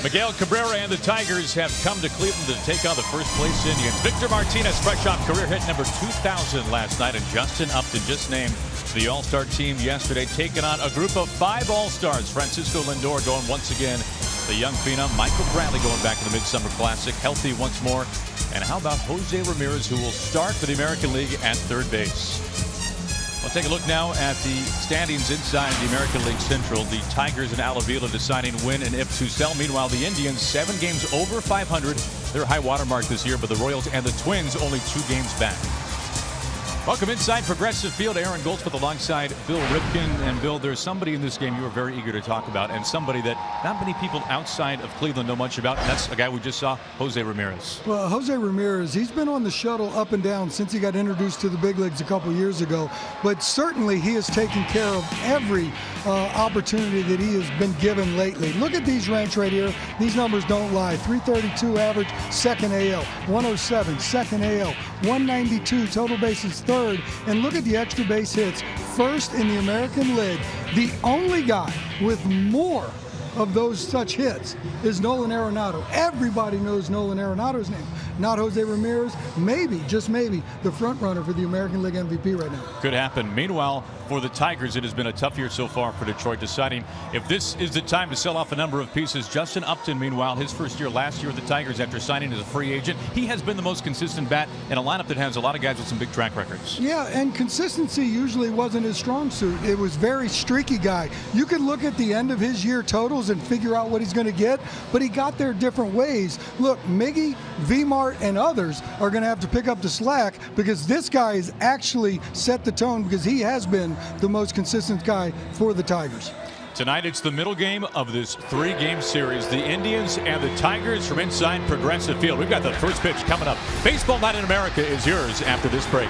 Miguel Cabrera and the Tigers have come to Cleveland to take on the first-place Indians. Victor Martinez, fresh off career hit number 2,000 last night, and Justin Upton just named the All-Star team yesterday, taking on a group of 5 All-Stars. Francisco Lindor going once again. The young phenom, Michael Bradley, going back to the Midsummer Classic, healthy once more. And how about Jose Ramirez, who will start for the American League at third base? We'll take a look now at the standings inside the American League Central. The Tigers and Alavila deciding when and if to sell. Meanwhile, the Indians 7 games over 500. Their high water mark this year, but the Royals and the Twins only 2 games back. Welcome inside Progressive Field. Aaron Goldsmith alongside Bill Ripken. And Bill, there's somebody in this game you were very eager to talk about, and somebody that not many people outside of Cleveland know much about, and that's a guy we just saw, Jose Ramirez. Well, Jose Ramirez, he's been on the shuttle up and down since he got introduced to the big leagues a couple years ago, but certainly he has taken care of every opportunity that he has been given lately. Look at these ranks right here. These numbers don't lie. 332 average, second AL. 107, second AL. 192 total bases, third. And look at the extra base hits, first in the American League. The only guy with more of those such hits is Nolan Arenado. Everybody knows Nolan Arenado's name, not Jose Ramirez. Maybe, just maybe, the front runner for the American League MVP right now. Could happen. Meanwhile, for the Tigers, it has been a tough year so far for Detroit, deciding if this is the time to sell off a number of pieces. Justin Upton, meanwhile, his first year last year with the Tigers after signing as a free agent. He has been the most consistent bat in a lineup that has a lot of guys with some big track records. Yeah, and consistency usually wasn't his strong suit. It was very streaky guy. You could look at the end of his year totals and figure out what he's going to get, but he got there different ways. Look, Miggy, V-Mart, and others are going to have to pick up the slack, because this guy has actually set the tone, because he has been the most consistent guy for the Tigers. Tonight, it's the middle game of this 3-game series. The Indians and the Tigers from inside Progressive Field. We've got the first pitch coming up. Baseball Night in America is yours after this break.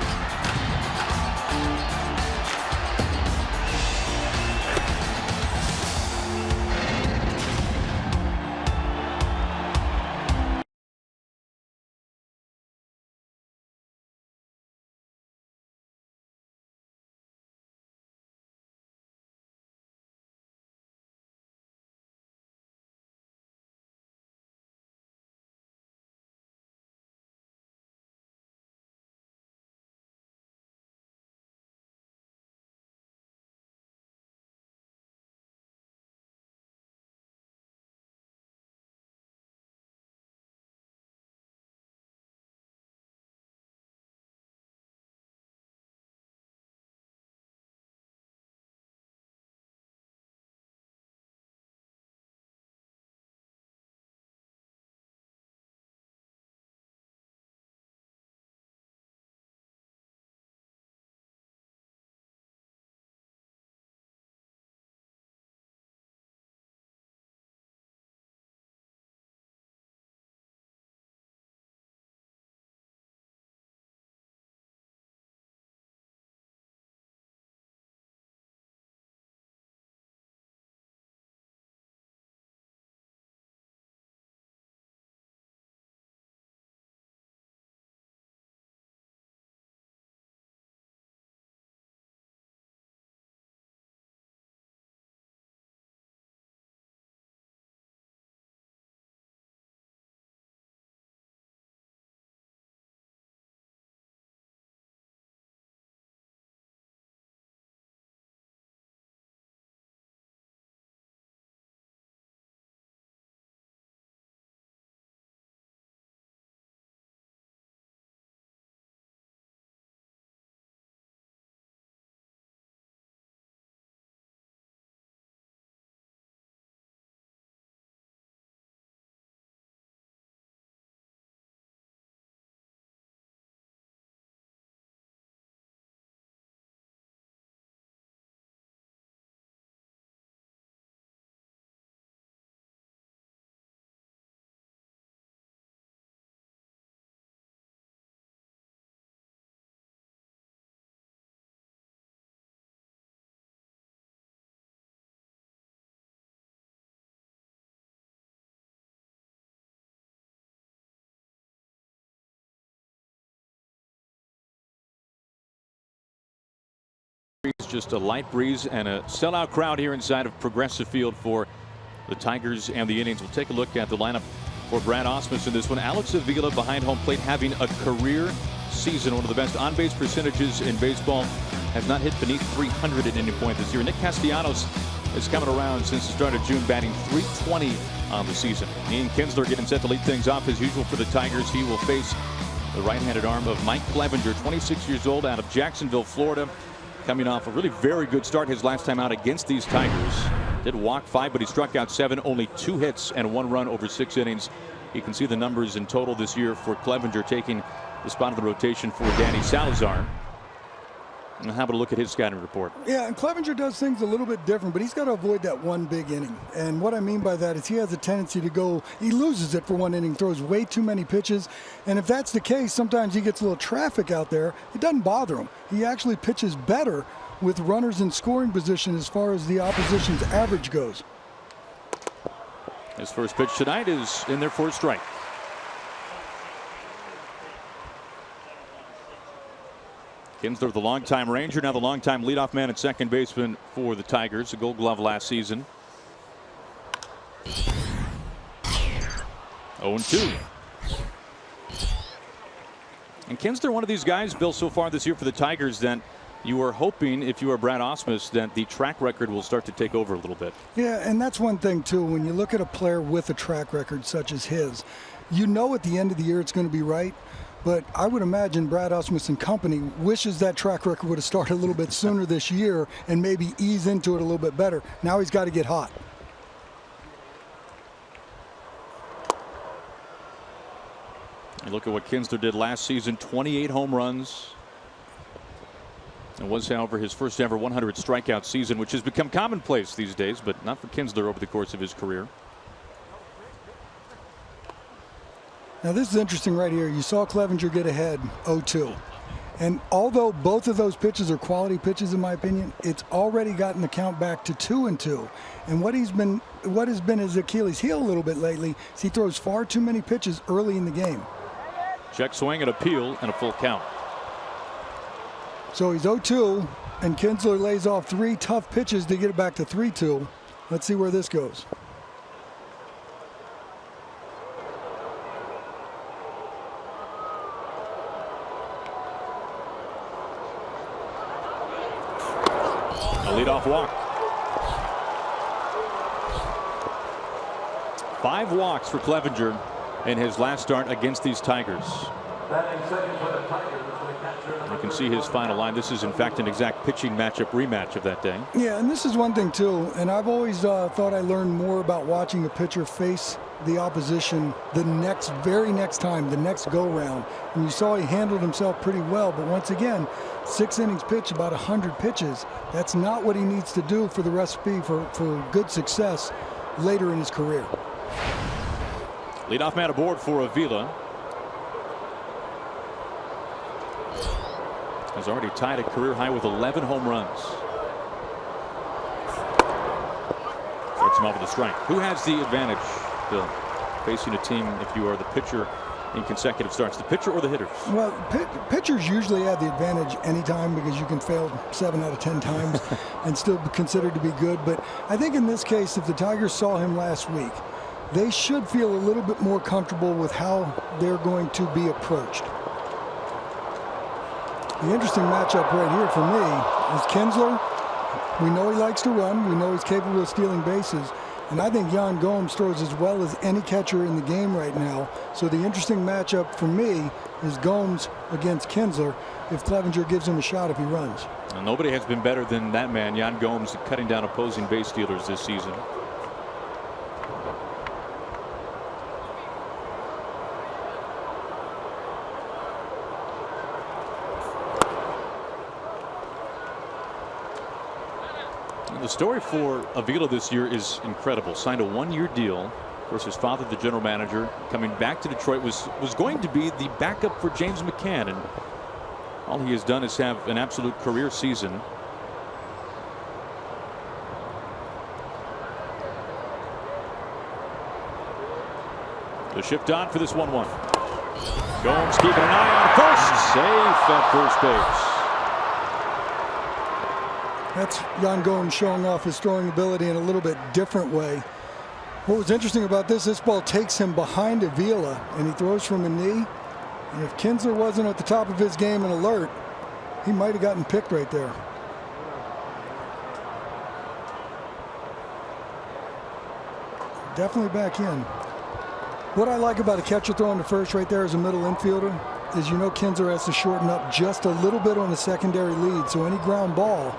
Just a light breeze and a sellout crowd here inside of Progressive Field for the Tigers and the Indians. We'll take a look at the lineup for Brad Ausmus in this one. Alex Avila behind home plate having a career season, one of the best on-base percentages in baseball. Has not hit beneath 300 at any point this year. Nick Castellanos is coming around since the start of June, batting .320 on the season. Ian Kinsler getting set to lead things off as usual for the Tigers. He will face the right-handed arm of Mike Clevenger, 26 years old, out of Jacksonville, Florida. Coming off a really very good start his last time out against these Tigers. Did walk 5, but he struck out 7, only 2 hits and 1 run over 6 innings. You can see the numbers in total this year for Clevenger, taking the spot of the rotation for Danny Salazar. And how about a look at his scouting report? Yeah, and Clevenger does things a little bit different, but he's got to avoid that one big inning. And what I mean by that is he has a tendency to go, he loses it for 1 inning, throws way too many pitches. And if that's the case, sometimes he gets a little traffic out there. It doesn't bother him. He actually pitches better with runners in scoring position as far as the opposition's average goes. His first pitch tonight is in there for a strike. Kinsler, the longtime Ranger, now the longtime leadoff man and second baseman for the Tigers, a Gold Glove last season. 0-2. And Kinsler, one of these guys, Bill, so far this year for the Tigers, that you are hoping, if you are Brad Ausmus, that the track record will start to take over a little bit. Yeah, and that's one thing, too. When you look at a player with a track record such as his, you know at the end of the year it's going to be right. But I would imagine Brad Ausmus and company wishes that track record would have started a little bit sooner this year and maybe ease into it a little bit better. Now he's got to get hot. And look at what Kinsler did last season, 28 home runs. It was, however, his first ever 100 strikeout season, which has become commonplace these days, but not for Kinsler over the course of his career. Now this is interesting right here. You saw Clevenger get ahead 0-2. And although both of those pitches are quality pitches in my opinion, it's already gotten the count back to 2-2. And what has been his Achilles heel a little bit lately is he throws far too many pitches early in the game. Check swing and appeal and a full count. So he's 0-2 and Kinsler lays off 3 tough pitches to get it back to 3-2. Let's see where this goes. Leadoff walk. 5 walks for Clevenger in his last start against these Tigers. You can see his final line. This is in fact an exact pitching matchup rematch of that day. Yeah, and this is one thing too, and I've always thought I learned more about watching a pitcher face the opposition the very next time, the next go round. And you saw he handled himself pretty well, but once again, 6 innings pitched, about 100 pitches. That's not what he needs to do for the recipe for good success later in his career. Leadoff man aboard for Avila. Has already tied a career high with 11 home runs. Starts him off with a strike. Who has the advantage, Bill, facing a team if you are the pitcher in consecutive starts, the pitcher or the hitter? Well, pitchers usually have the advantage anytime because you can fail 7 out of 10 times and still be considered to be good. But I think in this case, if the Tigers saw him last week, they should feel a little bit more comfortable with how they're going to be approached. The interesting matchup right here for me is Kinsler. We know he likes to run. We know he's capable of stealing bases. And I think Yan Gomes throws as well as any catcher in the game right now. So the interesting matchup for me is Gomes against Kinsler if Clevenger gives him a shot if he runs. Well, nobody has been better than that man, Yan Gomes, cutting down opposing base stealers this season. The story for Avila this year is incredible. Signed a 1-year deal. Of course, his father, the general manager, coming back to Detroit, was going to be the backup for James McCann, and all he has done is have an absolute career season. The shift on for this 1-1. Gomes keeping an eye on first. Safe at first base. That's Yan Gomes showing off his throwing ability in a little bit different way. What was interesting about this ball takes him behind Avila, and he throws from a knee. And if Kinsler wasn't at the top of his game and alert, he might have gotten picked right there. Definitely back in. What I like about a catcher throwing to first right there as a middle infielder is, you know, Kinsler has to shorten up just a little bit on the secondary lead, so any ground ball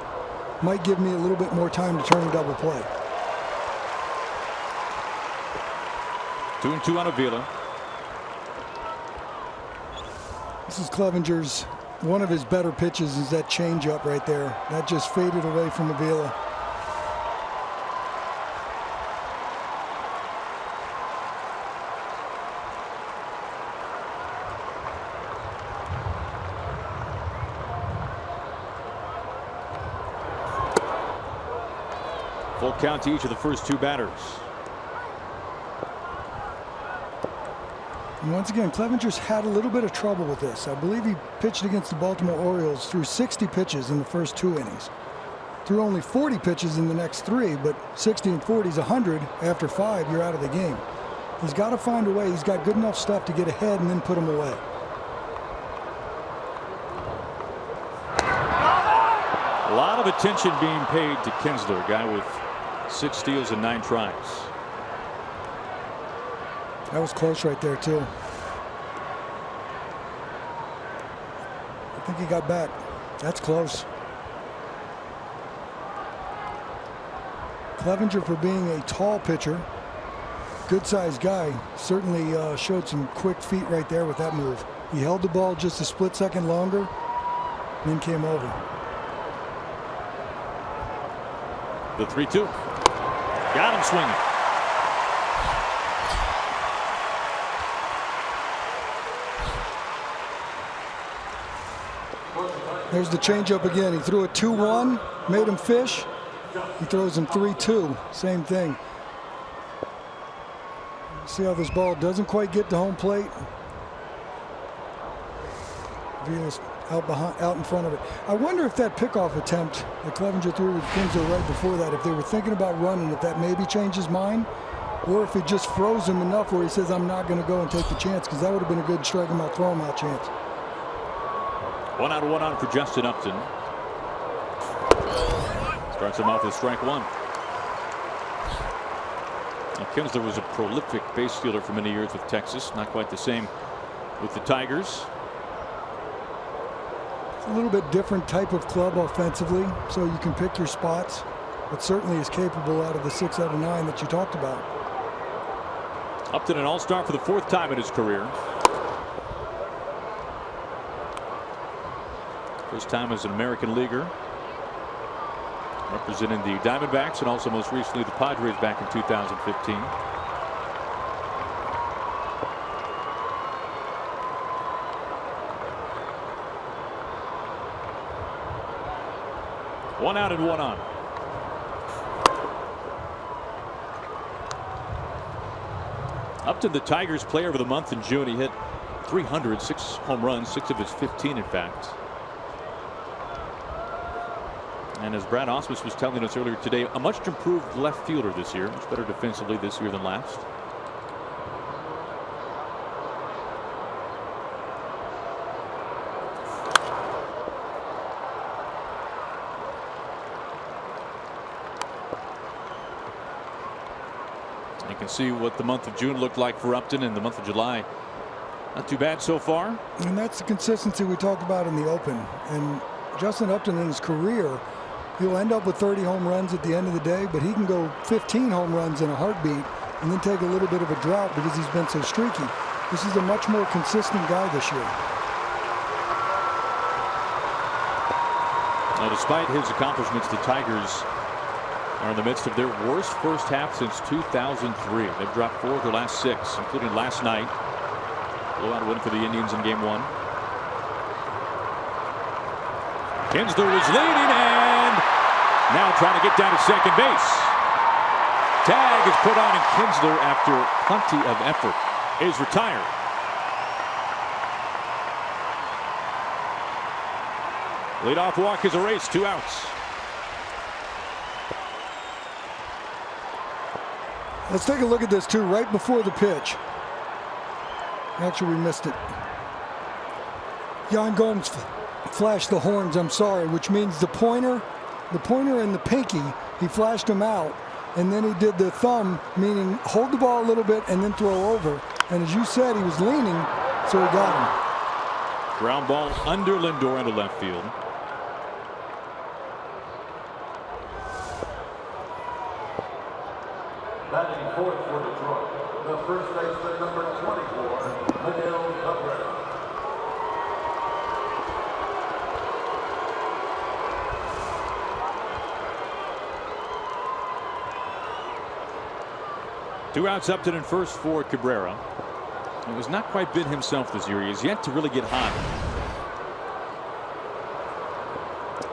might give me a little bit more time to turn a double play. 2-2 on Avila. This is Clevenger's, one of his better pitches is that changeup right there. That just faded away from Avila. Full count to each of the first two batters. And once again, Clevenger's had a little bit of trouble with this. I believe he pitched against the Baltimore Orioles through 60 pitches in the first 2 innings. Threw only 40 pitches in the next 3, but 60 and 40 is 100. After 5, you're out of the game. He's got to find a way. He's got good enough stuff to get ahead and then put him away. A lot of attention being paid to Kinsler, a guy with 6 steals and 9 tries. That was close right there, too. I think he got back. That's close. Clevenger, for being a tall pitcher, good-sized guy, certainly showed some quick feet right there with that move. He held the ball just a split second longer, and then came over. The 3-2. Got him swinging. There's the changeup again. He threw a 2-1, made him fish. He throws him 3-2. Same thing. See how this ball doesn't quite get to home plate. Vila's out in front of it. I wonder if that pickoff attempt that Clevenger threw with Kinsler right before that, if they were thinking about running, if that maybe changed his mind, or if it just froze him enough where he says, I'm not going to go and take the chance, because that would have been a good strike him out, throw him out chance. 1 out, 1 on for Justin Upton. Starts him off with strike 1. Now, Kinsler was a prolific base stealer for many years with Texas. Not quite the same with the Tigers. It's a little bit different type of club offensively, so you can pick your spots, but certainly is capable out of the 6 out of 9 that you talked about. Upton, an all-star for the 4th time in his career. First time as an American leaguer, representing the Diamondbacks and also most recently the Padres back in 2015. One out and 1 on. Upton, the Tigers player of the month in June. He hit 300, 6 home runs, 6 of his 15 in fact. And as Brad Ausmus was telling us earlier today, a much improved left fielder this year, much better defensively this year than last. You can see what the month of June looked like for Upton, and the month of July not too bad so far. And that's the consistency we talked about in the Open. And Justin Upton in his career, he'll end up with 30 home runs at the end of the day, but he can go 15 home runs in a heartbeat and then take a little bit of a drought because he's been so streaky. This is a much more consistent guy this year. Now, despite his accomplishments, the Tigers are in the midst of their worst first half since 2003. They've dropped 4 of their last 6, including last night. Blowout win for the Indians in Game 1. Kinsler was leading and now trying to get down to second base. Tag is put on, and Kinsler, after plenty of effort, is retired. Leadoff walk is erased, 2 outs. Let's take a look at this too, right before the pitch. Actually, we missed it. Yan Gomes flashed the horns, I'm sorry, which means the pointer and the pinky, he flashed them out. And then he did the thumb, meaning hold the ball a little bit and then throw over. And as you said, he was leaning, so he got him. Ground ball under Lindor into left field. Batting fourth for Detroit, the first baseman, number 24, Miguel Cabrera. Two outs, Upton in first for Cabrera. He has not quite been himself this year. He has yet to really get hot.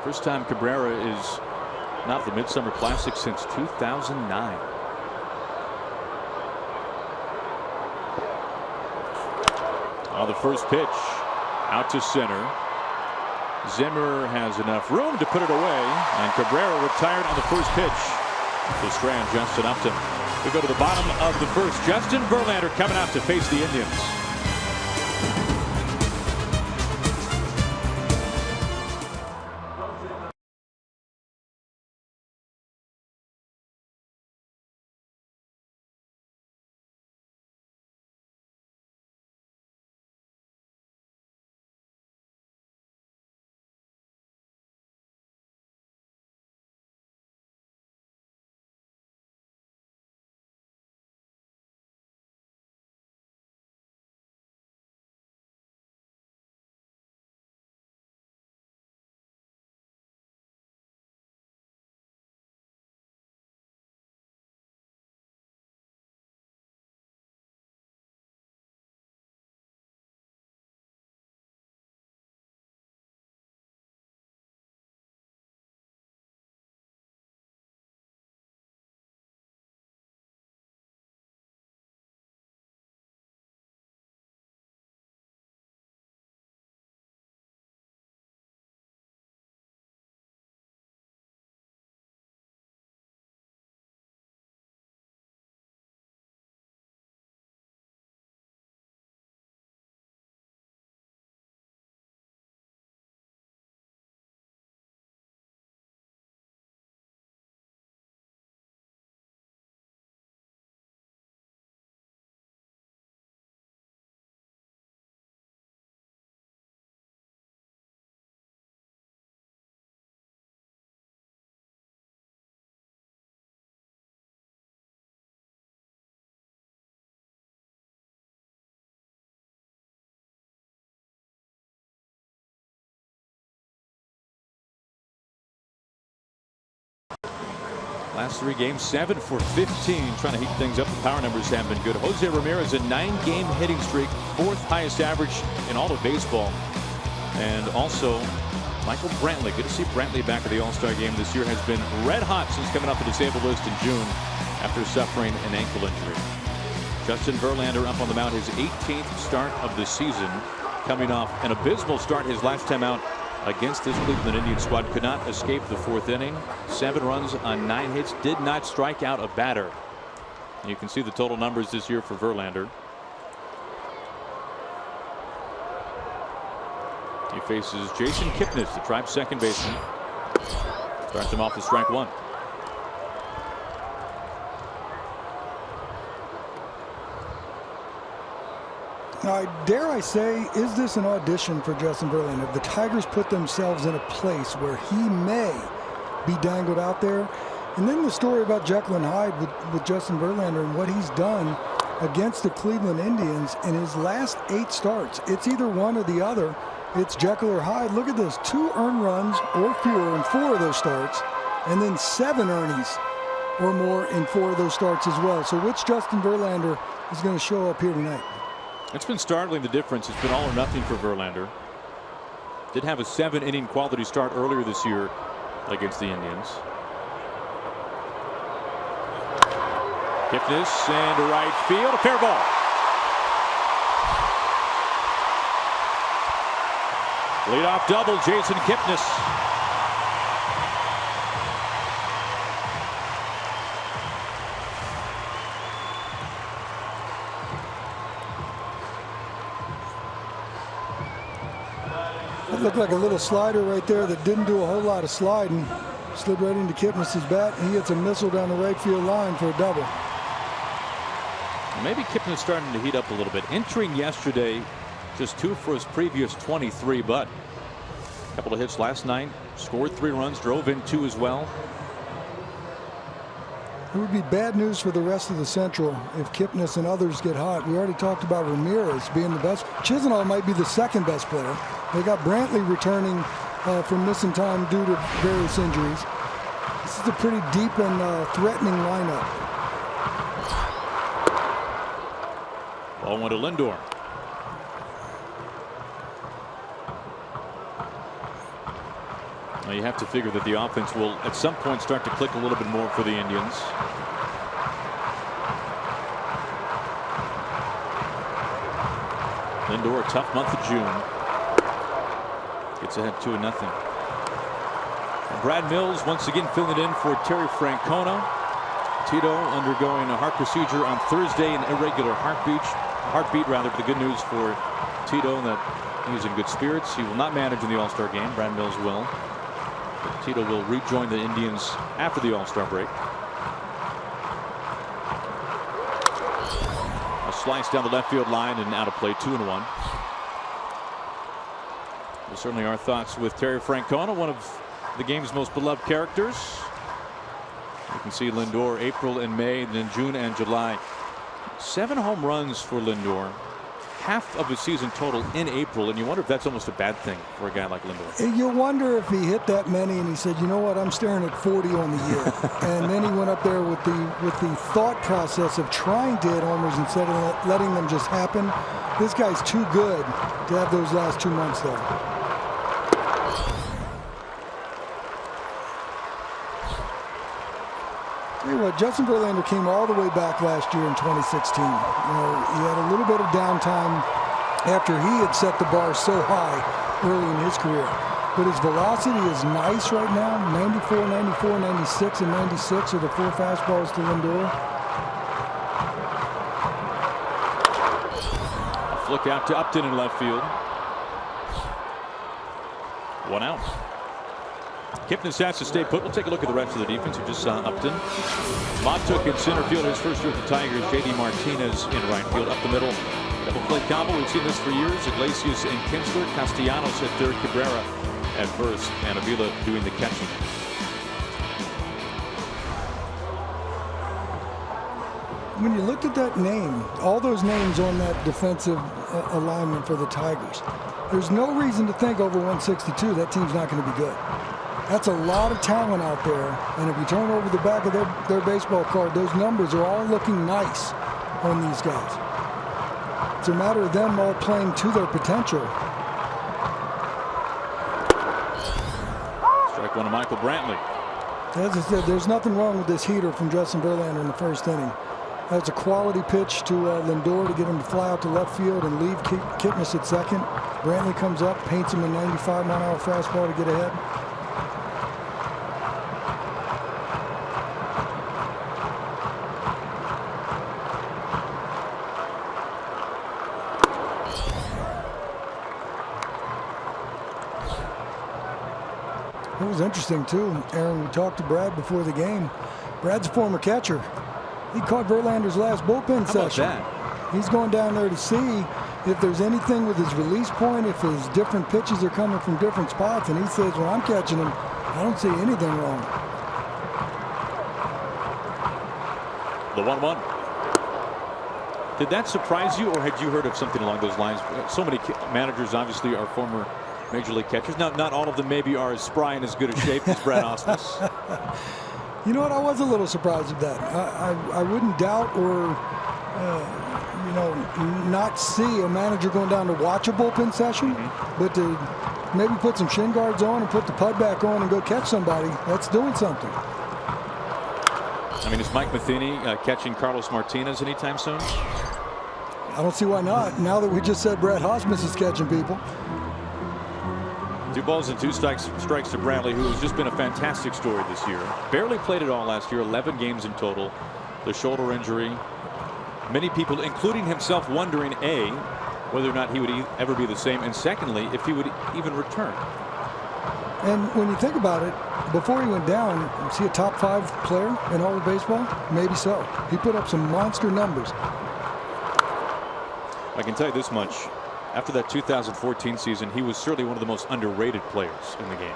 First time Cabrera is not the Midsummer Classic since 2009. The first pitch out to center. Zimmer has enough room to put it away, and Cabrera retired on the first pitch to strand Justin Upton. We go to the bottom of the first. Justin Verlander coming out to face the Indians. Last three games, 7 for 15, trying to heat things up. The power numbers have been good. Jose Ramirez, a 9-game hitting streak, 4th highest average in all of baseball. And also Michael Brantley. Good to see Brantley back at the All-Star game this year. Has been red hot since coming off the disabled list in June after suffering an ankle injury. Justin Verlander up on the mound, his 18th start of the season, coming off an abysmal start his last time out against this Cleveland Indians squad. Could not escape the 4th inning. 7 runs on 9 hits. Did not strike out a batter. And you can see the total numbers this year for Verlander. He faces Jason Kipnis, the Tribe's second baseman. Starts him off with strike 1. Now, dare I say, is this an audition for Justin Verlander? The Tigers put themselves in a place where he may be dangled out there. And then the story about Jekyll and Hyde with Justin Verlander and what he's done against the Cleveland Indians in his last 8 starts. It's either one or the other. It's Jekyll or Hyde. Look at this, 2 earned runs or fewer in 4 of those starts, and then 7 earnings or more in 4 of those starts as well. So which Justin Verlander is going to show up here tonight? It's been startling, the difference. It's been all or nothing for Verlander. Did have a 7-inning quality start earlier this year against the Indians. Kipnis and to right field, a fair ball. Leadoff double, Jason Kipnis. Looked like a little slider right there that didn't do a whole lot of sliding. Slid right into Kipnis's bat, and he hits a missile down the right field line for a double. Maybe Kipnis starting to heat up a little bit. Entering yesterday, just 2 for his previous 23, but a couple of hits last night. Scored 3 runs, drove in 2 as well. It would be bad news for the rest of the Central if Kipnis and others get hot. We already talked about Ramirez being the best. Chisenhall might be the second best player. They got Brantley returning from missing time due to various injuries. This is a pretty deep and threatening lineup. Ball went to Lindor. Now you have to figure that the offense will at some point start to click a little bit more for the Indians. Lindor, a tough month of June. Gets ahead 2-0. Brad Mills once again filling it in for Terry Francona. Tito undergoing a heart procedure on Thursday, an irregular heartbeat. But the good news for Tito that he's in good spirits. He will not manage in the All-Star game. Brad Mills will. But Tito will rejoin the Indians after the All-Star break. A slice down the left field line and out of play, 2-1. Well, certainly our thoughts with Terry Francona, one of the game's most beloved characters. You can see Lindor April and May, then June and July. 7 home runs for Lindor. Half of his season total in April, and you wonder if that's almost a bad thing for a guy like Lindor. You wonder if he hit that many and he said, you know what, I'm staring at 40 on the year. And then he went up there with the thought process of trying to hit homers instead of letting them just happen. This guy's too good to have those last 2 months there. Tell you what, Justin Verlander came all the way back last year in 2016. You know, he had a little bit of downtime after he had set the bar so high early in his career. But his velocity is nice right now. 94, 94, 96, and 96 are the 4 fastballs to Lindor. A flick out to Upton in left field. 1 out. Kipnis has to stay put. We'll take a look at the rest of the defense. We just saw Upton. Montook in center field his first year with the Tigers. J.D. Martinez in right field. Up the middle, double play combo. We've seen this for years. Iglesias and Kinsler. Castellanos at third. Cabrera at first. And Avila doing the catching. When you look at that name, all those names on that defensive alignment for the Tigers, there's no reason to think over 162 that team's not going to be good. That's a lot of talent out there, and if you turn over the back of their baseball card, those numbers are all looking nice on these guys. It's a matter of them all playing to their potential. Strike 1 to Michael Brantley. As I said, there's nothing wrong with this heater from Justin Verlander in the first inning. That's a quality pitch to Lindor to get him to fly out to left field and leave Kipnis at second. Brantley comes up, paints him a 95-mile-an-hour fastball to get ahead. It was interesting, too, Aaron. We talked to Brad before the game. Brad's a former catcher. He caught Verlander's last bullpen session. How about that? He's going down there to see if there's anything with his release point, if his different pitches are coming from different spots. And he says, when I'm catching him, I don't see anything wrong. The 1-1. Did that surprise you, or had you heard of something along those lines? So many managers obviously are former Major League catchers. Now, not all of them maybe are as spry and as good a shape as Brad Ausmus. You know what? I was a little surprised at that. I wouldn't doubt or, not see a manager going down to watch a bullpen session, but to maybe put some shin guards on and put the pud back on and go catch somebody, that's doing something. I mean, is Mike Matheny catching Carlos Martinez anytime soon? I don't see why not. Now that we just said Brad Ausmus is catching people. 2 balls and 2 strikes to Brantley, who has just been a fantastic story this year. Barely played it all last year, 11 games in total. The shoulder injury. Many people, including himself, wondering, A, whether or not he would ever be the same, and secondly, if he would even return. And when you think about it, before he went down, is he a top 5 player in all of baseball? Maybe so. He put up some monster numbers. I can tell you this much. After that 2014 season, he was certainly one of the most underrated players in the game.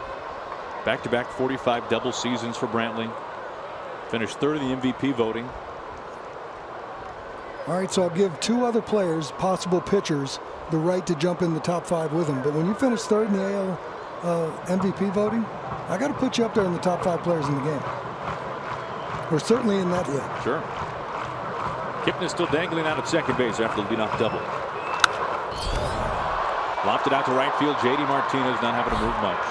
Back-to-back 45 double seasons for Brantley. Finished third in the MVP voting. All right, so I'll give 2 other players, possible pitchers, the right to jump in the top 5 with him. But when you finish third in the AL MVP voting, I got to put you up there in the top 5 players in the game. Or certainly in that league. Sure. Kipnis still dangling out at second base after the leadoff double. Lopped it out to right field. J.D. Martinez not having to move much.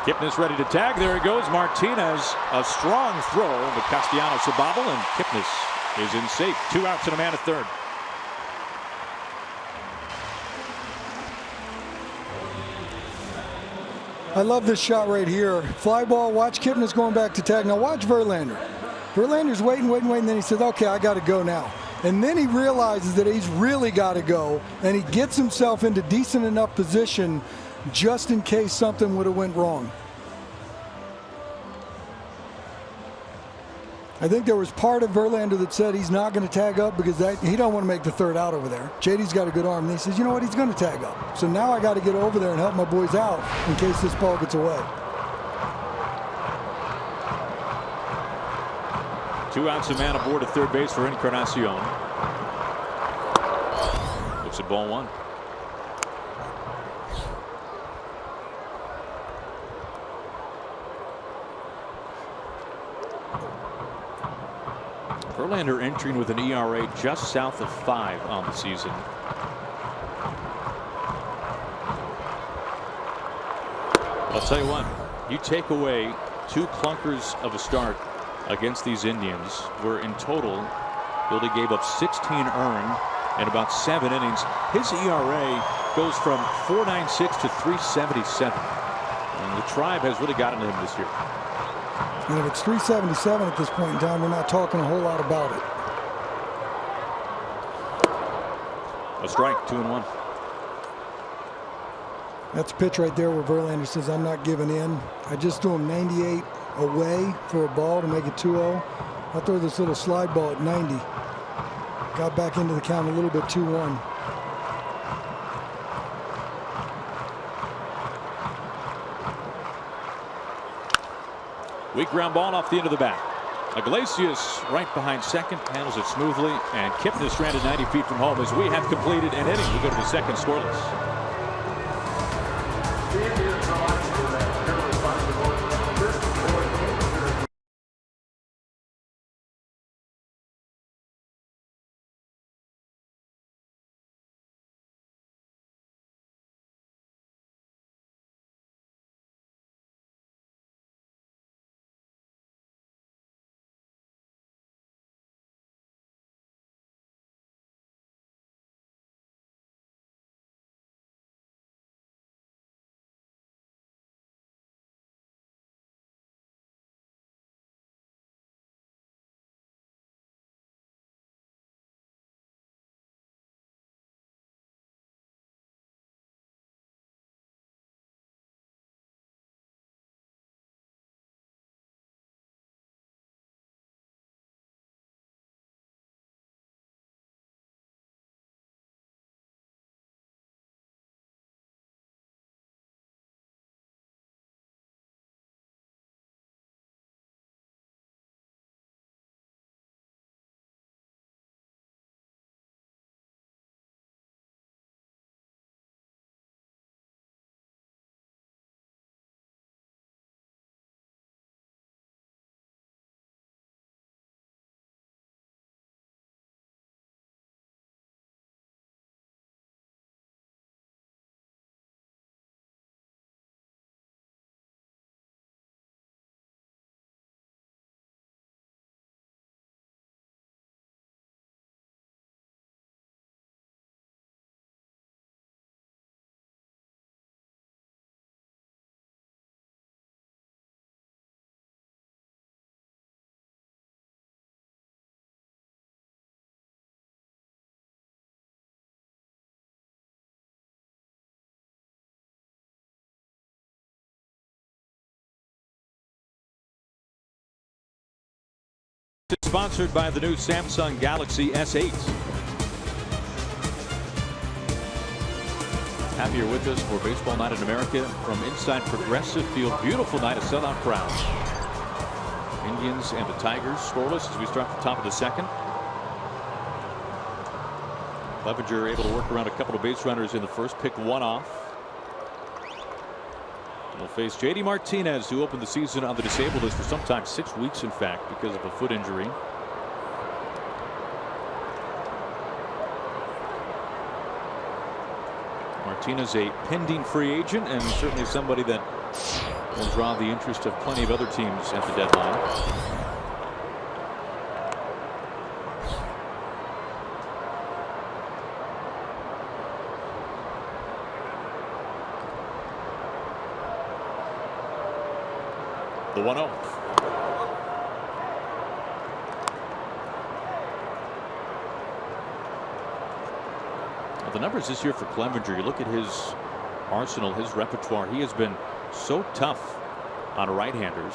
Kipnis ready to tag. There he goes. Martinez, a strong throw, but Castellanos a bobble, and Kipnis is in safe. 2 outs and a man at third. I love this shot right here. Fly ball. Watch Kipnis going back to tag. Now watch Verlander. Verlander's waiting. Then he says, okay, I got to go now. And then he realizes that he's really got to go, and he gets himself into decent enough position just in case something would have went wrong. I think there was part of Verlander that said he's not going to tag up because he don't want to make the third out over there. JD's got a good arm, and he says, you know what, he's going to tag up. So now I got to get over there and help my boys out in case this ball gets away. 2 outs, a man aboard at third base for Encarnacion. Looks at ball 1. Verlander entering with an ERA just south of 5 on the season. I'll tell you what, you take away 2 clunkers of a start against these Indians, where in total he only gave up 16 earned in about 7 innings. His ERA goes from 4.96 to 3.77, and the Tribe has really gotten to him this year. And if it's 377 at this point in time, we're not talking a whole lot about it. A strike, 2-1. That's a pitch right there where Verlander says, I'm not giving in. I just threw him 98 away for a ball to make it 2-0. I'll throw this little slide ball at 90. Got back into the count a little bit, 2-1. Weak ground ball off the end of the bat. Iglesias right behind second, handles it smoothly, and Kipnis stranded 90 feet from home as we have completed an inning. We go to the second scoreless. Sponsored by the new Samsung Galaxy S8. Happy you're with us for Baseball Night in America from inside Progressive Field. Beautiful night, a sellout crowd. Indians and the Tigers scoreless as we start the top of the second. Clevenger able to work around a couple of base runners in the first, pick one off. Will face JD Martinez, who opened the season on the disabled list for sometimes 6 weeks, in fact, because of a foot injury. Martinez, a pending free agent, and certainly somebody that will draw the interest of plenty of other teams at the deadline. The 1-0. The numbers this year for Clevenger, you look at his arsenal, his repertoire. He has been so tough on right-handers.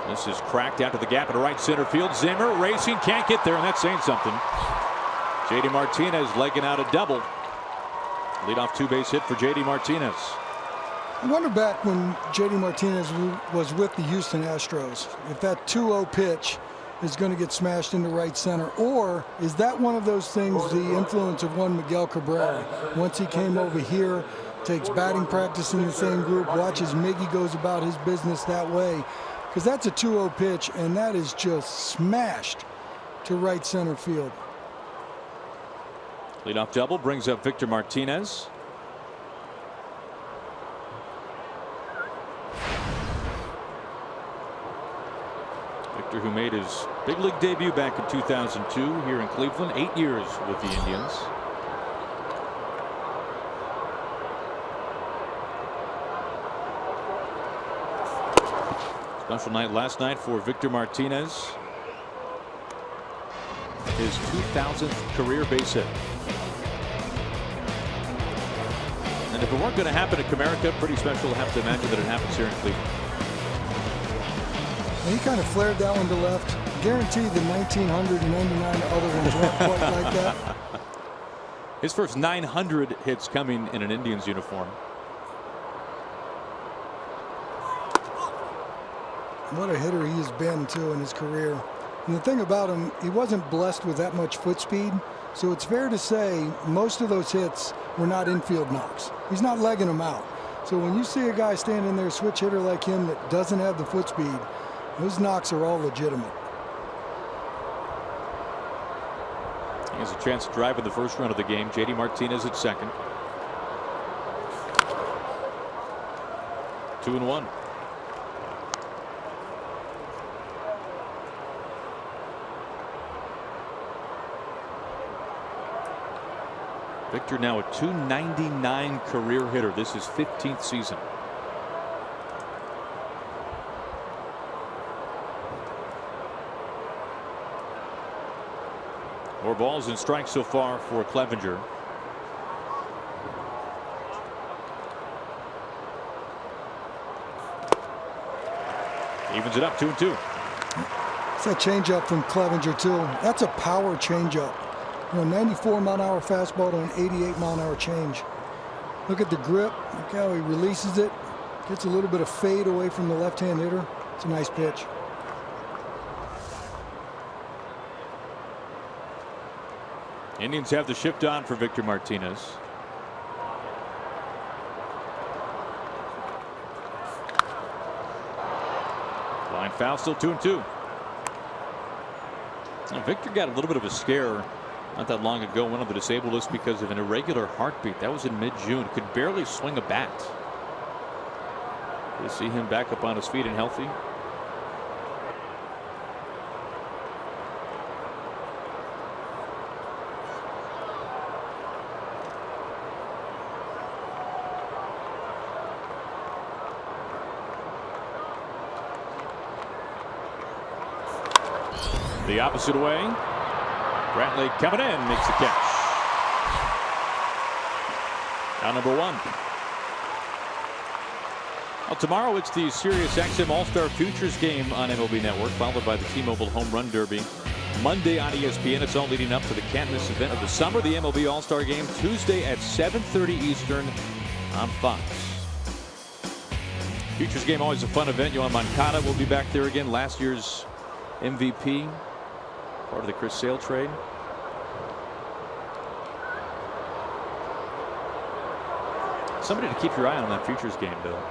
This is cracked out to the gap in right center field. Zimmer racing, can't get there, and that's saying something. JD Martinez legging out a double. Leadoff two-base hit for JD Martinez. I wonder back when JD Martinez was with the Houston Astros, if that 2-0 pitch is going to get smashed into right center, or is that one of those things, the influence of one Miguel Cabrera? Once he came over here, takes batting practice in the same group, watches Miggy goes about his business that way, because that's a 2-0 pitch, and that is just smashed to right center field. Leadoff double brings up Victor Martinez. Who made his big league debut back in 2002 here in Cleveland, 8 years with the Indians. Special night last night for Victor Martinez. His 2000th career base hit. And if it weren't going to happen at Comerica, pretty special to have to imagine that it happens here in Cleveland. He kind of flared that one to left. Guaranteed the 1999 other ones weren't quite like that. His first 900 hits coming in an Indians uniform. What a hitter he has been, too, in his career. And the thing about him, he wasn't blessed with that much foot speed. So it's fair to say most of those hits were not infield knocks. He's not legging them out. So when you see a guy standing there, switch hitter like him, that doesn't have the foot speed, those knocks are all legitimate. He has a chance to drive in the first run of the game. JD Martinez at second. 2-1. Victor now a .299 career hitter. This is 15th season. More balls and strikes so far for Clevenger. Evens it up, 2-2. It's a changeup from Clevenger, too. That's a power changeup. You know, 94-mile-an-hour fastball to an 88-mile-an-hour change. Look at the grip. Look how he releases it. Gets a little bit of fade away from the left-hand hitter. It's a nice pitch. Indians have the shift on for Victor Martinez. Line foul, still 2-2. Now, Victor got a little bit of a scare not that long ago, went on the disabled list because of an irregular heartbeat. That was in mid-June. Could barely swing a bat. To see him back up on his feet and healthy. The opposite way. Brantley coming in, makes the catch. Now number one. Well, tomorrow it's the Sirius XM All-Star Futures game on MLB Network, followed by the T-Mobile Home Run Derby Monday on ESPN. It's all leading up to the can't-miss event of the summer, the MLB All-Star Game, Tuesday at 7:30 Eastern on Fox. Futures game, always a fun event. Yohan Moncada will be back there again, last year's MVP, part of the Chris Sale trade. Somebody to keep your eye on that futures game, Bill.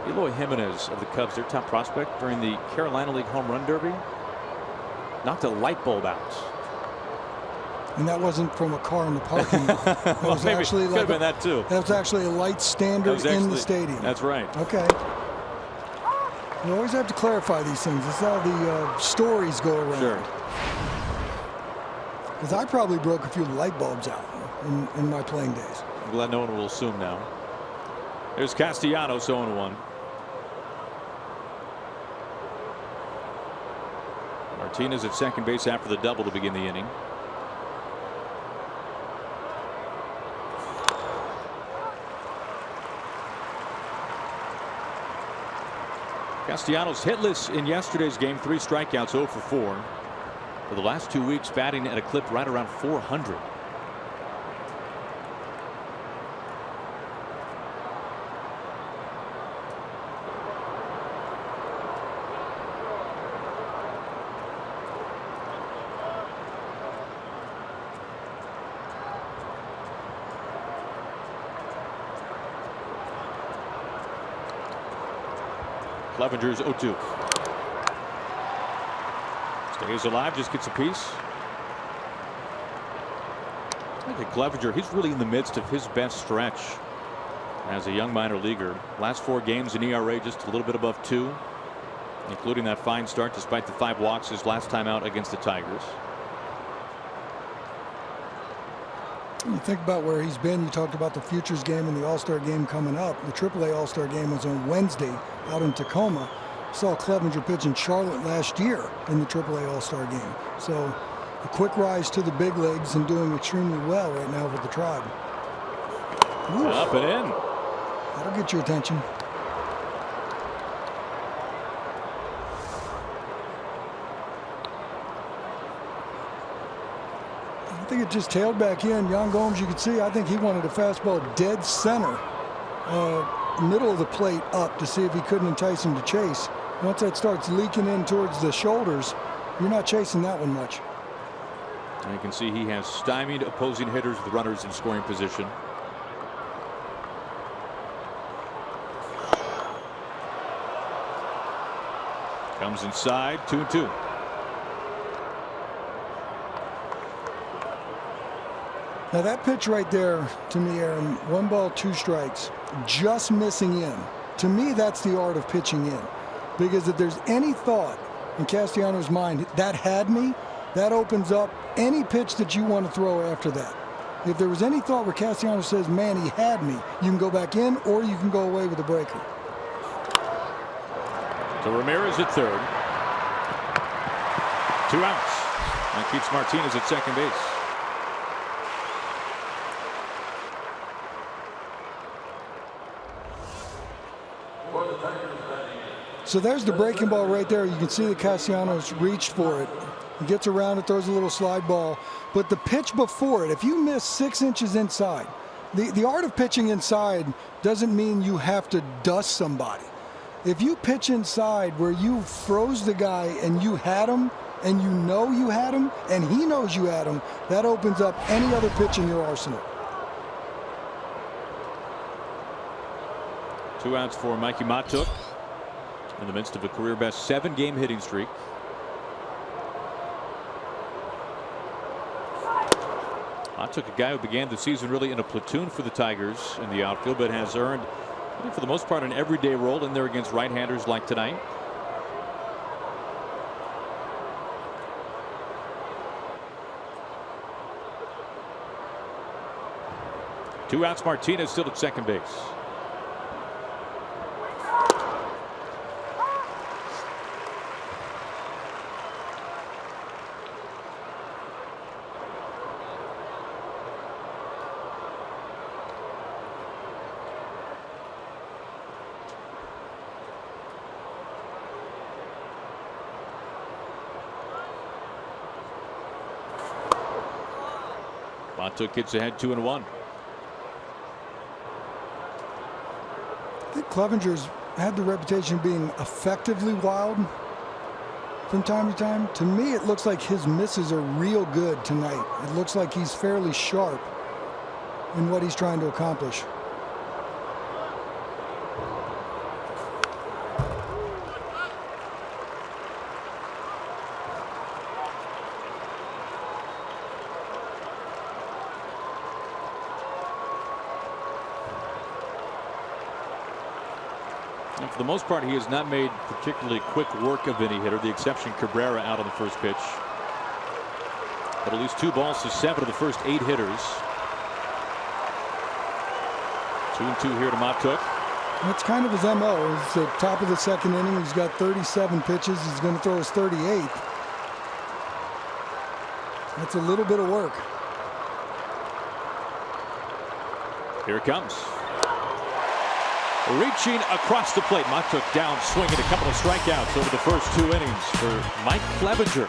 Eloy Jimenez of the Cubs, their top prospect during the Carolina League Home Run Derby, knocked a light bulb out. And that wasn't from a car in the parking lot. That was Maybe actually could like have been that too. That was actually a light standard in the stadium. That's right. Okay. You always have to clarify these things. That's how the stories go around. Sure. Because I probably broke a few light bulbs out in my playing days. I'm glad no one will assume now. There's Castellanos, 0-1. Martinez at second base after the double to begin the inning. Castellanos hitless in yesterday's game, 3 strikeouts, 0 for 4. For the last 2 weeks, batting at a clip right around 400. Clevenger's 0-2. Stays alive, just gets a piece. Look at Clevenger. He's really in the midst of his best stretch as a young minor leaguer. Last 4 games in ERA just a little bit above 2, including that fine start despite the 5 walks his last time out against the Tigers. You think about where he's been. You talked about the futures game and the All-Star game coming up. The AAA All-Star game was on Wednesday out in Tacoma. Saw Clevenger pitch in Charlotte last year in the AAA All-Star game. So a quick rise to the big leagues and doing extremely well right now with the Tribe. Oof. Up and in. That'll get your attention. I think it just tailed back in. Yan Gomes, you can see, I think he wanted a fastball dead center, middle of the plate up to see if he couldn't entice him to chase. Once that starts leaking in towards the shoulders, you're not chasing that one much. And you can see he has stymied opposing hitters with runners in scoring position. Comes inside, 2-2. Now that pitch right there, to me, Aaron, 1 ball, 2 strikes, just missing in. To me, that's the art of pitching in. Because if there's any thought in Castellanos' mind, that had me, that opens up any pitch that you want to throw after that. If there was any thought where Castellanos says, man, he had me, you can go back in or you can go away with a breaker. So Ramirez at third. 2 outs. That keeps Martinez at second base. So there's the breaking ball right there. You can see that Castellanos reached for it. He gets around it, throws a little slide ball. But the pitch before it, if you miss 6 inches inside, the art of pitching inside doesn't mean you have to dust somebody. If you pitch inside where you froze the guy and you had him, and you know you had him, and he knows you had him, that opens up any other pitch in your arsenal. 2 outs for Mikey Matuk in the midst of a career best 7-game hitting streak. Matuk, a guy who began the season really in a platoon for the Tigers in the outfield, but has earned, I think, for the most part, an everyday role in there against right-handers like tonight. Two outs, Martinez still at second base. Montook gets ahead 2-1. I think Clevenger's had the reputation of being effectively wild from time to time. To me, it looks like his misses are real good tonight. It looks like he's fairly sharp in what he's trying to accomplish. And for the most part, he has not made particularly quick work of any hitter. The exception, Cabrera, out on the first pitch. But at least 2 balls to 7 of the first 8 hitters. 2-2 here to Montook. That's kind of his MO. It's the top of the second inning. He's got 37 pitches. He's going to throw his 38th. That's a little bit of work. Here it comes. Reaching across the plate. Montook down, swinging a couple of strikeouts over the first 2 innings for Mike Clevenger.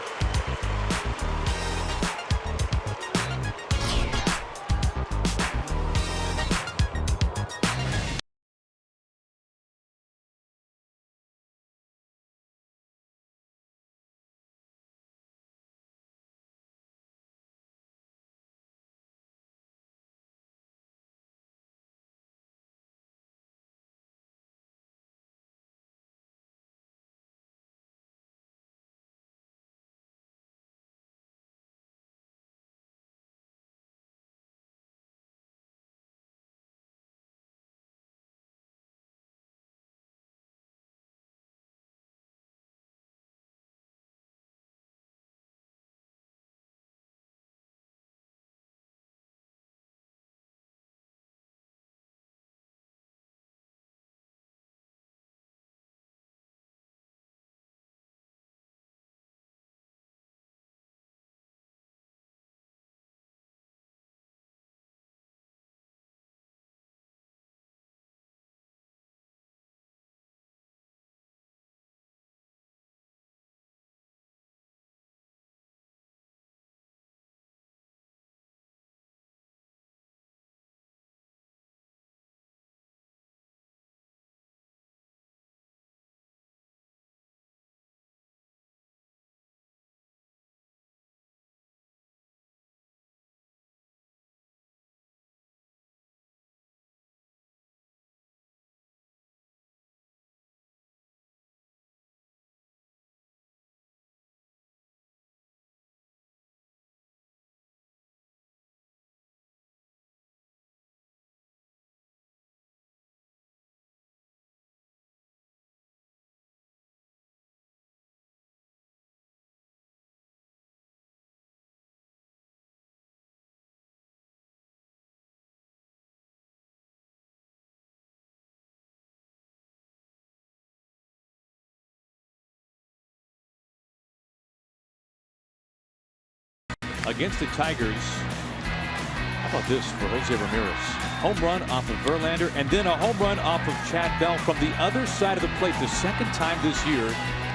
Against the Tigers. How about this for Jose Ramirez? Home run off of Verlander, and then a home run off of Chad Bell from the other side of the plate. The second time this year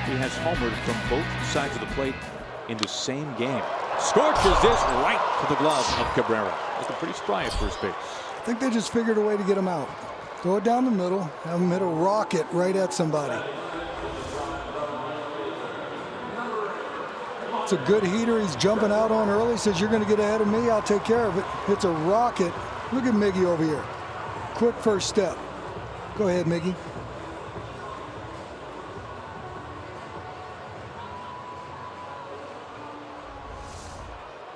he has homered from both sides of the plate in the same game. Scorches this right to the glove of Cabrera. That's a pretty spry at first base. I think they just figured a way to get him out. Throw it down the middle, have him hit a rocket right at somebody. It's a good heater. He's jumping out on early. Says, you're going to get ahead of me. I'll take care of it. Hits a rocket. Look at Miggy over here. Quick first step. Go ahead, Miggy.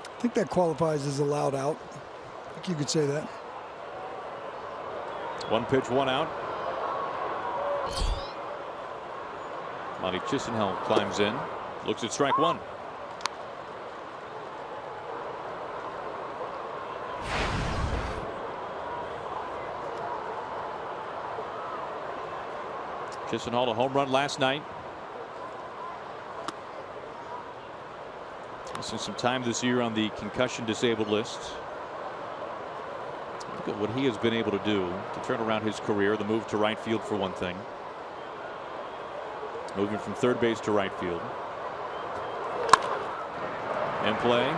I think that qualifies as a loud out. I think you could say that. 1 pitch, 1 out. Monty Chisenhall climbs in. Looks at strike 1. Chisenhall a home run last night. Missing some time this year on the concussion disabled list. Look at what he has been able to do to turn around his career. The move to right field for one thing. Moving from third base to right field. And play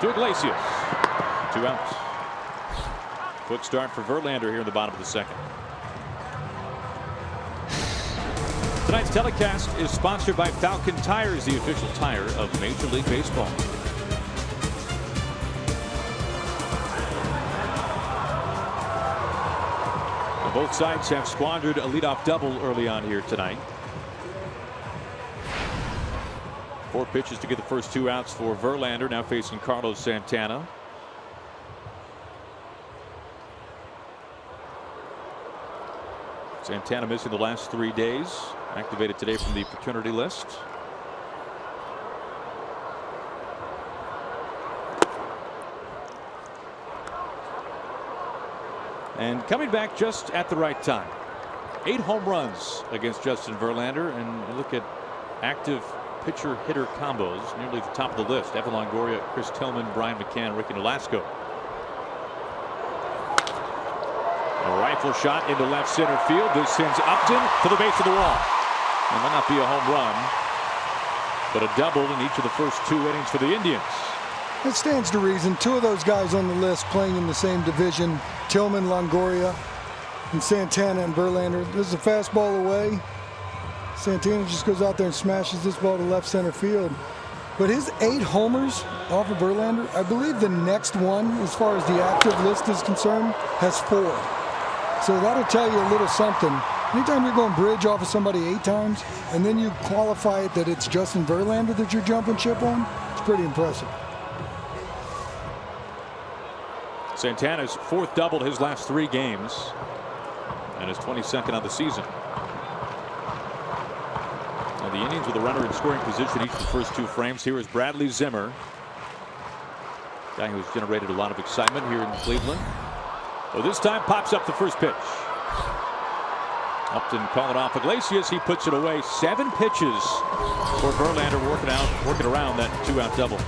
to Iglesias. 2 outs. Quick start for Verlander here in the bottom of the second. Tonight's telecast is sponsored by Falcon Tires, the official tire of Major League Baseball. Now both sides have squandered a leadoff double early on here tonight. 4 pitches to get the first 2 outs for Verlander, now facing Carlos Santana. Santana missing the last 3 days. Activated today from the paternity list. And coming back just at the right time. 8 home runs against Justin Verlander. And you look at active pitcher hitter combos nearly the top of the list. Evan Longoria, Chris Tillman, Brian McCann, Ricky Nolasco. A rifle shot into left center field. This sends Upton to the base of the wall. It might not be a home run, but a double in each of the first 2 innings for the Indians. It stands to reason. 2 of those guys on the list playing in the same division. Tillman, Longoria, and Santana and Verlander. This is a fastball away. Santana just goes out there and smashes this ball to left center field. But his 8 homers off of Verlander, I believe the next one, as far as the active list is concerned, has 4. So that'll tell you a little something. Anytime you're going bridge off of somebody 8 times, and then you qualify it that it's Justin Verlander that you're jumping ship on, it's pretty impressive. Santana's 4th double his last 3 games, and his 22nd on the season. Now the Indians with a runner in scoring position each of the first 2 frames. Here is Bradley Zimmer, guy who's generated a lot of excitement here in Cleveland. Well, this time pops up the first pitch. Upton calling off Iglesias. He puts it away. 7 pitches for Verlander, working around that 2-out double.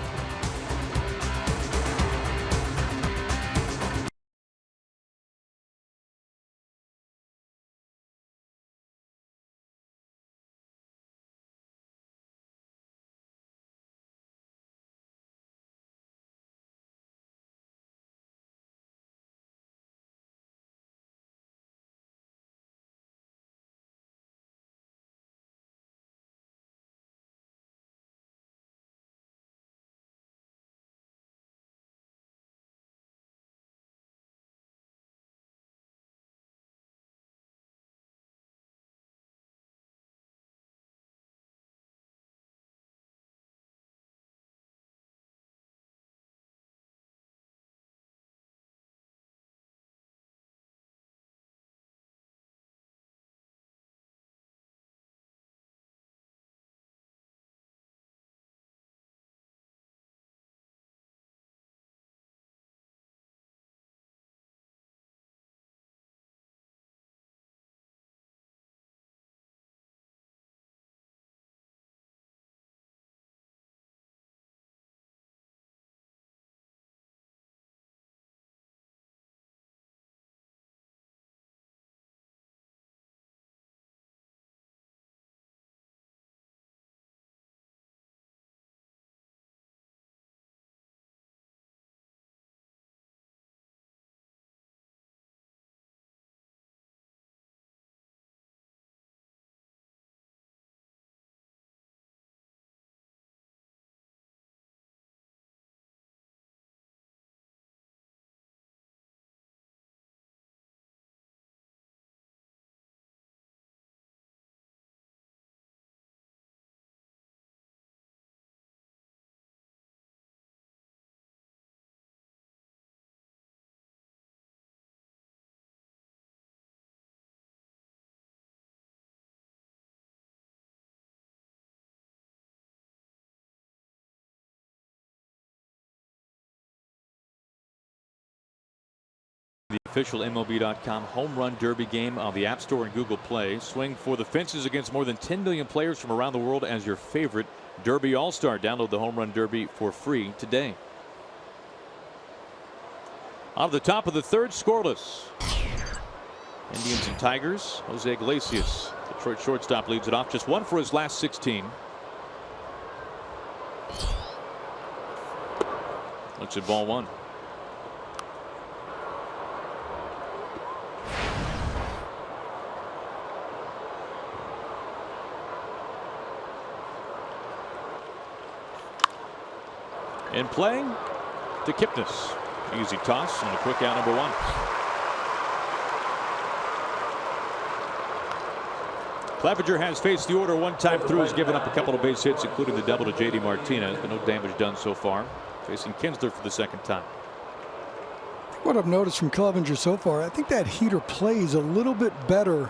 The official MLB.com home run derby game on the App Store and Google Play. Swing for the fences against more than 10 million players from around the world as your favorite Derby All-Star. Download the Home Run Derby for free today. On the top of the 3rd, scoreless. Indians and Tigers. Jose Iglesias, Detroit shortstop, leads it off. Just 1 for his last 16. Looks at ball 1. In play to Kipnis. Easy toss and a quick out, number 1. Clevenger has faced the order one time through. He's given up a couple of base hits, including the double to J.D. Martinez, but no damage done so far. Facing Kinsler for the second time. What I've noticed from Clevenger so far, I think that heater plays a little bit better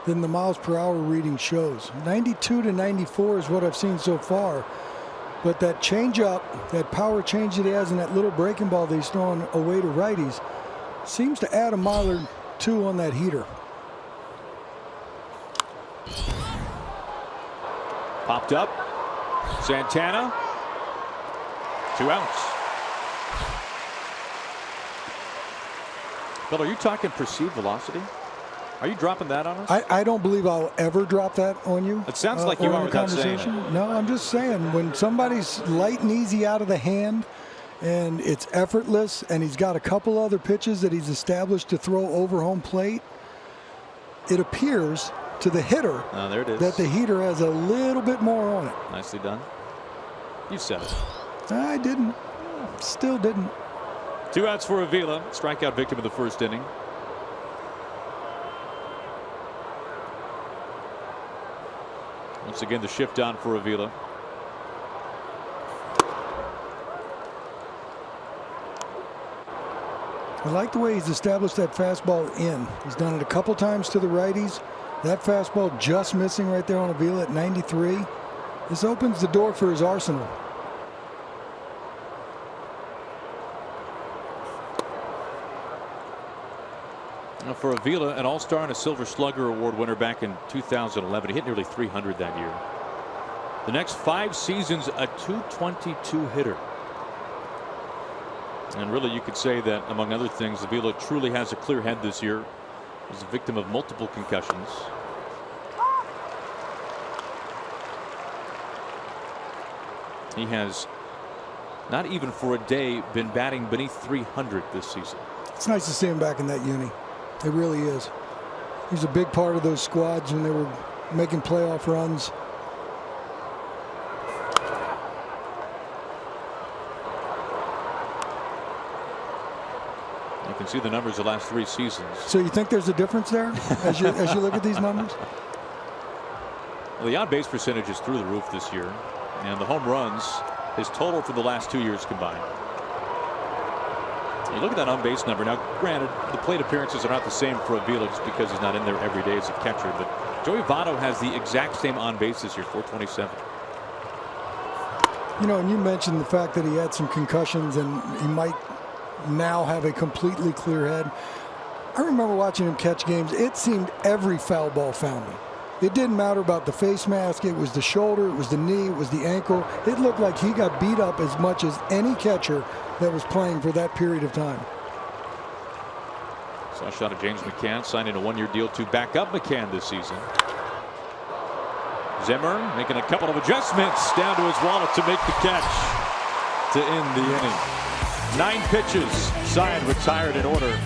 than the miles per hour reading shows. 92 to 94 is what I've seen so far. But that changeup, that power change that he has, and that little breaking ball that he's throwing away to righties seems to add a mile or two on that heater. Popped up. Santana. 2 outs. Bill, are you talking perceived velocity? Are you dropping that on us? I don't believe I'll ever drop that on you. It sounds like you are without saying it. No, I'm just saying, when somebody's light and easy out of the hand and it's effortless and he's got a couple other pitches that he's established to throw over home plate, it appears to the hitter there it is. that the heater has a little bit more on it. Nicely done. You said it. I didn't. Still didn't. 2 outs for Avila. Strikeout victim of the first inning. Once again, the shift on for Avila. I like the way he's established that fastball in. He's done it a couple times to the righties. That fastball just missing right there on Avila at 93. This opens the door for his arsenal. Now for Avila, an All-Star and a Silver Slugger Award winner back in 2011. He hit nearly 300 that year. The next 5 seasons, a .222 hitter. And really, you could say that, among other things, Avila truly has a clear head this year. He's a victim of multiple concussions. He has not even for a day been batting beneath 300 this season. It's nice to see him back in that uni. It really is. He's a big part of those squads when they were making playoff runs. You can see the numbers the last 3 seasons. So you think there's a difference there as you look at these numbers? Well, the on-base percentage is through the roof this year, and the home runs, his total for the last 2 years combined. You look at that on-base number. Now, granted, the plate appearances are not the same for Avila just because he's not in there every day as a catcher, but Joey Votto has the exact same on-base this year, 427. You know, and you mentioned the fact that he had some concussions and he might now have a completely clear head. I remember watching him catch games. It seemed every foul ball found him. It didn't matter about the face mask. It was the shoulder, it was the knee, it was the ankle. It looked like he got beat up as much as any catcher that was playing for that period of time. Saw a shot of James McCann signing a 1-year deal to back up McCann this season. Zimmer making a couple of adjustments down to his wallet to make the catch to end the inning. 9 pitches, signed, retired in order.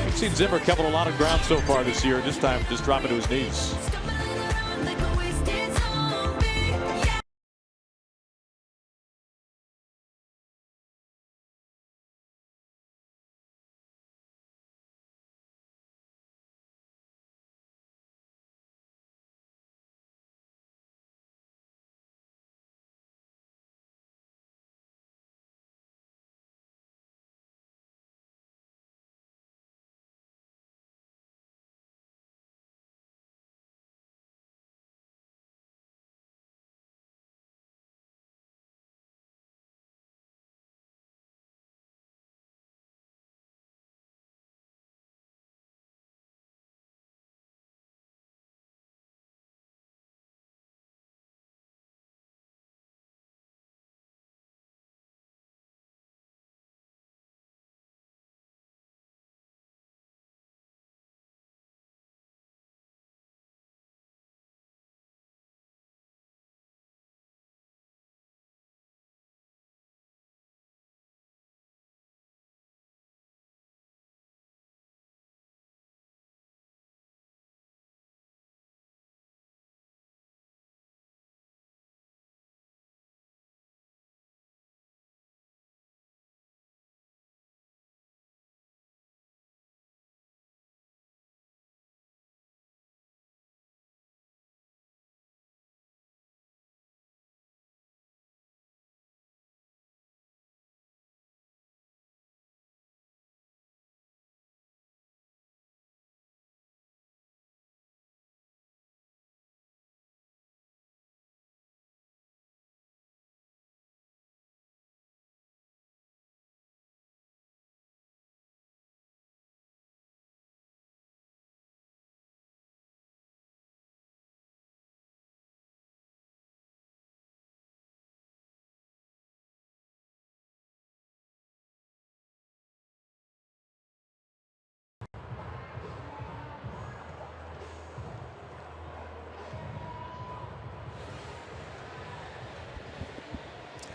We've seen Zimmer cover a lot of ground so far this year. This time just dropping to his knees.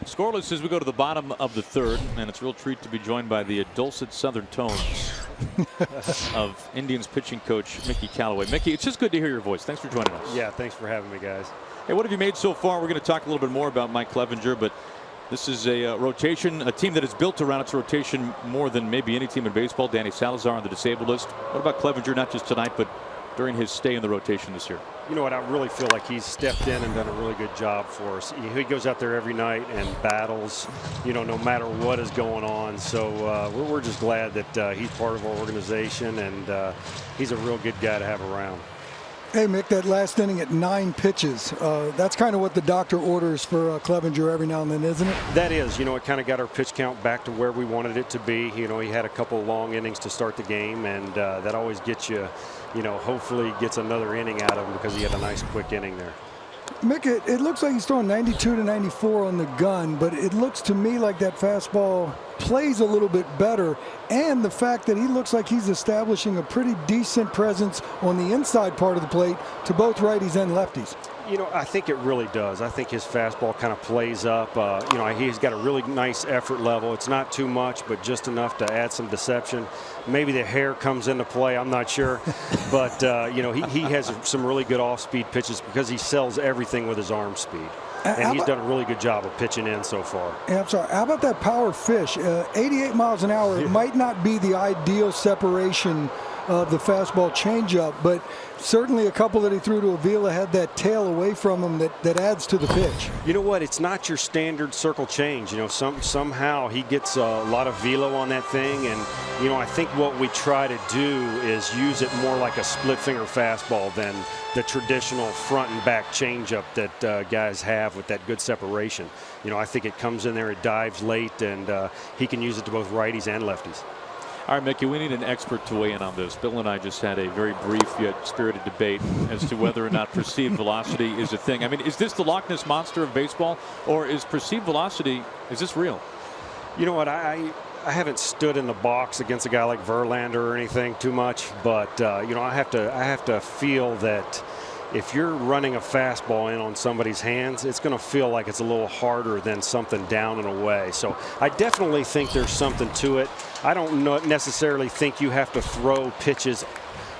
Scoreless as we go to the bottom of the third, and it's a real treat to be joined by the dulcet southern tones of Indians pitching coach Mickey Callaway. Mickey, it's just good to hear your voice. Thanks for joining us. Yeah, thanks for having me, guys. Hey, what have you made so far? We're going to talk a little bit more about Mike Clevenger, but this is a rotation, a team that is built around its rotation more than maybe any team in baseball. Danny Salazar on the disabled list. What about Clevenger, not just tonight, but during his stay in the rotation this year? You know what? I really feel like he's stepped in and done a really good job for us. He goes out there every night and battles, you know, no matter what is going on. So we're just glad that he's part of our organization, and he's a real good guy to have around. Hey, Mick, that last inning at 9 pitches, that's kind of what the doctor orders for Clevenger every now and then, isn't it? That is. You know, it kind of got our pitch count back to where we wanted it to be. You know, he had a couple long innings to start the game, and that always gets you, you know, hopefully gets another inning out of him because he had a nice quick inning there. Mick, it looks like he's throwing 92 to 94 on the gun, but it looks to me like that fastball plays a little bit better, and the fact that he looks like he's establishing a pretty decent presence on the inside part of the plate to both righties and lefties. You know, I think it really does. I think his fastball kind of plays up. You know, he's got a really nice effort level. It's not too much, but just enough to add some deception. Maybe the hair comes into play. I'm not sure. But, you know, he has some really good off-speed pitches because he sells everything with his arm speed. And he's done a really good job of pitching in so far. Yeah, I'm sorry. How about that power fish? 88 miles an hour. It might not be the ideal separation of the fastball changeup, but certainly a couple that he threw to Avila had that tail away from him that adds to the pitch. You know what? It's not your standard circle change. You know, somehow he gets a lot of velo on that thing, and you know, I think what we try to do is use it more like a split finger fastball than the traditional front and back changeup that guys have with that good separation. You know, I think it comes in there, it dives late, and he can use it to both righties and lefties. All right, Mickey, we need an expert to weigh in on this. Bill and I just had a very brief yet spirited debate as to whether or not perceived velocity is a thing. I mean, is this the Loch Ness Monster of baseball, or is perceived velocity, is this real? You know what, I haven't stood in the box against a guy like Verlander or anything too much, but you know, I have to feel that if you're running a fastball in on somebody's hands, it's going to feel like it's a little harder than something down and away. So I definitely think there's something to it. I don't necessarily think you have to throw pitches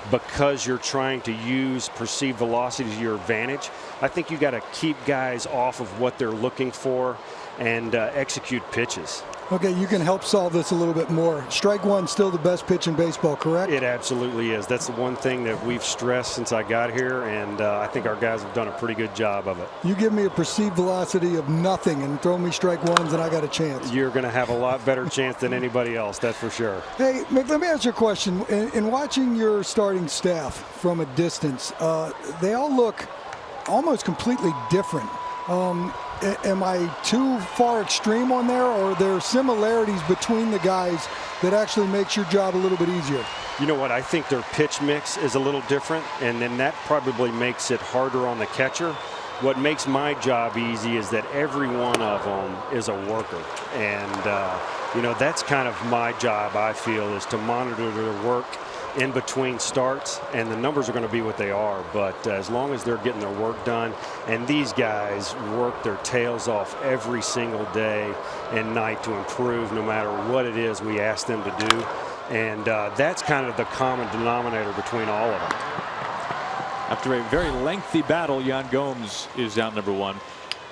because you're trying to use perceived velocity to your advantage. I think you got to keep guys off of what they're looking for and execute pitches. Okay, you can help solve this a little bit more. Strike one still the best pitch in baseball, correct? It absolutely is. That's the one thing that we've stressed since I got here, and I think our guys have done a pretty good job of it. You give me a perceived velocity of nothing and throw me strike ones and I got a chance. You're going to have a lot better chance than anybody else, that's for sure. Hey, Mick, let me ask you a question. In watching your starting staff from a distance, they all look almost completely different. Am I too far extreme on there, or are there similarities between the guys that actually makes your job a little bit easier? You know what? I think their pitch mix is a little different, and then that probably makes it harder on the catcher. What makes my job easy is that every one of them is a worker, and you know, that's kind of my job, I feel, is to monitor their work in between starts, and the numbers are going to be what they are, but as long as they're getting their work done, and these guys work their tails off every single day and night to improve no matter what it is we ask them to do, and that's kind of the common denominator between all of them. After a very lengthy battle, Yan Gomes is out number one.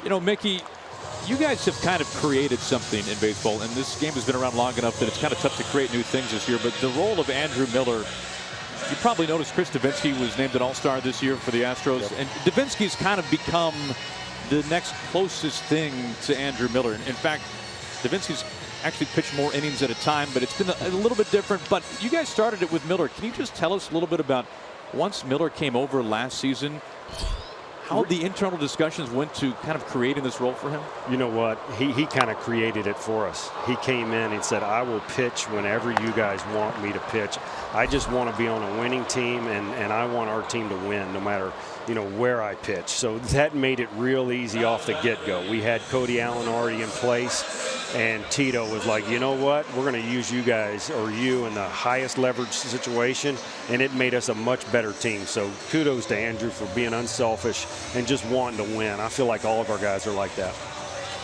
You know, Mickey, you guys have kind of created something in baseball, and this game has been around long enough that it's kind of tough to create new things this year, but the role of Andrew Miller, you probably noticed Chris Davinsky was named an all-star this year for the Astros, yep. And Davinsky's kind of become the next closest thing to Andrew Miller. In fact, Davinsky's actually pitched more innings at a time, but it's been a little bit different. But you guys started it with Miller. Can you just tell us a little bit about, once Miller came over last season, how the internal discussions went to kind of creating this role for him? You know what? He kind of created it for us. He came in and said, I will pitch whenever you guys want me to pitch. I just want to be on a winning team, and I want our team to win no matter, you know, where I pitch. So that made it real easy off the get-go. We had Cody Allen already in place, and Tito was like, you know what? We're going to use you guys, or you, in the highest leverage situation, and it made us a much better team. So kudos to Andrew for being unselfish and just wanting to win. I feel like all of our guys are like that.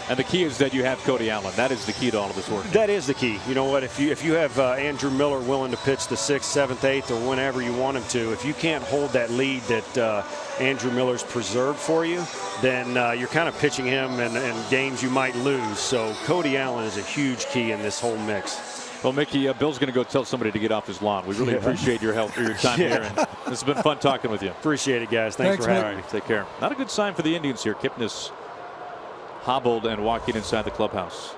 And the key is that you have Cody Allen. That is the key to all of this work. That is the key. You know what? If you have Andrew Miller willing to pitch the 6th, 7th, 8th, or whenever you want him to, if you can't hold that lead that Andrew Miller's preserved for you, then you're kind of pitching him in games you might lose. So Cody Allen is a huge key in this whole mix. Well, Mickey, Bill's going to go tell somebody to get off his lawn. We really appreciate your help, your time here. And this has been fun talking with you. Appreciate it, guys. Thanks for having me. Take care. Not a good sign for the Indians here. Kipnis hobbled and walking inside the clubhouse.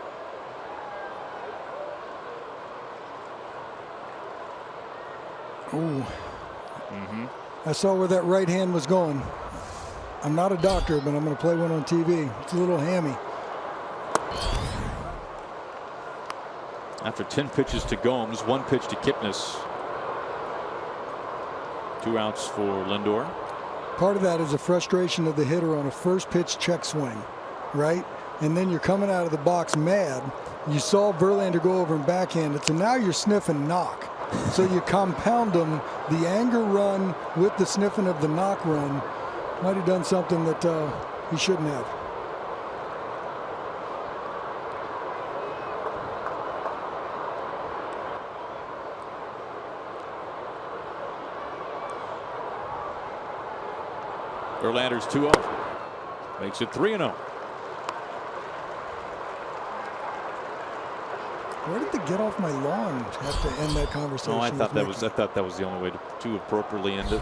Ooh. I saw where that right hand was going. I'm not a doctor, but I'm going to play one on TV. It's a little hammy. After 10 pitches to Gomes, 1 pitch to Kipnis. 2 outs for Lindor. Part of that is a frustration of the hitter on a first pitch check swing, right? And then you're coming out of the box mad. You saw Verlander go over and backhand it, so now you're sniffing knock. So you compound them. The anger run with the sniffing of the knock run. Might have done something that he shouldn't have. Verlander's 2-0. Makes it 3-0. Where did the get off my lawn have to end that conversation? Oh, I thought that was the only way to appropriately end it.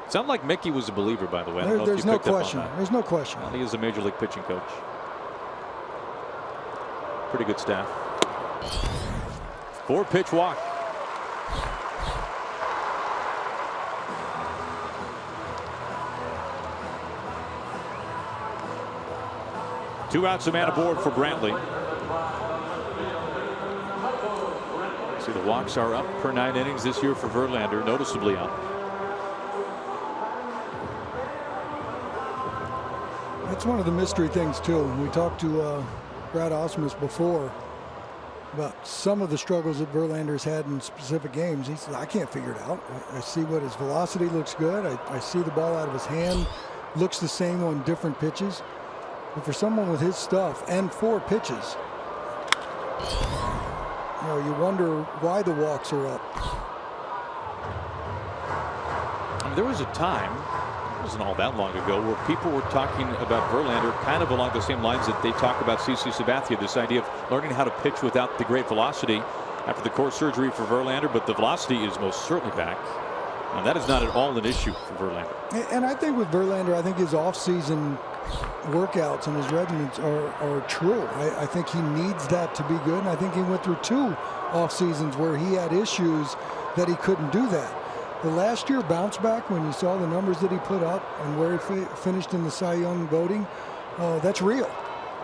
Sounded like Mickey was a believer, by the way. There's no question. There's no question. Well, he is a major league pitching coach. Pretty good staff. 4-pitch walk. Two outs, a man aboard for Brantley. See, the walks are up per 9 innings this year for Verlander, noticeably up. That's one of the mystery things too. We talked to Brad Osmus before about some of the struggles that Verlander's had in specific games. He said, I can't figure it out. I see what his velocity looks good. I see the ball out of his hand looks the same on different pitches. But for someone with his stuff and 4 pitches, you know, you wonder why the walks are up. I mean, there was a time, it wasn't all that long ago, where people were talking about Verlander kind of along the same lines that they talk about CC Sabathia, this idea of learning how to pitch without the great velocity after the core surgery for Verlander, but the velocity is most certainly back. And that is not at all an issue for Verlander. And I think with Verlander, I think his offseason workouts and his regimens are true. I think he needs that to be good, and I think he went through 2 off seasons where he had issues that he couldn't do that. The last year bounce back, when you saw the numbers that he put up and where he finished in the Cy Young voting, that's real.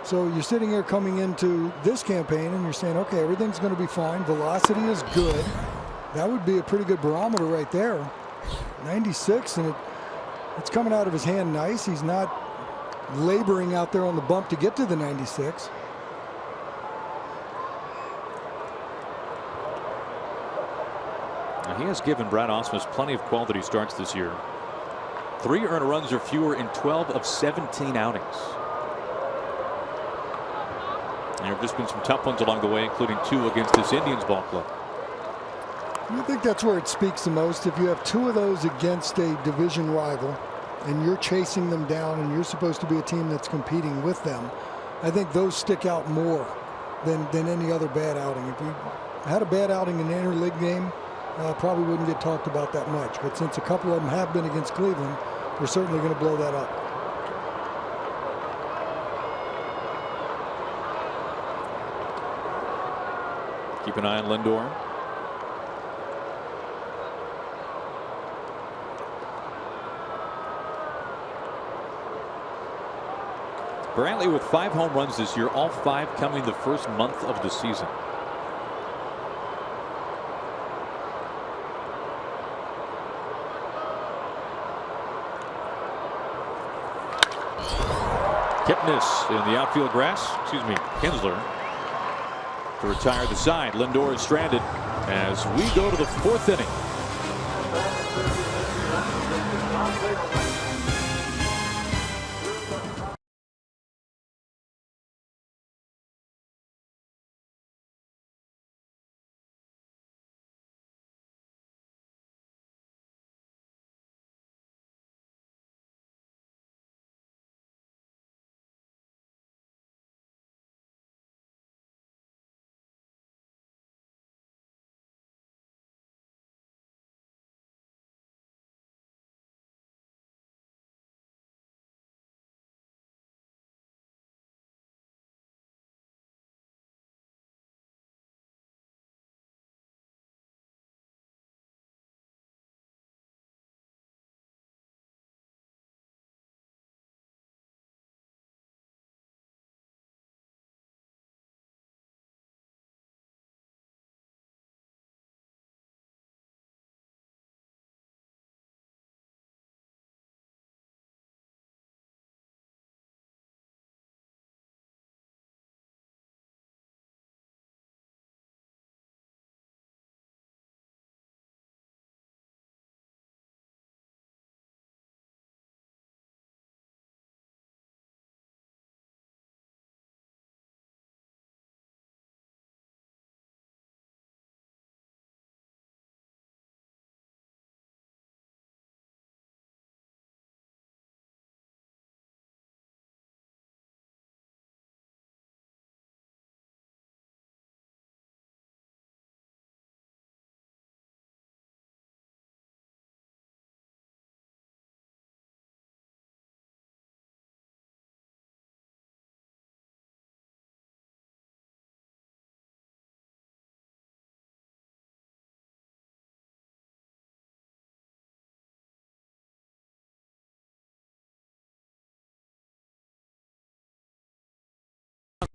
So you're sitting here coming into this campaign and you're saying, okay, everything's going to be fine. Velocity is good. That would be a pretty good barometer right there. 96, and it's coming out of his hand nice. He's not laboring out there on the bump to get to the 96. Now, he has given Brad Osmus plenty of quality starts this year. 3 earned runs or fewer in 12 of 17 outings. And there have just been some tough ones along the way, including 2 against this Indians ball club. I think that's where it speaks the most. If you have 2 of those against a division rival and you're chasing them down and you're supposed to be a team that's competing with them, I think those stick out more than any other bad outing. If you had a bad outing in an interleague game, probably wouldn't get talked about that much. But since a couple of them have been against Cleveland, we're certainly going to blow that up. Keep an eye on Lindor. Brantley with 5 home runs this year, all 5 coming the first month of the season. Kipnis in the outfield grass, Kinsler to retire the side. Lindor is stranded as we go to the 4th inning.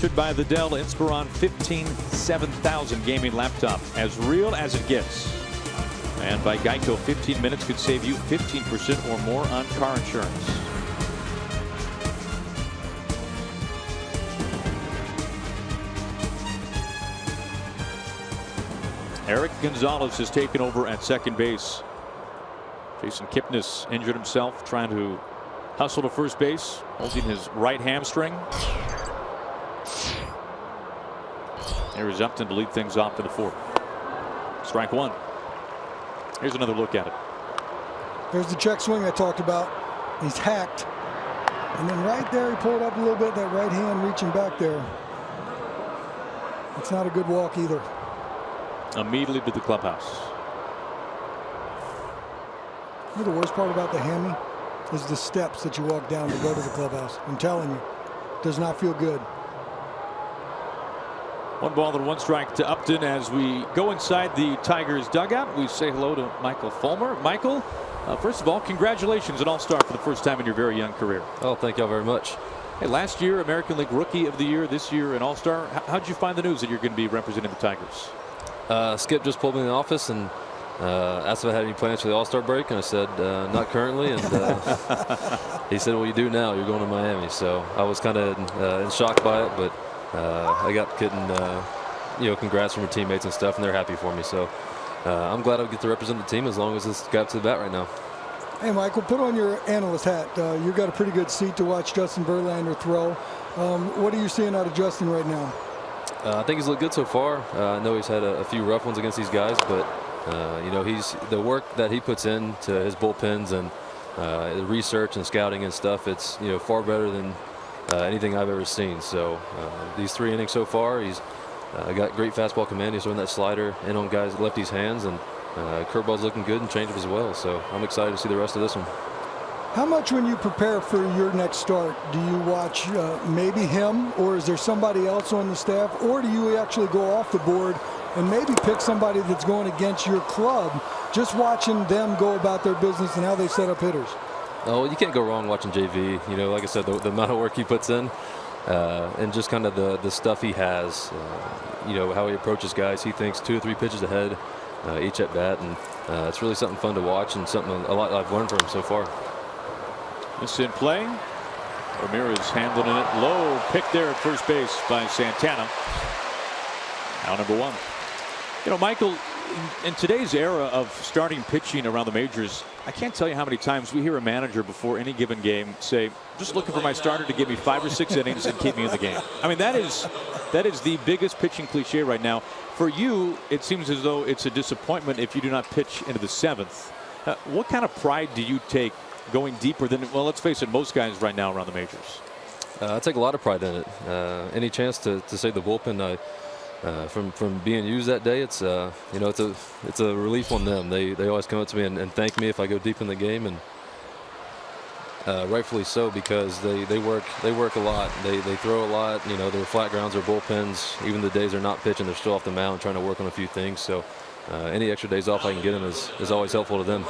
By the Dell Inspiron 7000 gaming laptop, as real as it gets. And by Geico, 15 minutes could save you 15% or more on car insurance. Eric Gonzalez has taken over at second base. Jason Kipnis injured himself trying to hustle to first base, holding his right hamstring. Here's Upton to lead things off to the fourth. Strike one. Here's another look at it. There's the check swing I talked about. He's hacked. And then right there, he pulled up a little bit, that right hand reaching back there. It's not a good walk either. Immediately to the clubhouse. You know the worst part about the hammy is the steps that you walk down to go to the clubhouse. I'm telling you, it does not feel good. 1 ball and 1 strike to Upton. As we go inside the Tigers dugout, we say hello to Michael Fulmer. Michael, first of all, congratulations, an all-star for the first time in your very young career. Oh, thank y'all very much. Hey, last year American League Rookie of the Year, this year an all-star. How'd you find the news that you're going to be representing the Tigers? Skip just pulled me in the office and asked if I had any plans for the all-star break, and I said not currently. And he said, well, you do now, you're going to Miami. So I was kind of in shock by it, but I got getting congrats from my teammates and stuff, and they're happy for me. So I'm glad I get to represent the team as long as this got to the bat right now. Hey, Michael, put on your analyst hat. You've got a pretty good seat to watch Justin Verlander throw. What are you seeing out of Justin right now? I think he's looked good so far. I know he's had a few rough ones against these guys, but he's the work that he puts into his bullpens and the research and scouting and stuff. It's far better than anything I've ever seen. So these 3 innings so far, he's got great fastball command. He's throwing that slider in on guys lefties' hands, and curveball's looking good and changeup as well. So I'm excited to see the rest of this one. How much, when you prepare for your next start, do you watch maybe him, or is there somebody else on the staff, or do you actually go off the board and maybe pick somebody that's going against your club, just watching them go about their business and how they set up hitters? Oh, you can't go wrong watching JV. Like I said, the amount of work he puts in, and just kind of the stuff he has, how he approaches guys. He thinks 2 or 3 pitches ahead each at bat, and it's really something fun to watch and something a lot I've learned from him so far. It's in play. Ramirez handling it low. Pick there at first base by Santana. Now number 1. Michael, in today's era of starting pitching around the majors, I can't tell you how many times we hear a manager before any given game say, just looking for my starter to give me 5 or 6 innings and keep me in the game. I mean, that is the biggest pitching cliche right now. For you, it seems as though it's a disappointment if you do not pitch into the 7th. What kind of pride do you take going deeper than, well, let's face it, most guys right now around the majors? I take a lot of pride in it. Any chance to save the bullpen, from being used that day, it's it's a relief on them. They always come up to me and thank me if I go deep in the game, and rightfully so, because they work a lot. They throw a lot. Their flat grounds or bullpens, even the days they're not pitching, they're still off the mound trying to work on a few things. So any extra days off I can get them is always helpful to them.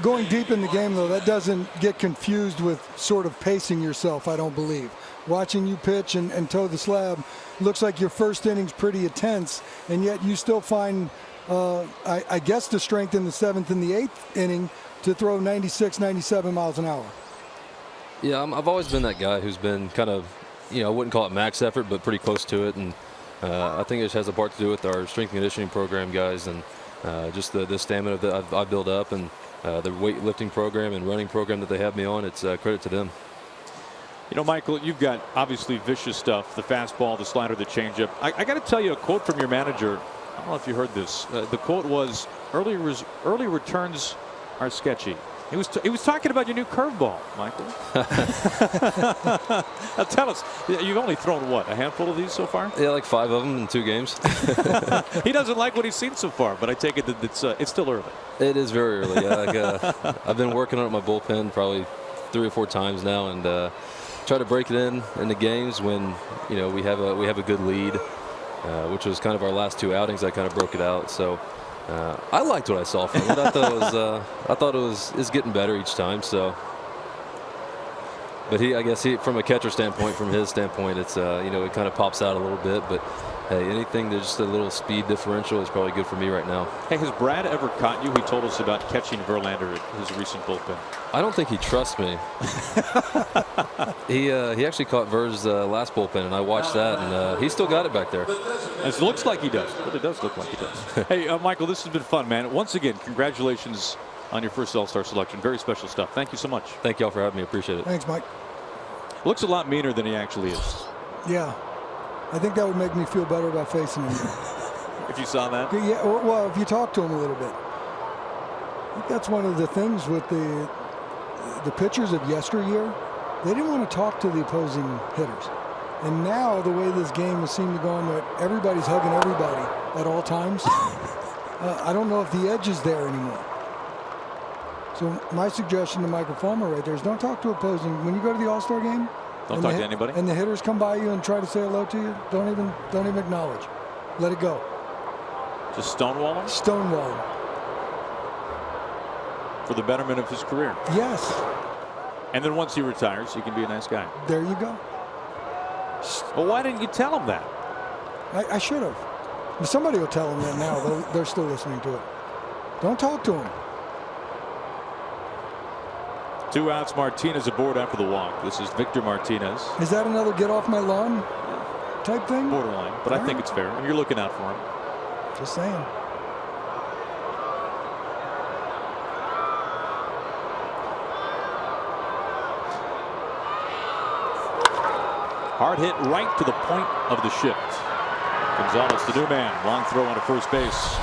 Going deep in the game, though, that doesn't get confused with sort of pacing yourself, I don't believe. Watching you pitch and toe the slab, looks like your first inning's pretty intense, and yet you still find, I guess, the strength in the 7th and the 8th inning to throw 96, 97 miles an hour. Yeah, I've always been that guy who's been kind of, I wouldn't call it max effort, but pretty close to it. And I think it just has a part to do with our strength and conditioning program guys, and just the stamina that I build up, and the weightlifting program and running program that they have me on. It's credit to them. Michael, you've got obviously vicious stuff, the fastball, the slider, the changeup. I got to tell you a quote from your manager. I don't know if you heard this. The quote was, early returns are sketchy. He was talking about your new curveball, Michael. Now tell us, you've only thrown what, a handful of these so far? Yeah, like 5 of them in 2 games. He doesn't like what he's seen so far, but I take it that it's still early. It is very early. Yeah, I've been working on it in my bullpen probably 3 or 4 times now, and try to break it in the games when we have a good lead, which was kind of our last 2 outings. I kind of broke it out. So I liked what I saw from it. I thought it was getting better each time. So But I guess from a catcher standpoint, from his standpoint, it's it kind of pops out a little bit. But hey, anything that's just a little speed differential is probably good for me right now. Hey, has Brad ever caught you? He told us about catching Verlander at his recent bullpen. I don't think he trusts me. He actually caught Ver's last bullpen, and I watched that, and he still got it back there. It looks like he does. But it does look like he does. Hey, Michael, this has been fun, man. Once again, congratulations on your first All-Star selection. Very special stuff. Thank you so much. Thank y'all for having me. Appreciate it. Thanks, Mike. Looks a lot meaner than he actually is. Yeah. I think that would make me feel better about facing him. If you saw that? Yeah, well, if you talk to him a little bit. I think that's one of the things with the pitchers of yesteryear. They didn't want to talk to the opposing hitters. And now the way this game has seemed to go on, that everybody's hugging everybody at all times. I don't know if the edge is there anymore. So my suggestion to Michael Fulmer right there is don't talk to opposing. When you go to the All-Star game, don't talk to anybody. And the hitters come by you and try to say hello to you, don't even acknowledge. Let it go. Just stonewall him? Stonewall him. For the betterment of his career. Yes. And then once he retires, he can be a nice guy. There you go. Well, why didn't you tell him that? I should have. Somebody will tell him that now. They're still listening to it. Don't talk to him. 2 outs. Martinez aboard after the walk. This is Victor Martinez. Is that another get off my lawn type thing? Borderline, but I think it's fair. And you're looking out for him. Just saying. Hard hit right to the point of the shift. Gonzalez, the new man. Long throw onto first base.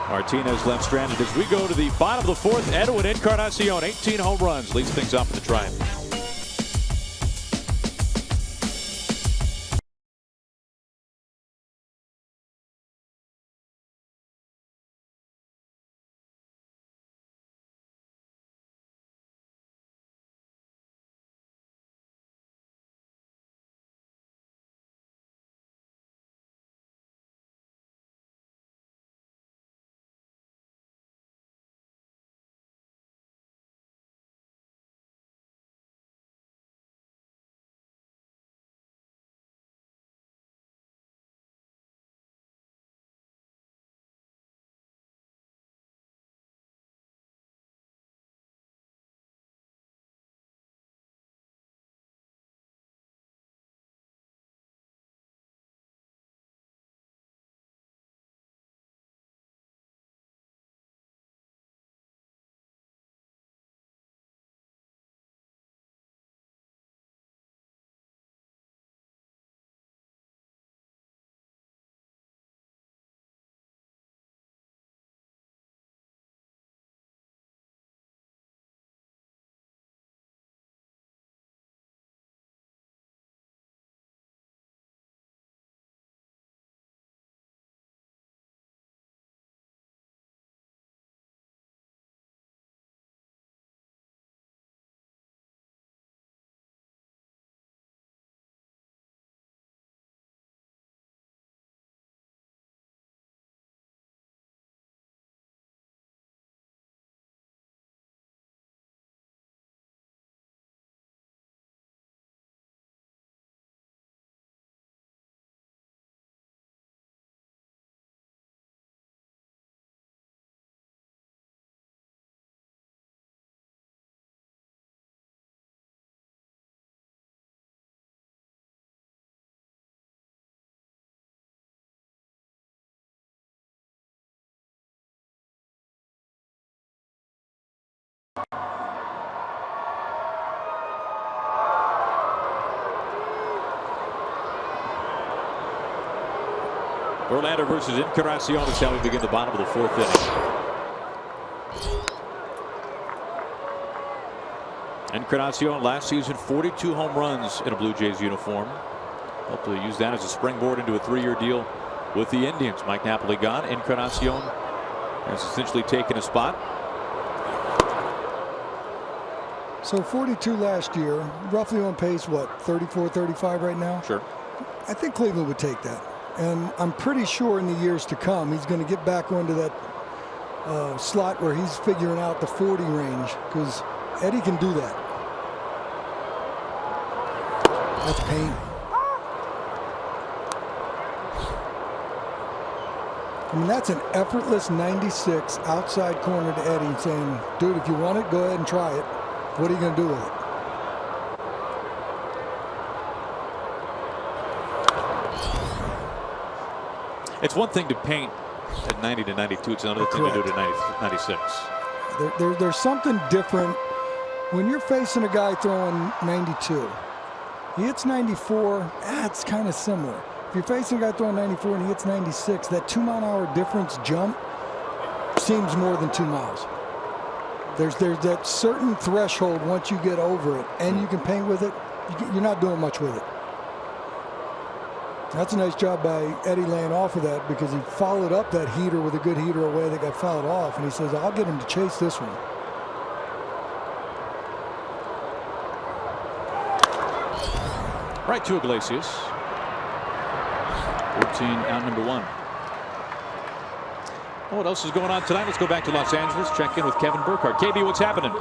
Martinez left stranded as we go to the bottom of the 4th. Edwin Encarnacion, 18 home runs, leads things off for the Triumph. Verlander versus Encarnacion is how we begin the bottom of the 4th inning. Encarnacion last season 42 home runs in a Blue Jays uniform. Hopefully use that as a springboard into a 3-year deal with the Indians. Mike Napoli gone. Encarnacion has essentially taken a spot. So 42 last year, roughly on pace, what, 34, 35 right now? Sure. I think Cleveland would take that. And I'm pretty sure in the years to come, he's going to get back onto that slot where he's figuring out the 40 range, because Eddie can do that. That's pain. I mean, that's an effortless 96 outside corner to Eddie saying, dude, if you want it, go ahead and try it. What are you going to do with it? It's one thing to paint at 90 to 92. It's another thing to do to 96. There's something different when you're facing a guy throwing 92. He hits 94. It's kind of similar. If you're facing a guy throwing 94 and he hits 96, that 2-mile-an-hour difference jump seems more than 2 miles. There's that certain threshold once you get over it and you can paint with it, you're not doing much with it. That's a nice job by Eddie laying off of that, because he followed up that heater with a good heater away that got fouled off, and he says, I'll get him to chase this one. Right to Iglesias. Routine out number 1. Well, what else is going on tonight? Let's go back to Los Angeles. Check in with Kevin Burkhardt. KB, what's happening?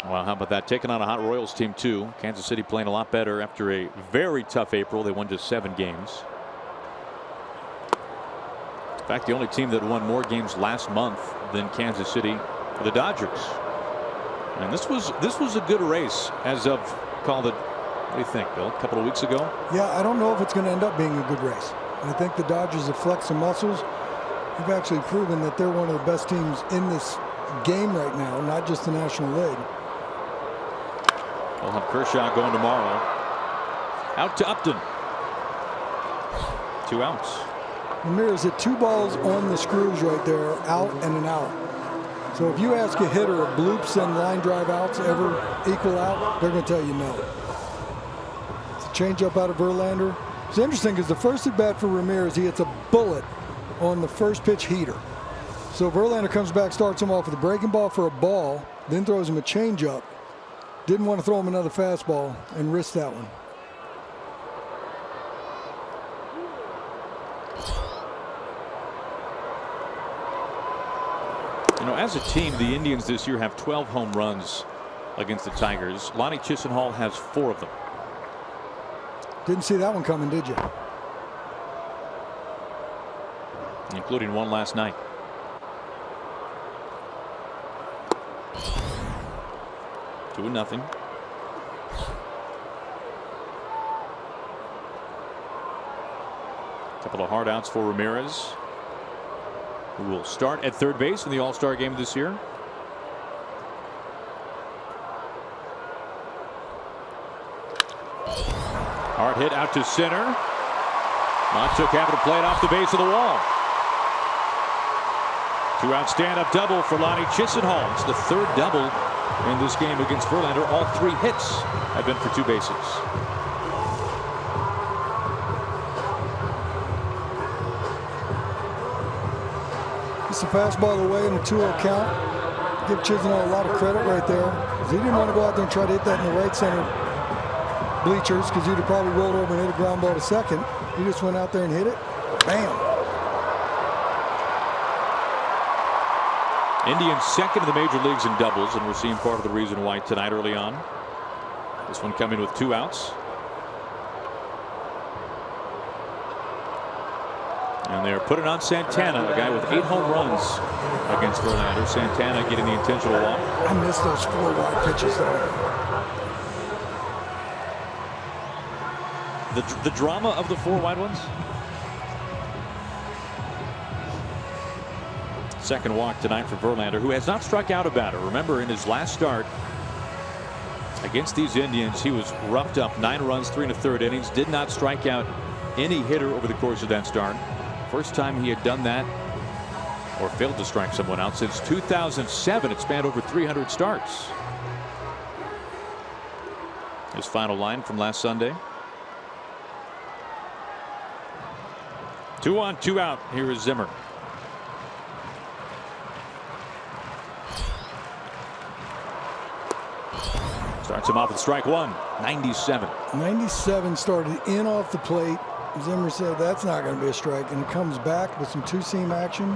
Well, how about that? Taking on a hot Royals team, too. Kansas City playing a lot better after a very tough April. They won just 7 games. In fact, the only team that won more games last month than Kansas City were the Dodgers. And this was a good race as of, called it, what do you think, Bill, a couple of weeks ago? Yeah, I don't know if it's going to end up being a good race. I think the Dodgers have flexed some muscles. They've actually proven that they're one of the best teams in this game right now, not just the National League. We'll have Kershaw going tomorrow. Out to Upton. 2 outs. Ramirez hit 2 balls on the screws right there, out and an out. So if you ask a hitter if bloops and line drive outs ever equal out, they're going to tell you no. It's a changeup out of Verlander. It's interesting because the first at bat for Ramirez, he hits a bullet on the first pitch heater. So Verlander comes back, starts him off with a breaking ball for a ball, then throws him a changeup. Didn't want to throw him another fastball and risk that one. You know, as a team, the Indians this year have 12 home runs against the Tigers. Lonnie Chisenhall has 4 of them. Didn't see that one coming, did you? Including one last night. Two nothing. Couple of hard outs for Ramirez, who will start at third base in the All-Star game this year. Hard hit out to center. Macho Capital played off the base of the wall. 2-out stand-up double for Lonnie Chisenhall. It's the 3rd double in this game against Verlander. All 3 hits have been for 2 bases. It's a fastball away in a 2-0 count. Give Chisenhall a lot of credit right there. He didn't want to go out there and try to hit that in the right center bleachers, because he'd have probably rolled over and hit a ground ball to second. He just went out there and hit it. Bam. Indians second in the major leagues in doubles, and we're seeing part of the reason why tonight early on. This one coming with 2 outs. And they're putting on Santana, a guy with 8 home runs against Verlander. Santana getting the intentional walk. I miss those 4 wide pitches though. The drama of the 4 wide ones. Second walk tonight for Verlander, who has not struck out a batter. Remember, in his last start against these Indians, he was roughed up. 9 runs, 3 1/3 innings. Did not strike out any hitter over the course of that start. First time he had done that or failed to strike someone out since 2007. It spanned over 300 starts. His final line from last Sunday. 2 on, 2 out. Here is Zimmer. That's him off with strike one. 97. 97 started in off the plate. Zimmer said that's not going to be a strike, and it comes back with some two-seam action.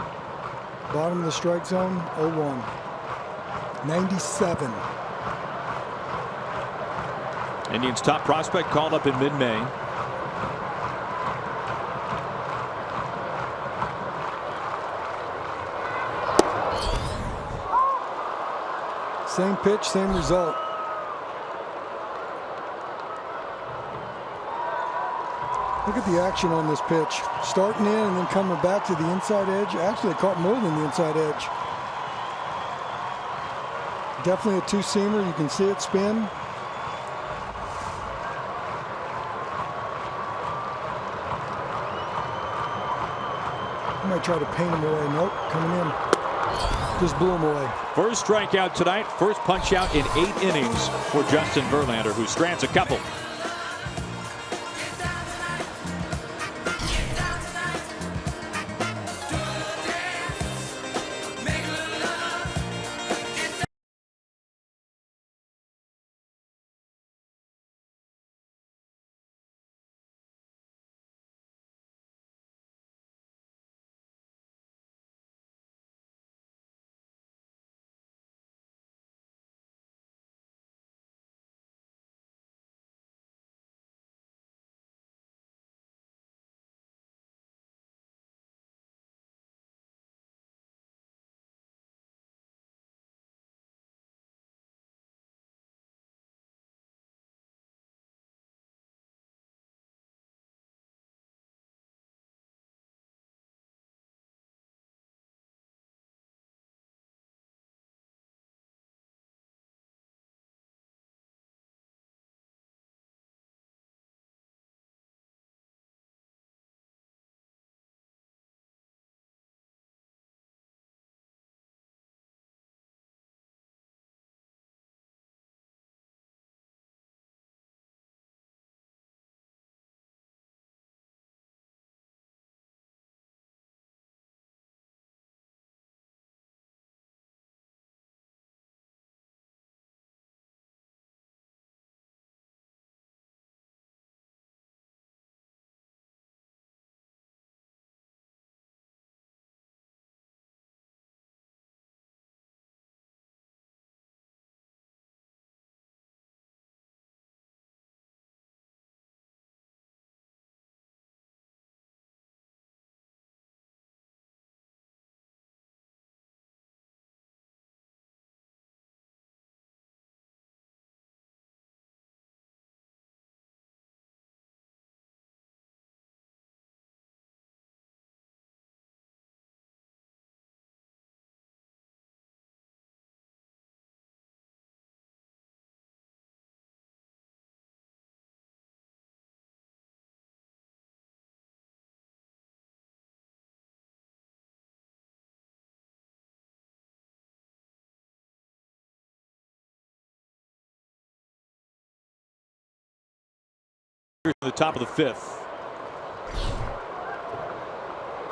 Bottom of the strike zone, 0-1. 97. Indians' top prospect called up in mid-May. Same pitch, same result. Look at the action on this pitch. Starting in and then coming back to the inside edge. Actually, it caught more than the inside edge. Definitely a two-seamer. You can see it spin. I might try to paint him away. Nope, coming in. Just blew him away. First strikeout tonight. First punch out in 8 innings for Justin Verlander, who strands a couple. The top of the 5th.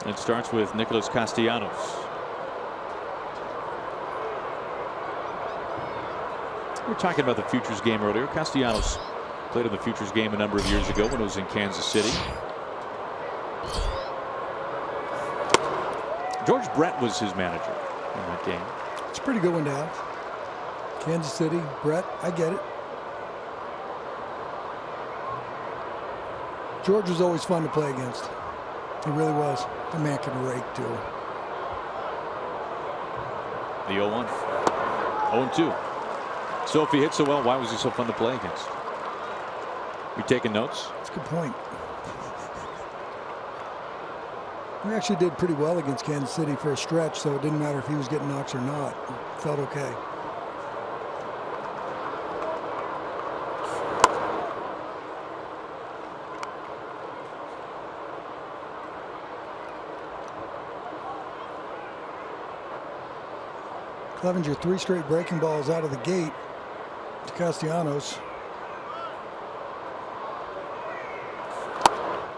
It starts with Nicholas Castellanos. We were talking about the Futures game earlier. Castellanos played in the Futures game a number of years ago when it was in Kansas City. George Brett was his manager in that game. It's a pretty good one to have. Kansas City, Brett, I get it. George was always fun to play against. He really was. The man can rake, too. The 0-1. 0-2. So if he hit so well, why was he so fun to play against? You taking notes? That's a good point. We actually did pretty well against Kansas City for a stretch, so it didn't matter if he was getting knocks or not. It felt okay. Clevenger 3 straight breaking balls out of the gate to Castellanos.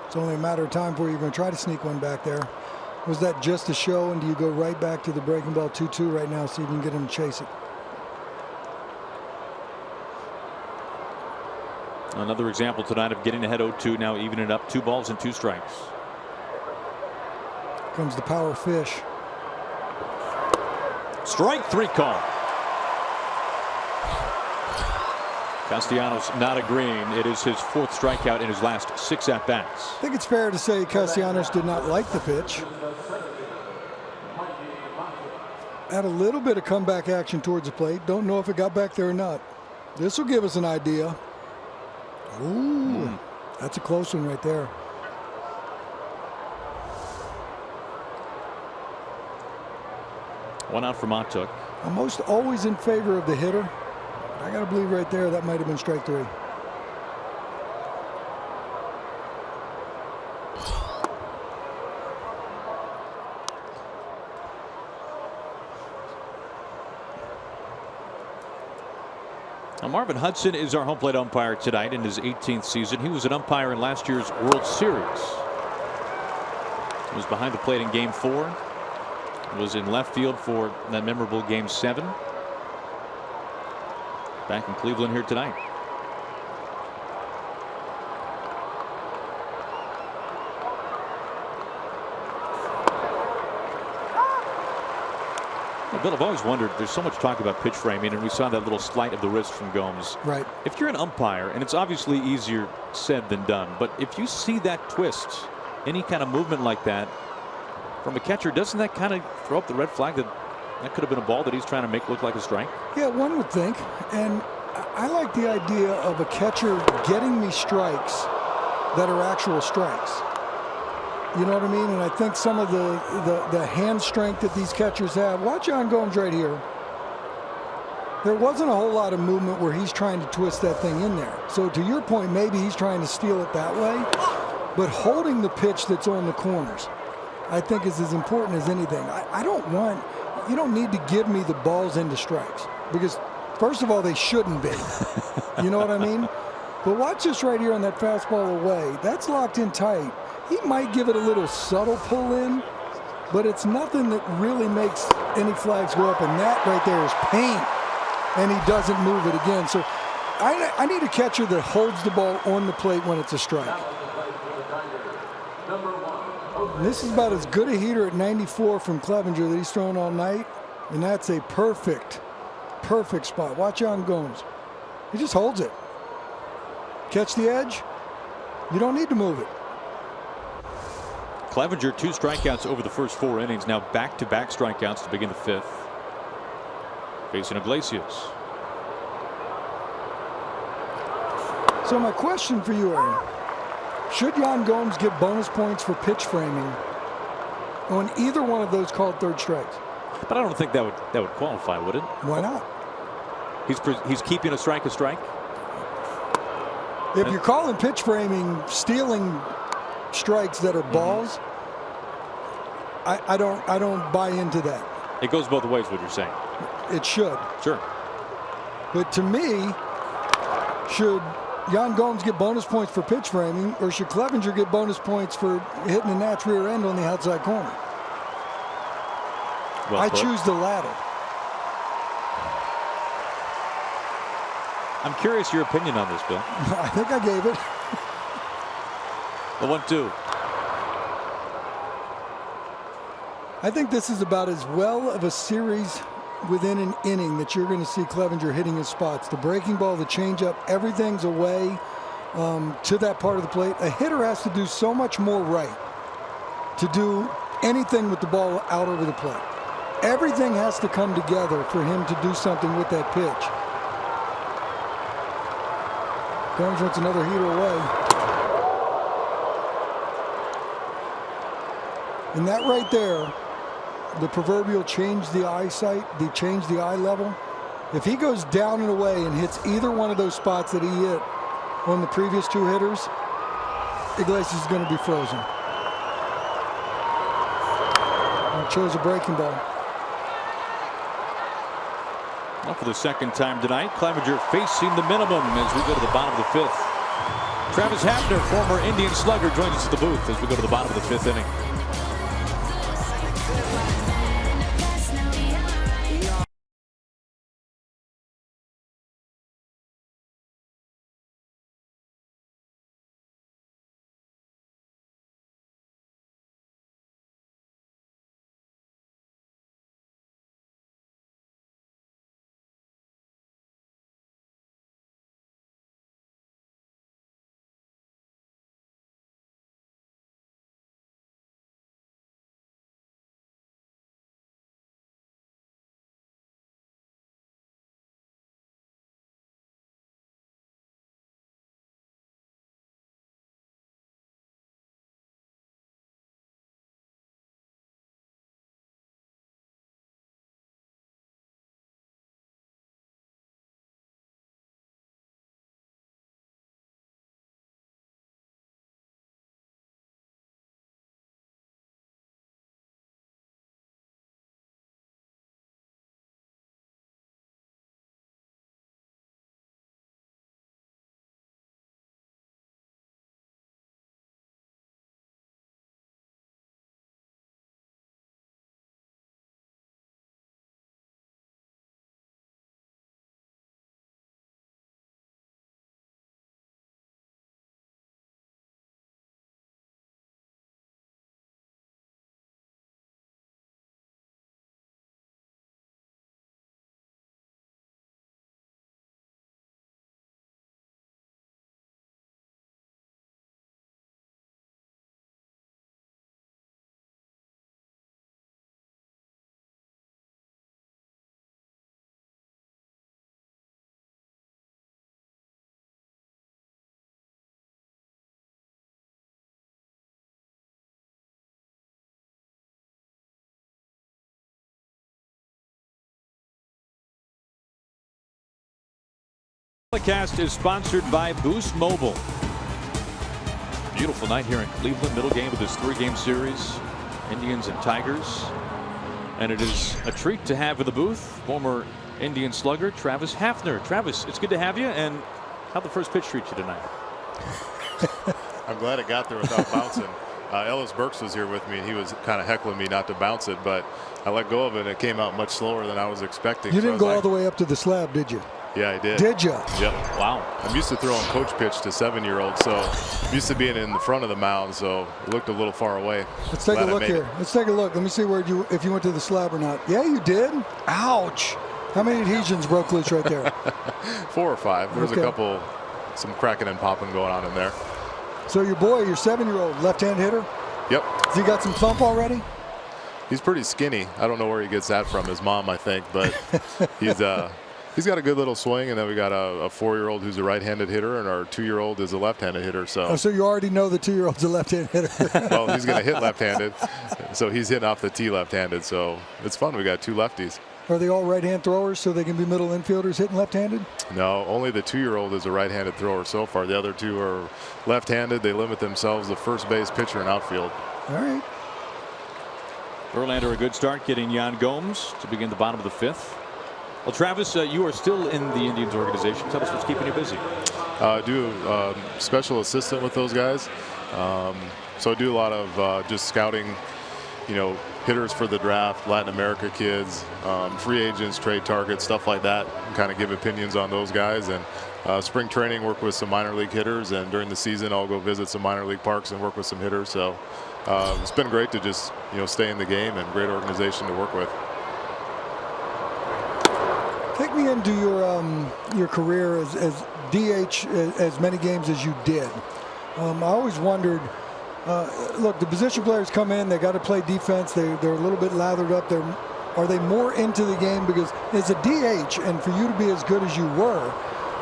It's only a matter of time before you're going to try to sneak one back there. Was that just a show, and do you go right back to the breaking ball 2-2 right now, so you can get him to chase it? Another example tonight of getting ahead 0-2, now even it up, 2 balls and 2 strikes. Comes the power fish. Strike 3 call. Castellanos not agreeing. It is his 4th strikeout in his last 6 at-bats. I think it's fair to say Castellanos did not like the pitch. Had a little bit of comeback action towards the plate. Don't know if it got back there or not. This will give us an idea. Ooh, that's a close one right there. One out for Montauk. I'm most always in favor of the hitter. I got to believe right there that might have been strike 3. Now Marvin Hudson is our home plate umpire tonight in his 18th season. He was an umpire in last year's World Series. He was behind the plate in Game 4. Was in left field for that memorable Game 7. Back in Cleveland here tonight. Well, Bill, I've always wondered, there's so much talk about pitch framing, and we saw that little slight of the wrist from Gomes. Right. If you're an umpire, and it's obviously easier said than done, but if you see that twist, any kind of movement like that from a catcher, doesn't that kind of throw up the red flag that that could have been a ball that he's trying to make look like a strike? Yeah, one would think. And I like the idea of a catcher getting me strikes that are actual strikes. You know what I mean? And I think some of the hand strength that these catchers have. Watch Yan Gomes right here. There wasn't a whole lot of movement where he's trying to twist that thing in there. So to your point, maybe he's trying to steal it that way. But holding the pitch that's on the corners, I think, is as important as anything. I don't want, you don't need to give me the balls into strikes, because first of all, they shouldn't be. You know what I mean? But watch this right here on that fastball away. That's locked in tight. He might give it a little subtle pull in, but it's nothing that really makes any flags go up. And that right there is pain. And he doesn't move it again. So I need a catcher that holds the ball on the plate when it's a strike. And this is about as good a heater at 94 from Clevenger that he's thrown all night. And that's a perfect spot. Watch Yan Gomes. He just holds it. Catch the edge. You don't need to move it. Clevenger 2 strikeouts over the first 4 innings. Now back-to-back strikeouts to begin the 5th. Facing Iglesias. So my question for you, Aaron, should Yan Gomes get bonus points for pitch framing on either one of those called third strikes? But I don't think that would qualify, would it? Why not? He's keeping a strike. If you're calling pitch framing stealing strikes that are balls, I don't buy into that. It goes both ways, what you're saying. It should. Sure. But to me, should Yan Gomes get bonus points for pitch framing, or should Clevenger get bonus points for hitting a Nat's rear end on the outside corner? Well I put. choose the latter. I'm curious your opinion on this, Bill. I think I gave it. The 1-2. I think this is about as well of a series within an inning that you're going to see Clevenger hitting his spots. The breaking ball, the changeup, everything's away to that part of the plate. A hitter has to do so much more right to do anything with the ball out over the plate. Everything has to come together for him to do something with that pitch. Gomes wants another heater away. And that right there, the proverbial change the eyesight, the change the eye level. If he goes down and away and hits either one of those spots that he hit on the previous 2 hitters, Iglesias is going to be frozen. He chose a breaking ball. Well, for the second time tonight, Clevenger facing the minimum as we go to the bottom of the 5th. Travis Hafner, former Indian slugger, joins us at the booth as we go to the bottom of the 5th inning. Telecast is sponsored by Boost Mobile. Beautiful night here in Cleveland. Middle game of this 3-game series. Indians and Tigers. And it is a treat to have in the booth former Indian slugger Travis Hafner. Travis, it's good to have you. And how'd the first pitch treat you tonight? I'm glad it got there without bouncing. Ellis Burks was here with me, and he was kind of heckling me not to bounce it, but I let go of it, and it came out much slower than I was expecting. You didn't go all the way up to the slab, did you? Yeah, I did. Did you? Yep. Wow. I'm used to throwing coach pitch to 7-year-olds, so I'm used to being in the front of the mound, so it looked a little far away. Let's take a look here. Let's take a look. Let me see if you went to the slab or not. Yeah, you did. Ouch. How many adhesions broke loose right there? 4 or 5. There's a couple, some cracking and popping going on in there. So your 7-year-old left-hand hitter? Yep. Has he got some thump already? He's pretty skinny. I don't know where he gets that from, his mom, I think, but he's got a good little swing, and then we got a 4-year-old who's a right-handed hitter, and our 2-year-old is a left-handed hitter. So you already know the 2-year-old's a left-handed hitter. Well, he's going to hit left-handed, so he's hitting off the tee left-handed. So it's fun. We got 2 lefties. Are they all right-hand throwers, so they can be middle infielders hitting left-handed? No, only the 2-year-old is a right-handed thrower so far. The other 2 are left-handed. They limit themselves to first base, pitcher, and outfield. All right. Verlander a good start, getting Yan Gomes to begin the bottom of the 5th. Well, Travis, you are still in the Indians organization. Tell us what's keeping you busy. I do special assistant with those guys. So I do a lot of just scouting, hitters for the draft, Latin America kids, free agents, trade targets, stuff like that, and kind of give opinions on those guys. And spring training, work with some minor league hitters, and during the season I'll go visit some minor league parks and work with some hitters. So it's been great to just stay in the game, and great organization to work with. Take me into your career as DH as many games as you did. I always wondered, look, the position players come in, they got to play defense, they're a little bit lathered up. Are they more into the game? Because as a DH, and for you to be as good as you were,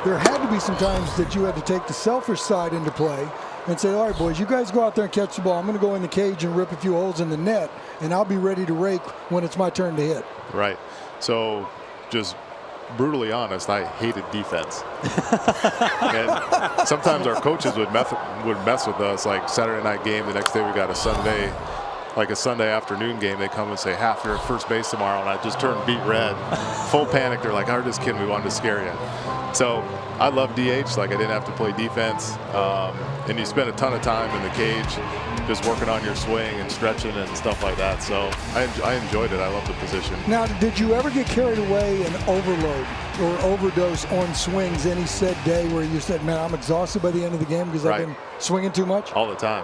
there had to be some times that you had to take the selfish side into play and say, all right, boys, you guys go out there and catch the ball. I'm going to go in the cage and rip a few holes in the net, and I'll be ready to rake when it's my turn to hit. Right. So just brutally honest, I hated defense. And sometimes our coaches would mess with us, like Saturday night game. The next day we got a Sunday afternoon game. They come and say, "Half, you're at first base tomorrow," and I just turned beet red, full panic. They're like, "I'm just kidding. We wanted to scare you." So I love DH. Like, I didn't have to play defense, and you spend a ton of time in the cage, just working on your swing and stretching and stuff like that. So I enjoyed it. I love the position. Now, did you ever get carried away and overload or overdose on swings any said day where you said, "Man, I'm exhausted by the end of the game because I've been swinging too much"? All the time.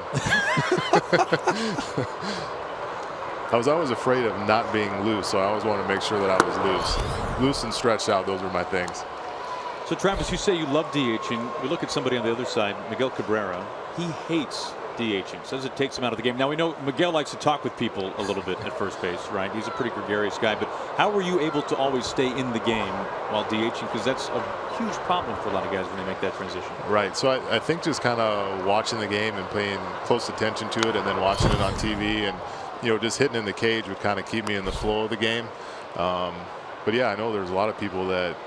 I was always afraid of not being loose, so I always wanted to make sure that I was loose and stretched out. Those were my things. So, Travis, you say you love DHing. We look at somebody on the other side, Miguel Cabrera. He hates DHing, says it takes him out of the game. Now, we know Miguel likes to talk with people a little bit at first base, right? He's a pretty gregarious guy. But how were you able to always stay in the game while DHing? Because that's a huge problem for a lot of guys when they make that transition. Right. So I think just kind of watching the game and paying close attention to it, and then watching it on TV, and just hitting in the cage would kind of keep me in the flow of the game. But yeah, I know there's a lot of people that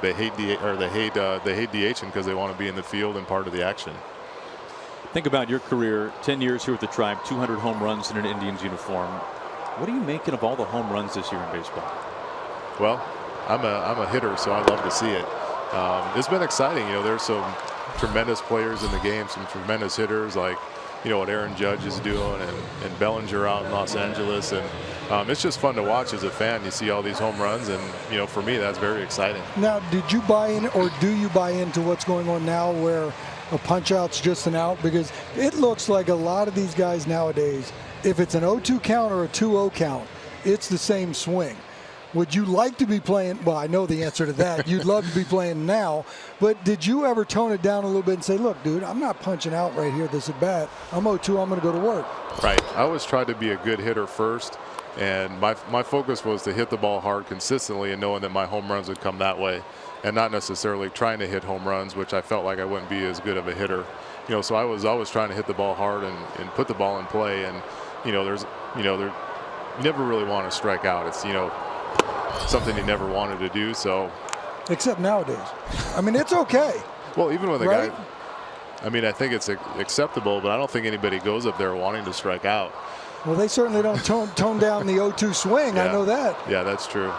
they hate DHing because they want to be in the field and part of the action. Think about your career, 10 years here with the Tribe, 200 home runs in an Indians uniform. What are you making of all the home runs this year in baseball? Well, I'm a hitter, so I love to see it. It's been exciting. There's some tremendous players in the game, some tremendous hitters like what Aaron Judge is doing, and Bellinger out in Los Angeles, and it's just fun to watch as a fan. You see all these home runs, and for me that's very exciting. Now, did you buy in, or do you buy into what's going on now where a punch out's just an out? Because it looks like a lot of these guys nowadays, if it's an 0-2 count or a 2-0 count, it's the same swing. Would you like to be playing? Well, I know the answer to that. You'd love to be playing now. But did you ever tone it down a little bit and say, look, dude, I'm not punching out right here this at bat. I'm 0-2. I'm going to go to work. Right. I always tried to be a good hitter first. And my focus was to hit the ball hard consistently, and knowing that my home runs would come that way, and not necessarily trying to hit home runs, which I felt like I wouldn't be as good of a hitter. So I was always trying to hit the ball hard and put the ball in play. And, you never really want to strike out. It's, something you never wanted to do. So Except nowadays. I mean, it's okay. Well, even when the right? guy, I mean, I think it's acceptable, but I don't think anybody goes up there wanting to strike out. Well, they certainly don't tone down the 0-2 swing. Yeah. I know that. Yeah, that's true.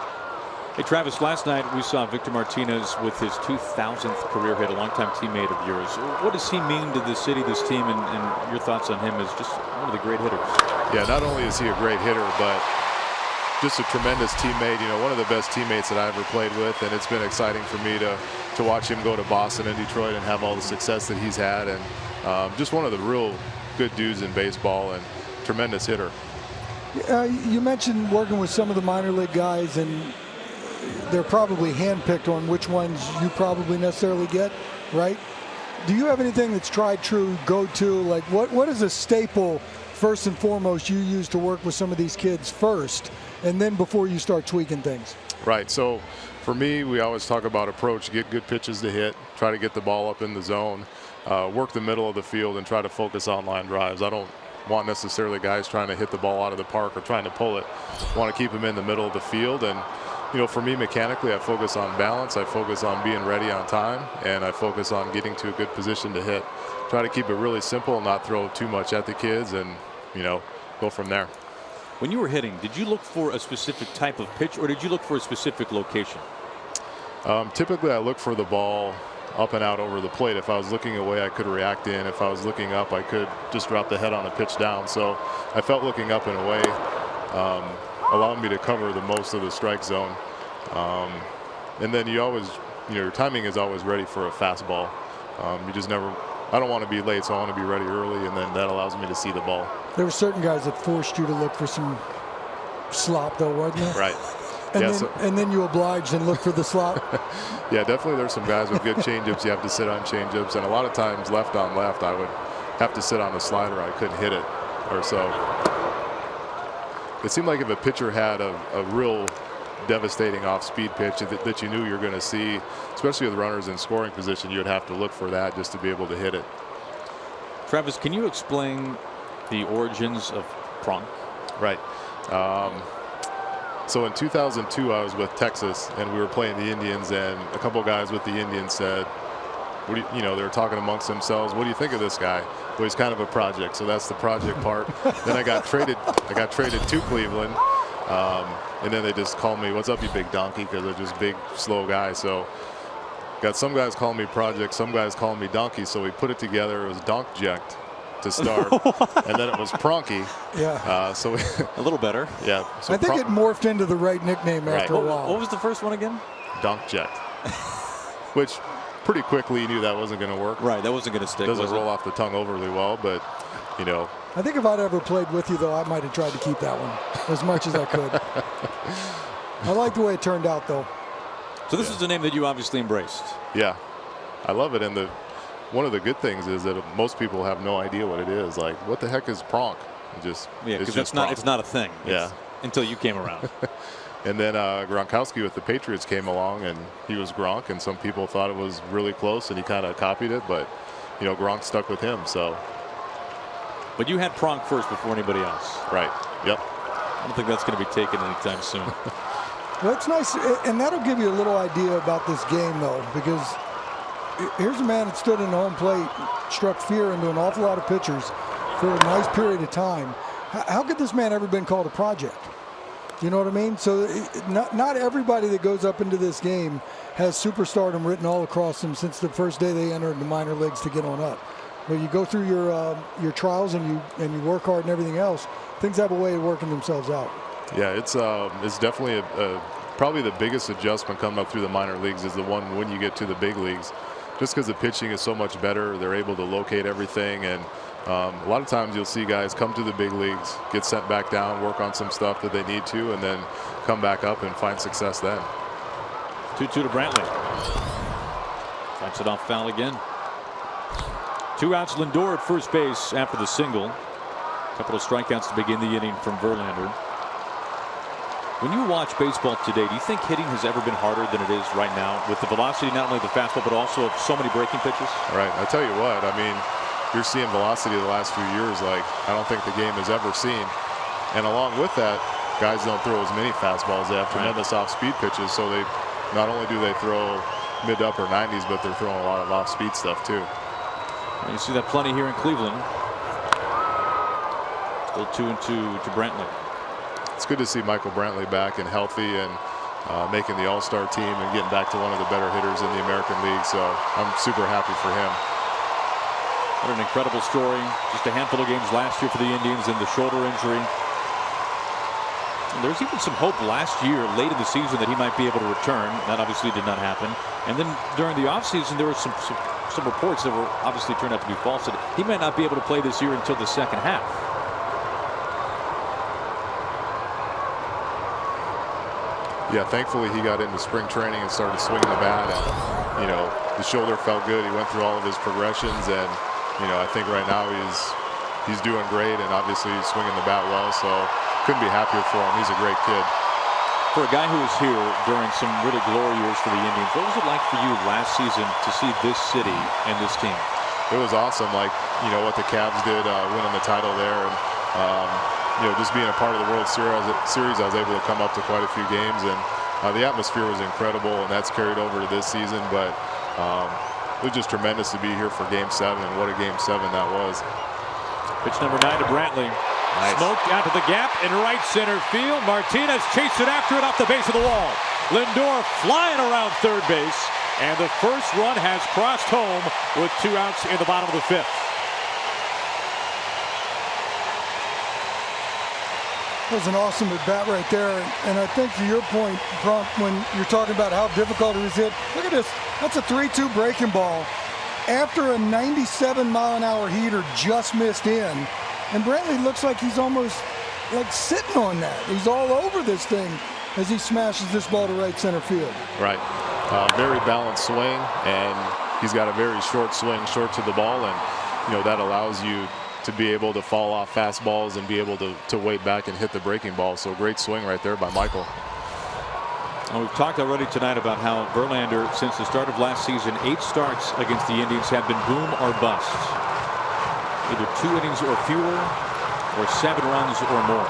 Hey, Travis, last night we saw Victor Martinez with his 2000th career hit, a longtime teammate of yours. What does he mean to the city, this team, and your thoughts on him as just one of the great hitters? Yeah, not only is he a great hitter, but just a tremendous teammate. You know, one of the best teammates that I ever played with, and it's been exciting for me to watch him go to Boston and Detroit and have all the success that he's had, and just one of the real good dudes in baseball and tremendous hitter. You mentioned working with some of the minor league guys, and they're probably handpicked on which ones you probably necessarily get, right? Do you have anything that's tried, true, go-to? Like, what is a staple, first and foremost, you use to work with some of these kids first, and then before you start tweaking things? Right. So for me, we always talk about approach, get good pitches to hit, try to get the ball up in the zone, work the middle of the field, and try to focus on line drives. I don't want necessarily guys trying to hit the ball out of the park or trying to pull it. Want to keep them in the middle of the field. And you know, for me, mechanically, I focus on balance, I focus on being ready on time, and I focus on getting to a good position to hit. Try to keep it really simple, not throw too much at the kids, and, you know, go from there. When you were hitting, did you look for a specific type of pitch, or did you look for a specific location? Typically, I look for the ball up and out over the plate. If I was looking away, I could react in. If I was looking up, I could just drop the head on a pitch down. So I felt looking up and away allowed me to cover the most of the strike zone. And then you always, you know, your timing is always ready for a fastball. You just never, I don't want to be late, so I want to be ready early, and then that allows me to see the ball. There were certain guys that forced you to look for some slop, though, wasn't there? Right. And, yeah, and then you obliged and looked for the slop. Yeah, definitely there's some guys with good changeups. You have to sit on changeups, and a lot of times left on left, I would have to sit on a slider. I couldn't hit it or so. It seemed like if a pitcher had a real devastating off-speed pitch that you knew you were going to see, especially with runners in scoring position, you would have to look for that just to be able to hit it. Travis, can you explain the origins of Pronk? Right. So in 2002, I was with Texas, and we were playing the Indians, and a couple guys with the Indians said, "What do you know?" They were talking amongst themselves. "What do you think of this guy?" Well, he's kind of a project, so that's the project part. Then I got traded to Cleveland, and then they just called me, "What's up, you big donkey?" Because they're just big, slow guys. So got some guys calling me project, some guys calling me donkey. So we put it together. It was Donkject to start, and then it was Pronky. Yeah. So a little better. Yeah. So I think it morphed into the right nickname after a while. What was the first one again? Donkject. Which pretty quickly you knew that wasn't going to work. Right, that wasn't going to stick. Doesn't roll off the tongue overly well, but you know. I think if I'd ever played with you, though, I might have tried to keep that one as much as I could. I like the way it turned out, though. So this is a name that you obviously embraced. Yeah, I love it, and one of the good things is that most people have no idea what it is. Like, what the heck is Pronk? Yeah, because it's not a thing. Yeah. Until you came around. And then Gronkowski with the Patriots came along, and he was Gronk, and some people thought it was really close, and he kind of copied it, but you know, Gronk stuck with him. So. But you had Pronk first before anybody else. Right. Yep. I don't think that's going to be taken anytime soon. Well, it's nice, and that'll give you a little idea about this game, though, because here's a man that stood in the home plate, struck fear into an awful lot of pitchers for a nice period of time. How could this man ever been called a project? You know what I mean? So not everybody that goes up into this game has superstardom written all across them since the first day they entered the minor leagues to get on up. But you go through your trials and you work hard and everything else, things have a way of working themselves out. Yeah, it's definitely probably the biggest adjustment coming up through the minor leagues is the one when you get to the big leagues. Just because the pitching is so much better, they're able to locate everything, and a lot of times you'll see guys come to the big leagues, get sent back down, work on some stuff that they need to, and then come back up and find success then. 2-2 to Brantley. Fights it off foul again. 2 outs, Lindor at first base after the single. A couple of strikeouts to begin the inning from Verlander. When you watch baseball today, do you think hitting has ever been harder than it is right now with the velocity, not only of the fastball, but also of so many breaking pitches? Right. I tell you what, I mean, you're seeing velocity the last few years like I don't think the game has ever seen. And along with that, guys don't throw as many fastballs. They have tremendous off-speed pitches, so they not only do they throw mid to upper 90s, but they're throwing a lot of off-speed stuff too. And you see that plenty here in Cleveland. Still 2-2 to Brantley. It's good to see Michael Brantley back and healthy and making the All-Star team and getting back to one of the better hitters in the American League. So I'm super happy for him. What an incredible story. Just a handful of games last year for the Indians and the shoulder injury. And there's even some hope last year, late in the season, that he might be able to return. That obviously did not happen. And then during the offseason, there were some reports that were obviously turned out to be false, that he might not be able to play this year until the second half. Yeah, thankfully he got into spring training and started swinging the bat, and the shoulder felt good. He went through all of his progressions, and I think right now he's doing great, and obviously he's swinging the bat well. So couldn't be happier for him. He's a great kid. For a guy who was here during some really glory years for the Indians, what was it like for you last season to see this city and this team? It was awesome, like what the Cavs did, winning the title there, and just being a part of the World Series, I was able to come up to quite a few games, and the atmosphere was incredible, and that's carried over to this season. But it was just tremendous to be here for Game 7, and what a Game 7 that was. Pitch number 9 to Brantley. Nice. Smoked out to the gap in right center field. Martinez chasing after it off the base of the wall. Lindor flying around third base, and the first run has crossed home with 2 outs in the bottom of the 5th. That was an awesome at bat right there, and I think to your point, Crump, when you're talking about how difficult it is hit, look at this. That's a 3-2 breaking ball after a 97-mile-an-hour heater just missed in, and Brantley looks like he's almost like sitting on that. He's all over this thing as he smashes this ball to right center field. Right, very balanced swing, and he's got a very short swing, short to the ball, and that allows you to be able to fall off fastballs and be able to wait back and hit the breaking ball. So great swing right there by Michael. And we've talked already tonight about how Verlander, since the start of last season, 8 starts against the Indians have been boom or bust. Either 2 innings or fewer, or 7 runs or more.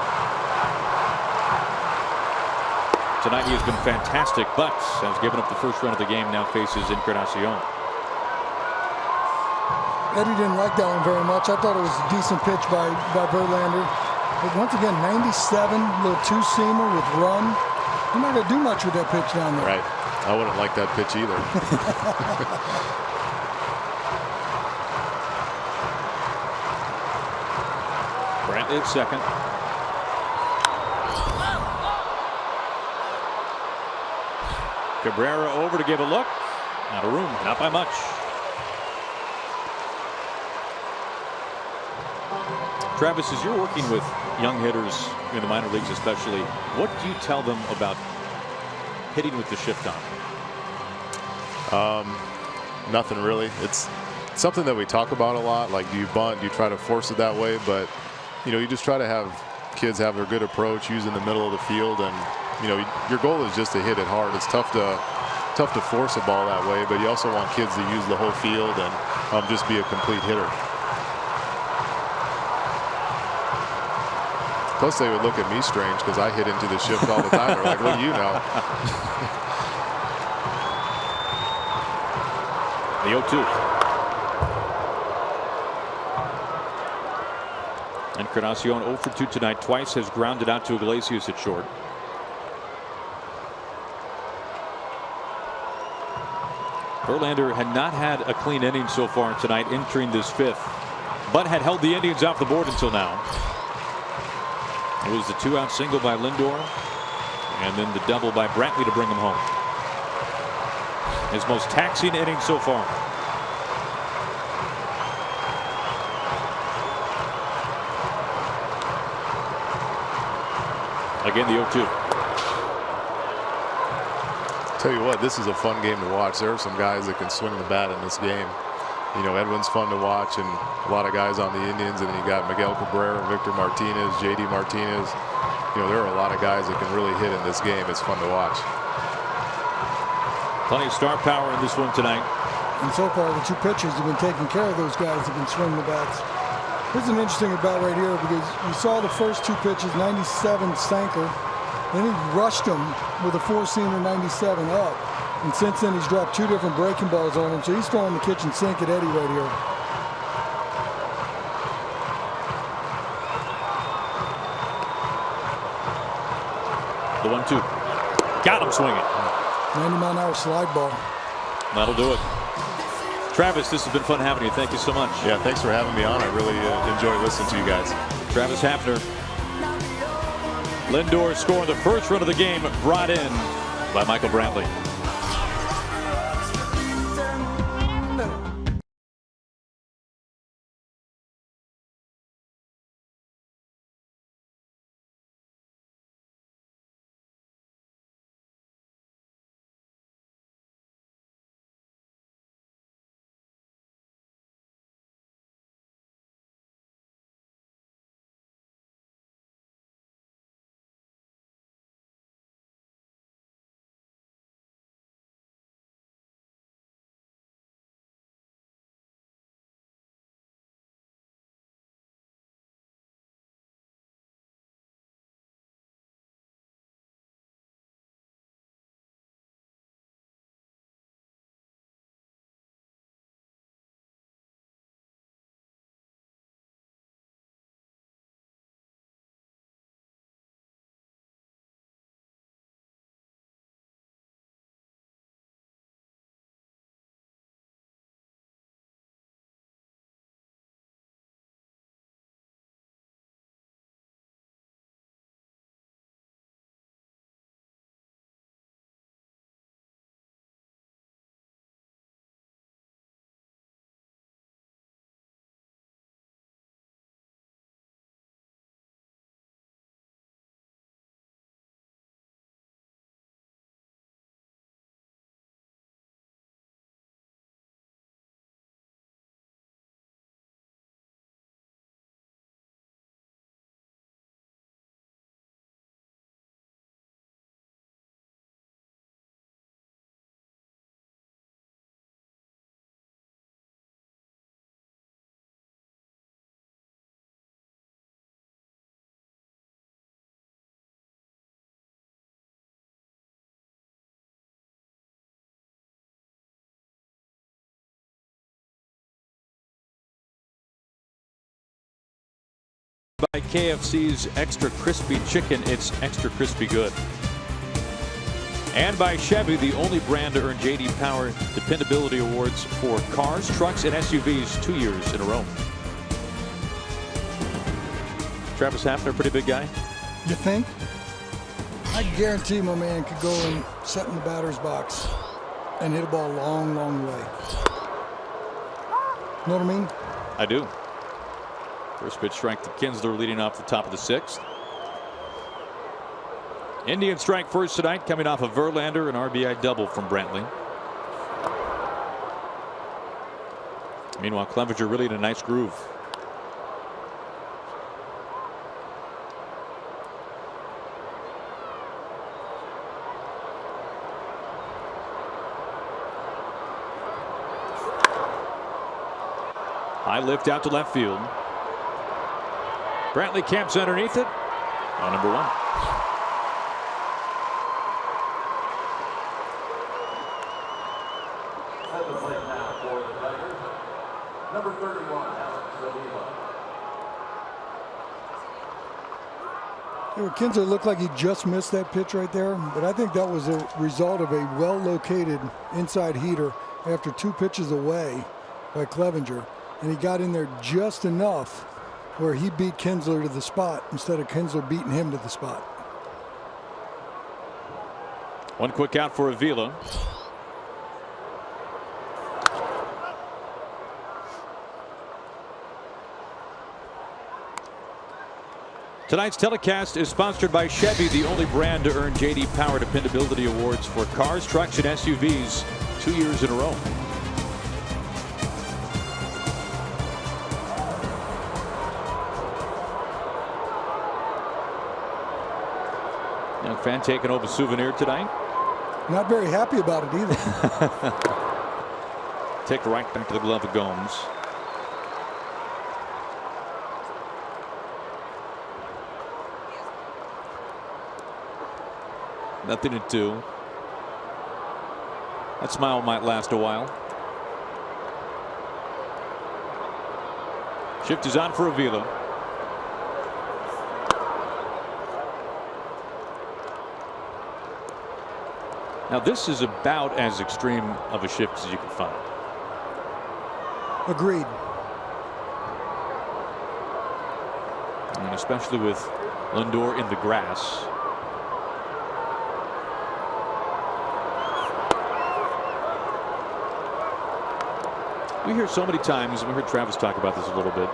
Tonight he has been fantastic, but has given up the first run of the game, now faces Encarnacion. Eddie didn't like that one very much. I thought it was a decent pitch by Verlander. But once again, 97, little 2-seamer with run. You're not going to do much with that pitch down there. Right. I wouldn't like that pitch either. Brantley at second. Cabrera over to give a look. Out of room, not by much. Travis, as you're working with young hitters in the minor leagues especially, what do you tell them about hitting with the shift on? Nothing really. It's something that we talk about a lot. Like, do you bunt? Do you try to force it that way? But, you just try to have kids have their good approach, using the middle of the field. And, your goal is just to hit it hard. It's tough to force a ball that way, but you also want kids to use the whole field and just be a complete hitter. Plus, they would look at me strange because I hit into the shift all the time. They're like, what do you know? The 0-2. Encarnacion 0 for 2 tonight. Twice has grounded out to Iglesias at short. Verlander had not had a clean inning so far tonight, entering this 5th, but had held the Indians off the board until now. It was the 2-out single by Lindor, and then the double by Brantley to bring him home. His most taxing inning so far. Again, the 0-2. Tell you what, this is a fun game to watch. There are some guys that can swing the bat in this game. Edwin's fun to watch, and a lot of guys on the Indians, and then you got Miguel Cabrera, Victor Martinez, JD Martinez. There are a lot of guys that can really hit in this game. It's fun to watch. Plenty of star power in this one tonight. And so far, the 2 pitchers have been taking care of those guys that can swing the bats. Here's an interesting about right here, because you saw the first 2 pitches, 97 sinker. Then he rushed him with a 4-seamer 97 up. And since then, he's dropped 2 different breaking balls on him. So he's throwing the kitchen sink at Eddie right here. The 1-2. Got him swinging. 90-mile-an-hour slide ball. That'll do it. Travis, this has been fun having you. Thank you so much. Yeah, thanks for having me on. I really enjoy listening to you guys. Travis Hafner. Lindor scoring the first run of the game, brought in by Michael Brantley. By KFC's Extra Crispy Chicken, it's extra crispy good. And by Chevy, the only brand to earn J.D. Power Dependability Awards for cars, trucks, and SUVs 2 years in a row. Travis Hafner, pretty big guy. You think? I guarantee my man could go and sit in the batter's box and hit a ball a long, long way. Know what I mean? I do. First pitch strike to Kinsler, leading off the top of the 6th. Indian strike first tonight, coming off of Verlander, an RBI double from Brantley. Meanwhile, Clevenger really in a nice groove. High lift out to left field. Brantley camps underneath it on number 1. At the plate now for the Tigers, number 31, Alex Avila. Kinsler looked like he just missed that pitch right there, but I think that was a result of a well-located inside heater after 2 pitches away by Clevenger, and he got in there just enough where he beat Kinsler to the spot instead of Kinsler beating him to the spot. One quick out for Avila. Tonight's telecast is sponsored by Chevy, the only brand to earn J.D. Power Dependability Awards for cars, trucks, and SUVs 2 years in a row. Young fan taking home a souvenir tonight. Not very happy about it either. Take right back to the glove of Gomes. Nothing to do. That smile might last a while. Shift is on for Avila. Now this is about as extreme of a shift as you can find. Agreed. And especially with Lindor in the grass. We hear so many times, and we heard Travis talk about this a little bit,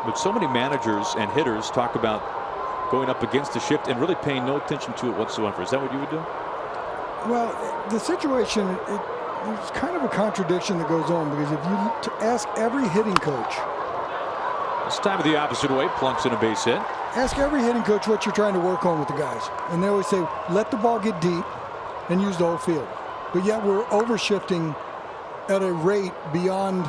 but so many managers and hitters talk about going up against the shift and really paying no attention to it whatsoever. Is that what you would do? Well, the situation, it's kind of a contradiction that goes on, because if you ask every hitting coach. This time of the opposite way, plunks in a base hit. Ask every hitting coach what you're trying to work on with the guys. And they always say, let the ball get deep and use the whole field. But yet we're overshifting at a rate beyond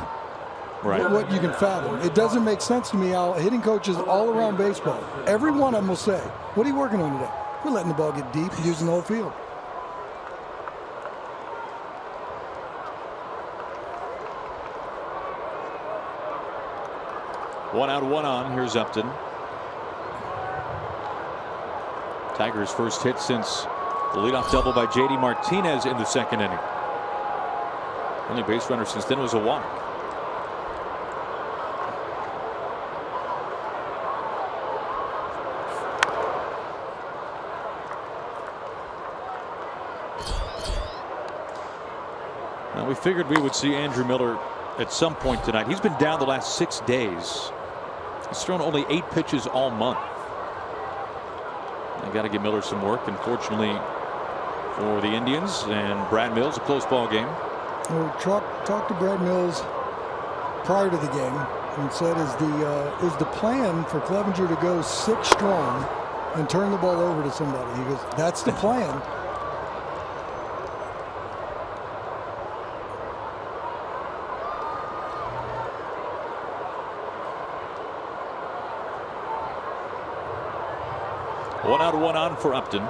what you can fathom. It doesn't make sense to me how hitting coaches all around baseball, every one of them will say, what are you working on today? We're letting the ball get deep and using the whole field. One out, one on. Here's Upton. Tigers' first hit since the leadoff double by J.D. Martinez in the second inning. Only base runner since then was a walk. Now we figured we would see Andrew Miller at some point tonight. He's been down the last 6 days. He's thrown only 8 pitches all month. I got to give Miller some work. Unfortunately for the Indians and Brad Mills, a close ball game. Well, talked to Brad Mills prior to the game and said, is the plan for Clevenger to go 6 strong and turn the ball over to somebody? He goes, that's the plan. One out, one on for Upton.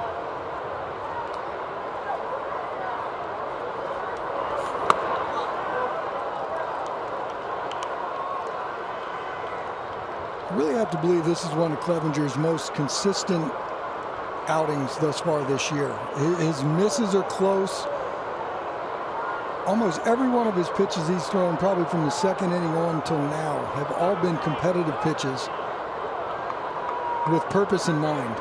I really have to believe this is one of Clevenger's most consistent outings thus far this year. His misses are close. Almost every one of his pitches he's thrown, probably from the second inning on till now, have all been competitive pitches with purpose in mind.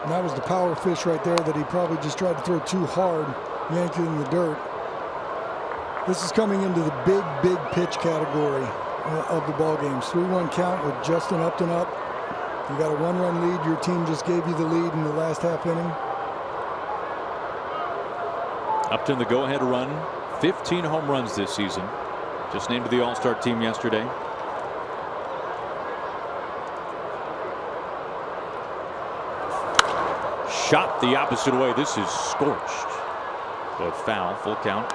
And that was the power fish right there that he probably just tried to throw too hard, yanked it in the dirt. This is coming into the big pitch category of the ball game. 3-1 count with Justin Upton up. You got a 1-run lead. Your team just gave you the lead in the last half inning. Upton, the go-ahead run. 15 home runs this season. Just named to the All-Star team yesterday. Shot the opposite way. This is scorched, but foul. Full count.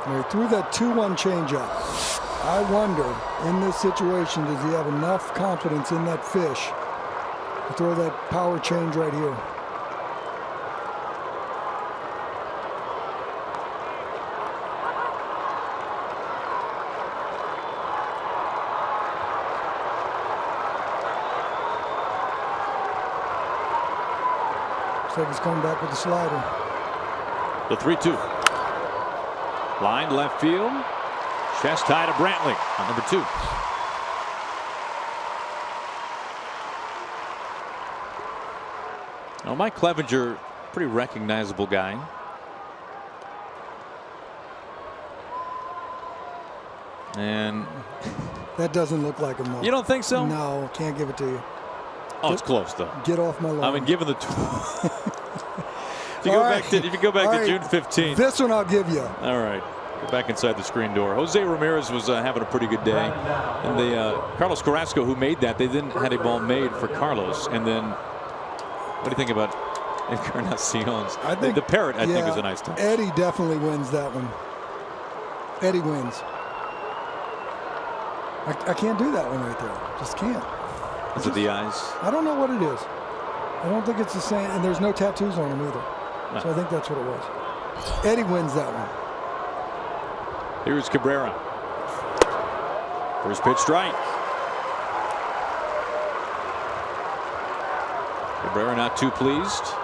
He threw that 2-1 changeup. I wonder, in this situation, does he have enough confidence in that fish to throw that power change right here? Looks like he's coming back with the slider. The 3-2. Line left field. Chest high to Brantley on number 2. Now Mike Clevenger, pretty recognizable guy. And that doesn't look like him, though. You don't think so? No, can't give it to you. Oh, it's close though. Get off my lawn. I mean, given the if you go back to June 15th. This one I'll give you. All right. Go back inside the screen door. Jose Ramirez was having a pretty good day. And Carlos Carrasco, who made that, they then had a ball made for Carlos. And then, what do you think about Encarnacion's? I think the parrot, I think, is a nice touch. Eddie definitely wins that one. Eddie wins. I can't do that one right there. Just can't. Is it the eyes? I don't know what it is. I don't think it's the same, and there's no tattoos on him either. No. So I think that's what it was. Eddie wins that one. Here's Cabrera. First pitch strike. Cabrera not too pleased.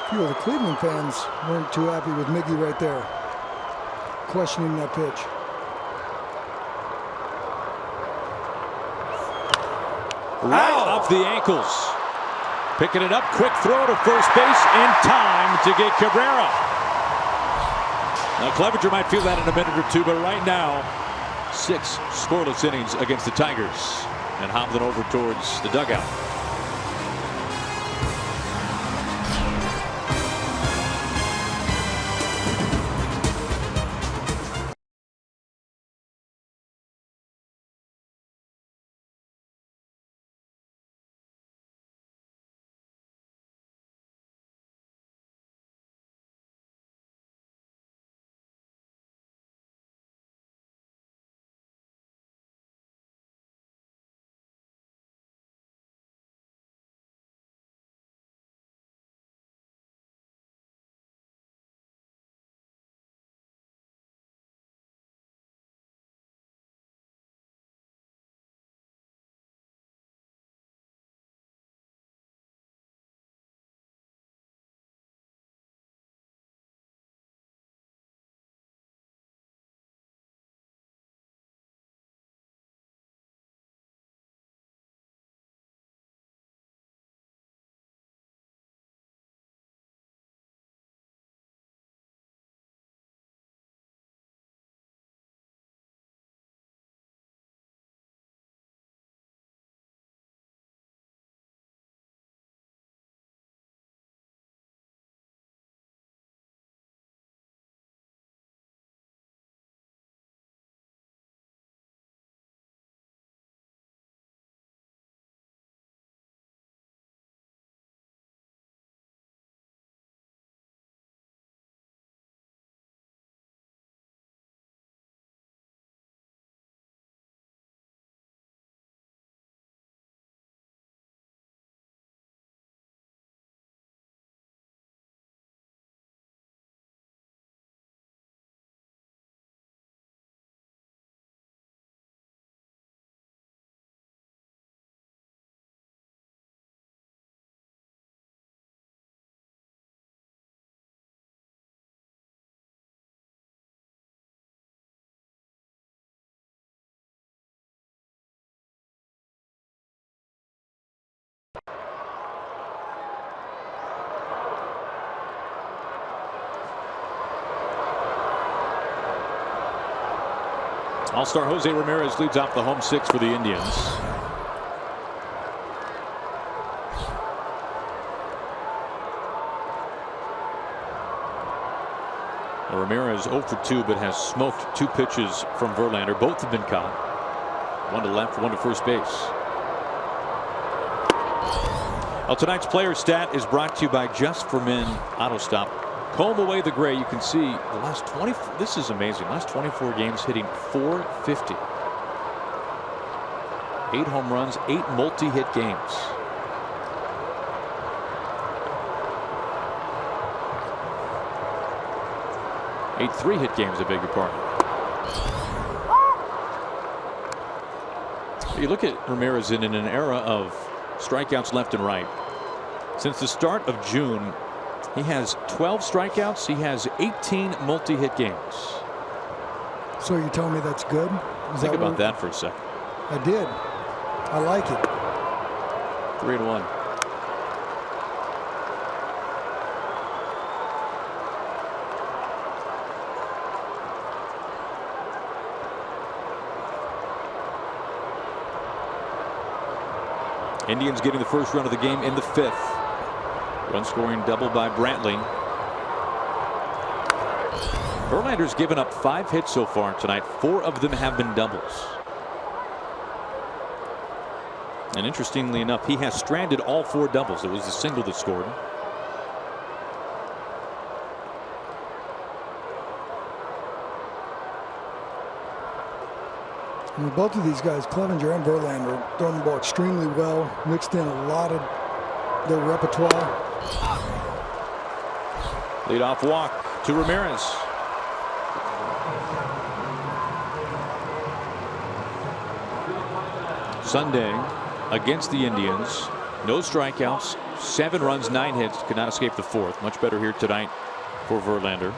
A few of the Cleveland fans weren't too happy with Miggy right there, questioning that pitch. Right off the ankles. Picking it up, quick throw to first base in time to get Cabrera. Now Clevenger might feel that in a minute or two, but right now 6 scoreless innings against the Tigers, and hobbling over towards the dugout. All-star Jose Ramirez leads off the home 6 for the Indians. Ramirez 0 for 2, but has smoked 2 pitches from Verlander. Both have been caught. One to left, one to first base. Well, tonight's player stat is brought to you by Just for Men Auto Stop. Comb away the gray. You can see the last 20. This is amazing. Last 24 games hitting .450. 8 home runs, 8 multi-hit games. Eight 3-hit games, I beg your pardon. You look at Ramirez in an era of strikeouts left and right. Since the start of June, he has 12 strikeouts. He has 18 multi-hit games. So you're telling me that's good? Think about that for a second. I did. I like it. 3-1. Indians getting the first run of the game in the 5th. Run scoring double by Brantley. Verlander's given up 5 hits so far tonight. 4 of them have been doubles. And interestingly enough, he has stranded all 4 doubles. It was the single that scored. I mean, both of these guys, Clevenger and Verlander, throwing the ball extremely well, mixed in a lot of their repertoire. Leadoff walk to Ramirez. Sunday against the Indians, no strikeouts, 7 runs, 9 hits, could not escape the 4th. Much better here tonight for Verlander.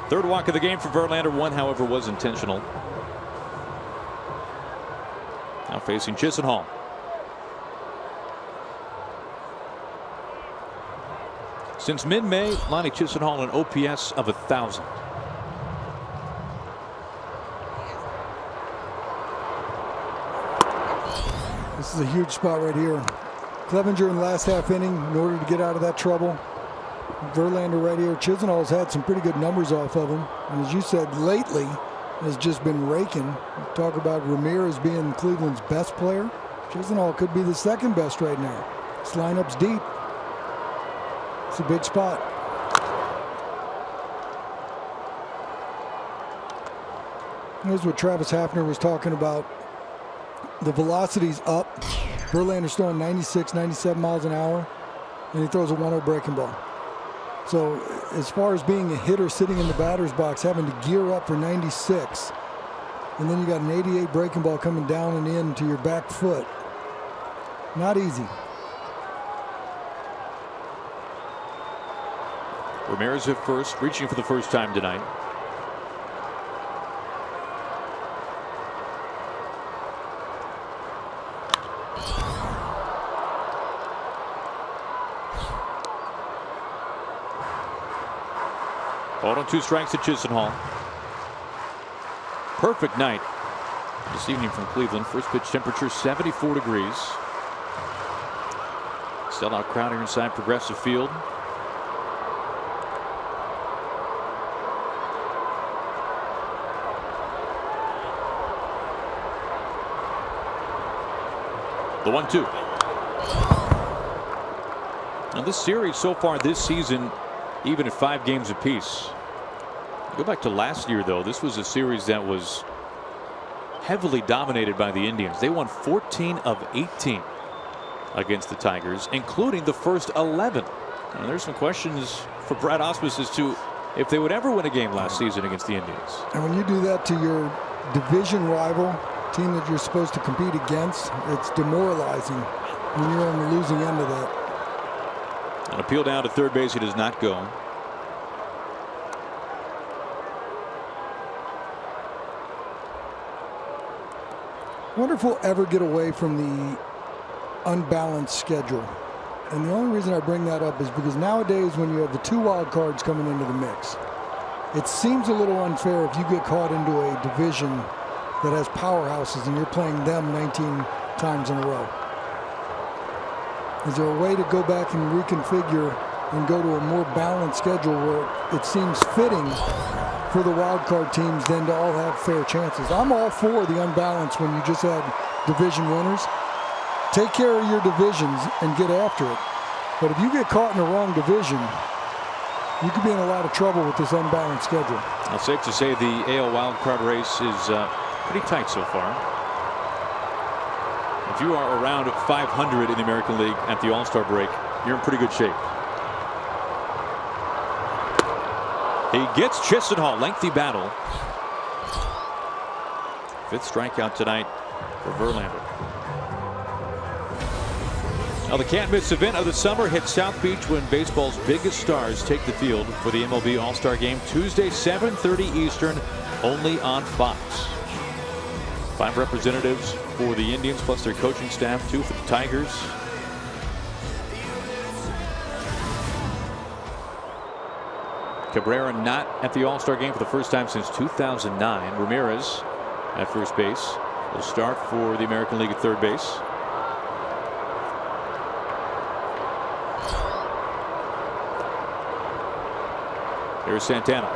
3rd walk of the game for Verlander. 1, however, was intentional. Now facing Chisenhall. Since mid-May, Lonnie Chisenhall an OPS of 1,000. This is a huge spot right here. Clevenger in the last half inning in order to get out of that trouble. Verlander right here. Chisenhall's had some pretty good numbers off of him. And as you said, lately has just been raking. Talk about Ramirez being Cleveland's best player. Chisenhall could be the 2nd best right now. This lineup's deep. It's a big spot. Here's what Travis Hafner was talking about. The velocity's up. Verlander's throwing 96, 97 miles an hour, and he throws a 1-0 breaking ball. So as far as being a hitter sitting in the batter's box, having to gear up for 96, and then you got an 88 breaking ball coming down and in to your back foot. Not easy. Ramirez at first, reaching for the first time tonight. Ball on 2 strikes to Chisenhall. Perfect night this evening from Cleveland. First pitch temperature 74 degrees. Sellout crowd here inside Progressive Field. The 1-2. Now this series so far this season, even at 5 games apiece. Go back to last year, though. This was a series that was heavily dominated by the Indians. They won 14 of 18 against the Tigers, including the first 11. And there's some questions for Brad Ausmus as to if they would ever win a game last season against the Indians. And when you do that to your division rival, team that you're supposed to compete against, it's demoralizing when you're on the losing end of that. An appeal down to third base. He does not go. I wonder if we'll ever get away from the unbalanced schedule. And the only reason I bring that up is because nowadays when you have the 2 wild cards coming into the mix, it seems a little unfair if you get caught into a division that has powerhouses and you're playing them 19 times in a row. Is there a way to go back and reconfigure and go to a more balanced schedule where it seems fitting for the wild card teams then to all have fair chances? I'm all for the unbalance when you just had division winners. Take care of your divisions and get after it. But if you get caught in the wrong division, you could be in a lot of trouble with this unbalanced schedule. It's safe to say the AL wild card race is pretty tight so far. If you are around 500 in the American League at the All-Star break, you're in pretty good shape. He gets Chisenhall. Lengthy battle. 5th strikeout tonight for Verlander. Now the can't miss event of the summer hits South Beach when baseball's biggest stars take the field for the MLB All-Star Game Tuesday 7:30 Eastern only on Fox. 5 representatives for the Indians plus their coaching staff, 2 for the Tigers. Cabrera not at the All-Star Game for the first time since 2009. Ramirez at first base will start for the American League at third base. Here's Santana.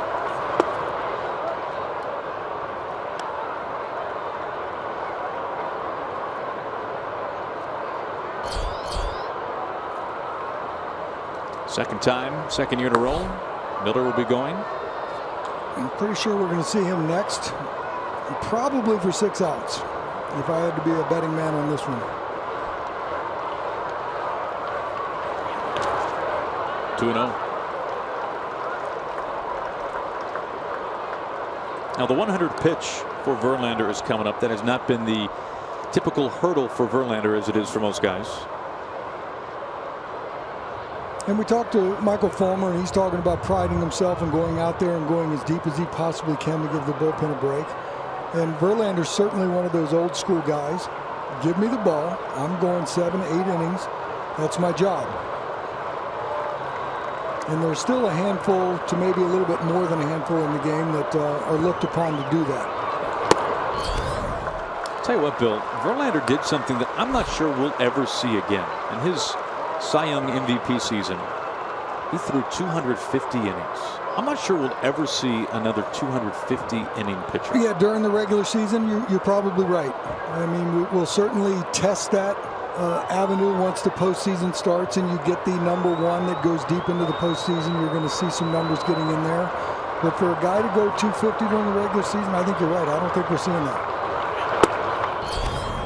Second year in a row. Miller will be going. I'm pretty sure we're going to see him next, probably for 6 outs, if I had to be a betting man on this one. 2-0. Now the 100 pitch for Verlander is coming up. That has not been the typical hurdle for Verlander as it is for most guys. And we talked to Michael Fulmer, and he's talking about priding himself and going out there and going as deep as he possibly can to give the bullpen a break. And Verlander's certainly one of those old school guys. Give me the ball. I'm going 7, 8 innings. That's my job. And there's still a handful to maybe a little bit more than a handful in the game that are looked upon to do that. I'll tell you what, Bill, Verlander did something that I'm not sure we'll ever see again. In his Cy Young MVP season, he threw 250 innings. I'm not sure we'll ever see another 250 inning pitcher. Yeah, during the regular season, you're probably right. I mean, we'll certainly test that avenue once the postseason starts and you get the number one that goes deep into the postseason. You're going to see some numbers getting in there. But for a guy to go 250 during the regular season, I think you're right. I don't think we're seeing that.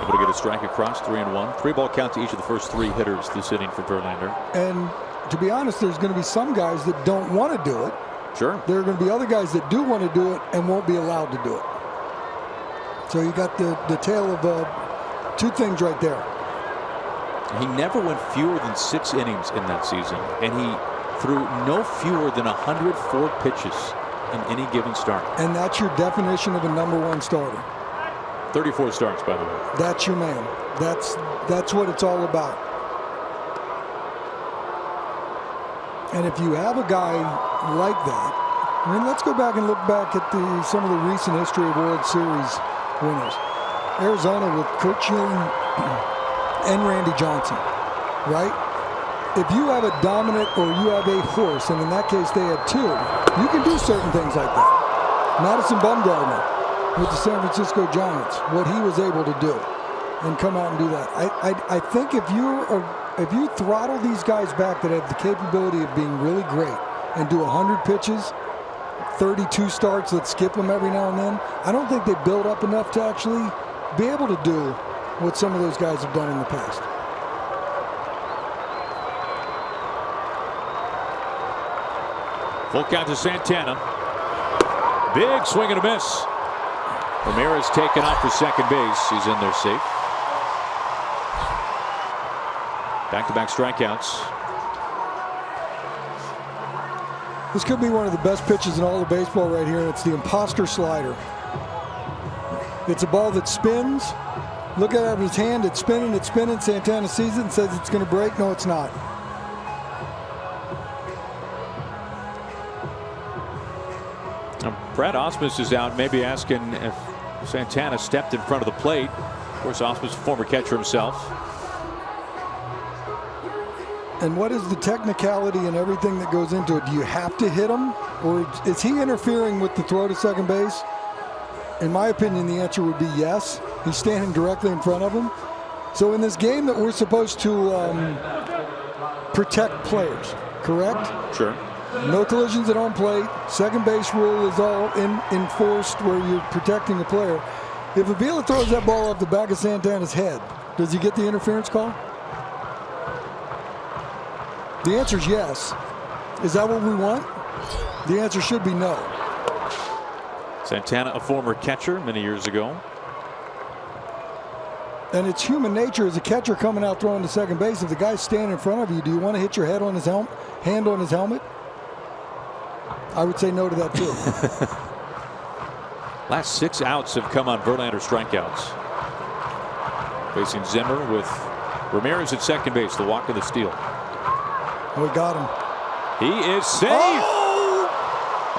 Able to get a strike across, 3-1. 3-ball count to each of the first 3 hitters this inning for Verlander. And to be honest, there's going to be some guys that don't want to do it. Sure. There are going to be other guys that do want to do it and won't be allowed to do it. So you got the tale of 2 things right there. He never went fewer than 6 innings in that season, and he threw no fewer than 104 pitches in any given start. And that's your definition of a number 1 starter. 34 starts, by the way. That's your man. That's what it's all about. And if you have a guy like that, I mean, let's go back and look back at some of the recent history of World Series winners. Arizona with Kurt Schilling and Randy Johnson, right? If you have a dominant or you have a horse, and in that case they had 2, you can do certain things like that. Madison Bumgarner with the San Francisco Giants, what he was able to do and come out and do that. I think if you throttle these guys back that have the capability of being really great and do 100 pitches, 32 starts, let's skip them every now and then, I don't think they build up enough to actually be able to do what some of those guys have done in the past. Full count to Santana. Big swing and a miss. Ramirez taken off for second base. He's in there safe. Back-to-back strikeouts. This could be one of the best pitches in all of baseball right here. It's the imposter slider. It's a ball that spins. Look at it in his hand. It's spinning. It's spinning. Santana sees it and says it's going to break. No, it's not. Now, Brad Ausmus is out, maybe asking if Santana stepped in front of the plate. Of course, Ausmus is a former catcher himself. And what is the technicality and everything that goes into it? Do you have to hit him, or is he interfering with the throw to second base? In my opinion, the answer would be yes. He's standing directly in front of him. So in this game that we're supposed to protect players, correct? Sure. No collisions at home plate. Second base rule is all enforced where you're protecting the player. If Avila throws that ball off the back of Santana's head, does he get the interference call? The answer is yes. Is that what we want? The answer should be no. Santana, a former catcher many years ago. And it's human nature as a catcher coming out throwing to second base. If the guy's standing in front of you, do you want to hit your head on his hand on his helmet? I would say no to that too. Last 6 outs have come on Verlander strikeouts. Facing Zimmer with Ramirez at second base, the walk of the steal. We got him. He is safe. Oh!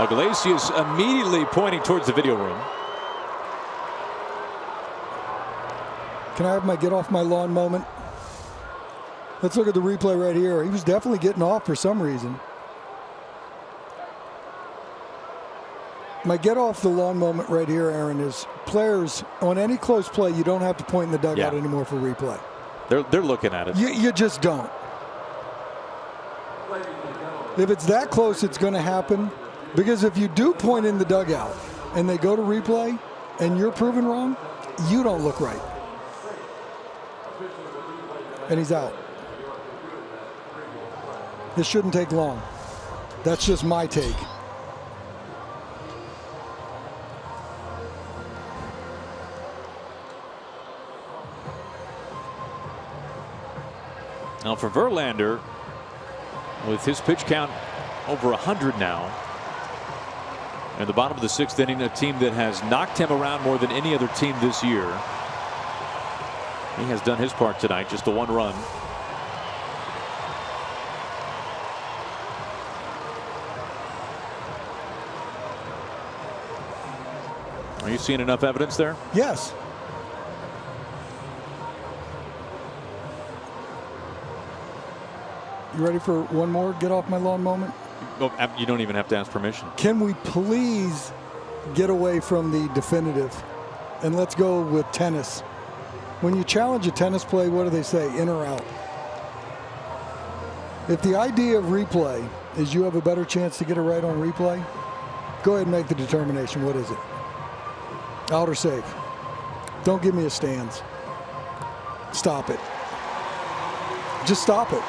Iglesias immediately pointing towards the video room. Can I have my get off my lawn moment? Let's look at the replay right here. He was definitely getting off for some reason. My get off the lawn moment right here, Aaron, is players on any close play, you don't have to point in the dugout anymore for replay. They're looking at it. You just don't. If it's that close, it's going to happen. Because if you do point in the dugout and they go to replay and you're proven wrong, you don't look right. And he's out. This shouldn't take long. That's just my take. Now for Verlander, with his pitch count over 100 now, in the bottom of the 6th inning, a team that has knocked him around more than any other team this year. He has done his part tonight, just the 1 run. Are you seeing enough evidence there? Yes. You ready for one more get off my lawn moment? Oh, you don't even have to ask permission. Can we please get away from the definitive and let's go with tennis? When you challenge a tennis play, what do they say? In or out? If the idea of replay is you have a better chance to get it right on replay, go ahead and make the determination. What is it? Out or safe? Don't give me a stance. Stop it. Just stop it.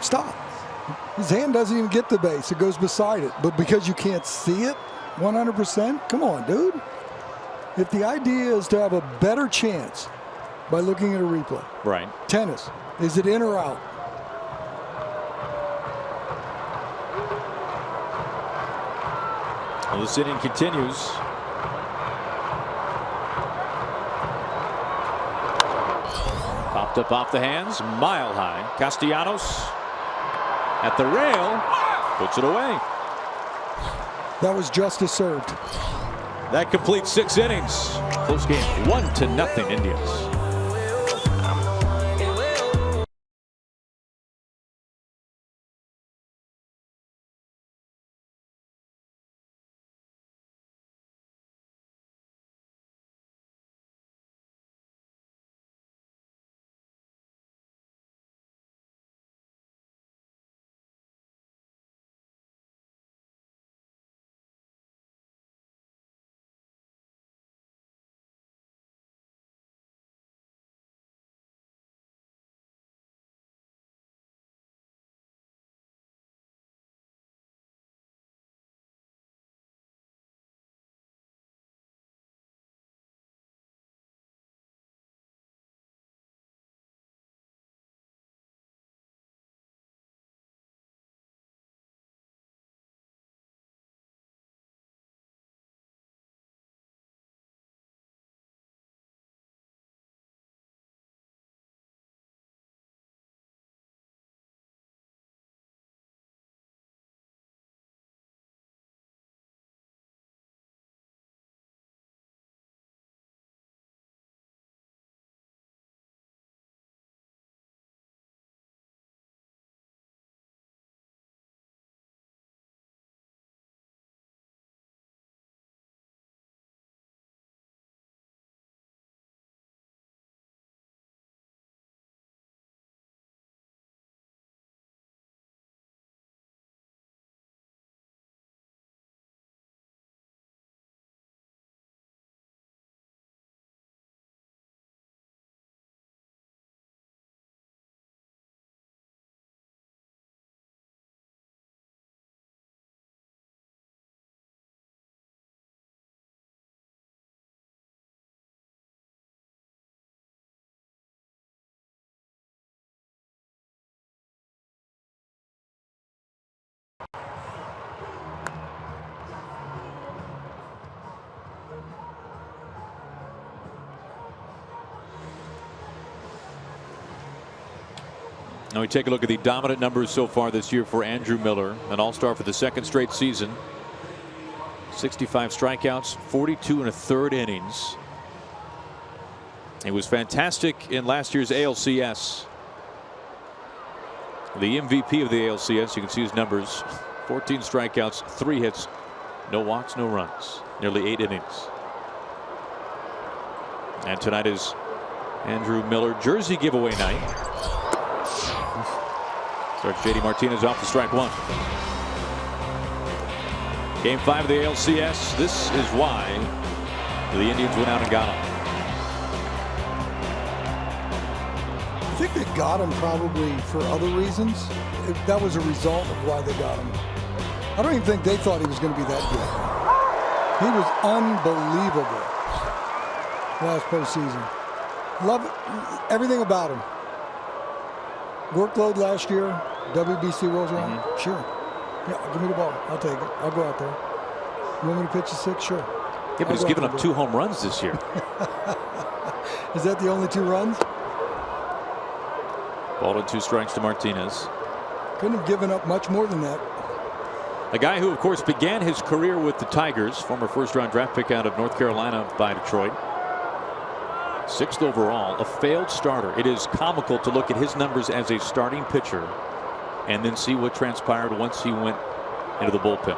Stop. His hand doesn't even get the base. It goes beside it. But because you can't see it 100%, come on, dude. If the idea is to have a better chance by looking at a replay. Right. Tennis. Is it in or out? Well, this inning continues. Popped up off the hands, mile high. Castellanos at the rail, puts it away. That was justice served. That completes 6 innings. Close game, 1-0 Indians. Now we take a look at the dominant numbers so far this year for Andrew Miller, an all-star for the 2nd straight season. 65 strikeouts, 42 1/3 innings. He was fantastic in last year's ALCS. The MVP of the ALCS, you can see his numbers. 14 strikeouts, 3 hits, no walks, no runs. Nearly 8 innings. And tonight is Andrew Miller jersey giveaway night. Starts J.D. Martinez off to strike one. Game 5 of the ALCS. This is why the Indians went out and got him. I think they got him probably for other reasons. That was a result of why they got him. I don't even think they thought he was going to be that good. He was unbelievable last postseason. Love everything about him. Workload last year, WBC rolls around. Sure. Yeah, give me the ball. I'll take it. I'll go out there. You want me to pitch a 6? Sure. Yeah, but he's given up 2 home runs this year. Is that the only 2 runs? Ball and 2 strikes to Martinez. Couldn't have given up much more than that. A guy who, of course, began his career with the Tigers, former first-round draft pick out of North Carolina by Detroit. 6th overall, a failed starter. It is comical to look at his numbers as a starting pitcher and then see what transpired once he went into the bullpen.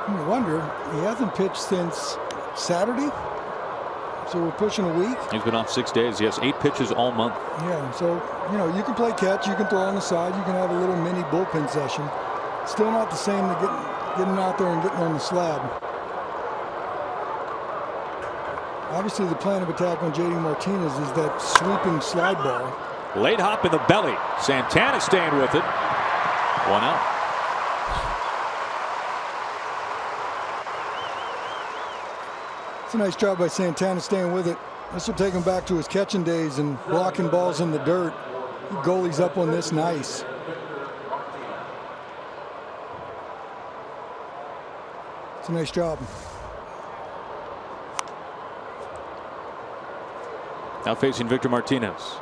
I wonder, he hasn't pitched since Saturday, so we're pushing a week. He's been off 6 days. He has 8 pitches all month. Yeah, so you can play catch, you can throw on the side, you can have a little mini bullpen session. Still not the same to getting out there and getting on the slab. Obviously, the plan of attack on J.D. Martinez is that sweeping slide ball. Late hop in the belly. Santana staying with it. 1 out. It's a nice job by Santana staying with it. This will take him back to his catching days and blocking balls in the dirt. Goalie's up on this nice. It's a nice job. Now facing Victor Martinez.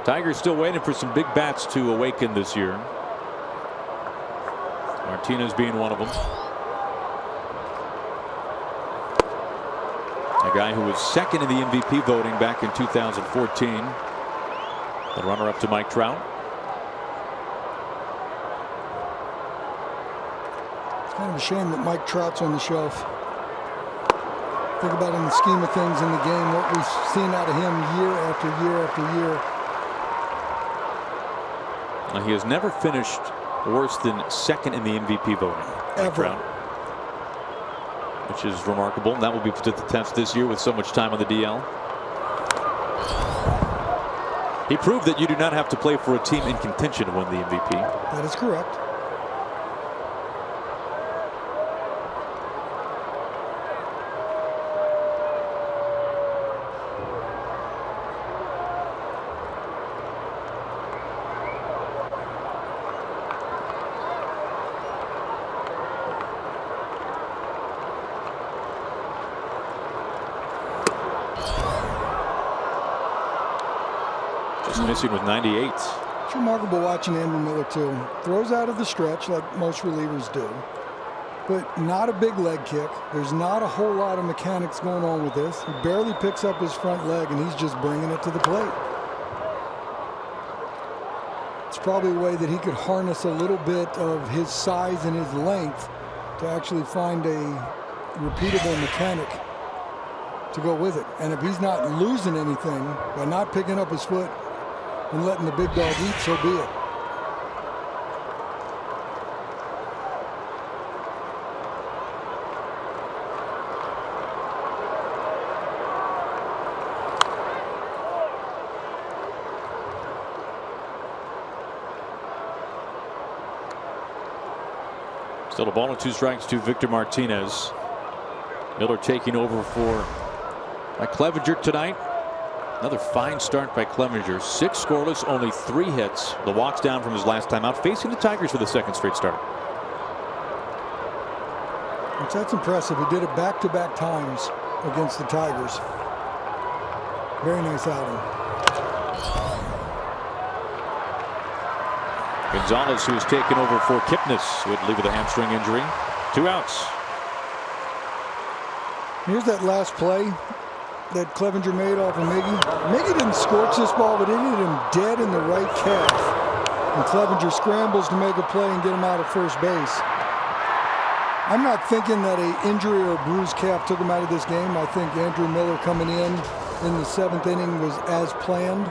Tigers still waiting for some big bats to awaken this year. Martinez being one of them. A guy who was 2nd in the MVP voting back in 2014. The runner-up to Mike Trout. Kind of a shame that Mike Trout's on the shelf. Think about in the scheme of things in the game, what we've seen out of him year after year after year. Now, he has never finished worse than 2nd in the MVP voting. Ever. Trout, which is remarkable. And that will be put to the test this year with so much time on the DL. He proved that you do not have to play for a team in contention to win the MVP. That is correct. Missing with 98. It's remarkable watching Andrew Miller too. Throws out of the stretch like most relievers do, but not a big leg kick. There's not a whole lot of mechanics going on with this. He barely picks up his front leg and he's just bringing it to the plate. It's probably a way that he could harness a little bit of his size and his length to actually find a repeatable mechanic to go with it. And if he's not losing anything by not picking up his foot and letting the big dog eat, so be it. Still a ball and 2 strikes to Victor Martinez. Miller taking over for Clevenger tonight. Another fine start by Clevenger. 6 scoreless, only 3 hits. The walks down from his last time out, facing the Tigers for the 2nd straight start. That's impressive. He did it back-to-back times against the Tigers. Very nice outing. Gonzalez, who has taken over for Kipnis, would leave with a hamstring injury. 2 outs. Here's that last play that Clevenger made off of Miggy. Miggy didn't scorch this ball, but it hit him dead in the right calf. And Clevenger scrambles to make a play and get him out at first base. I'm not thinking that an injury or a bruised calf took him out of this game. I think Andrew Miller coming in the 7th inning was as planned.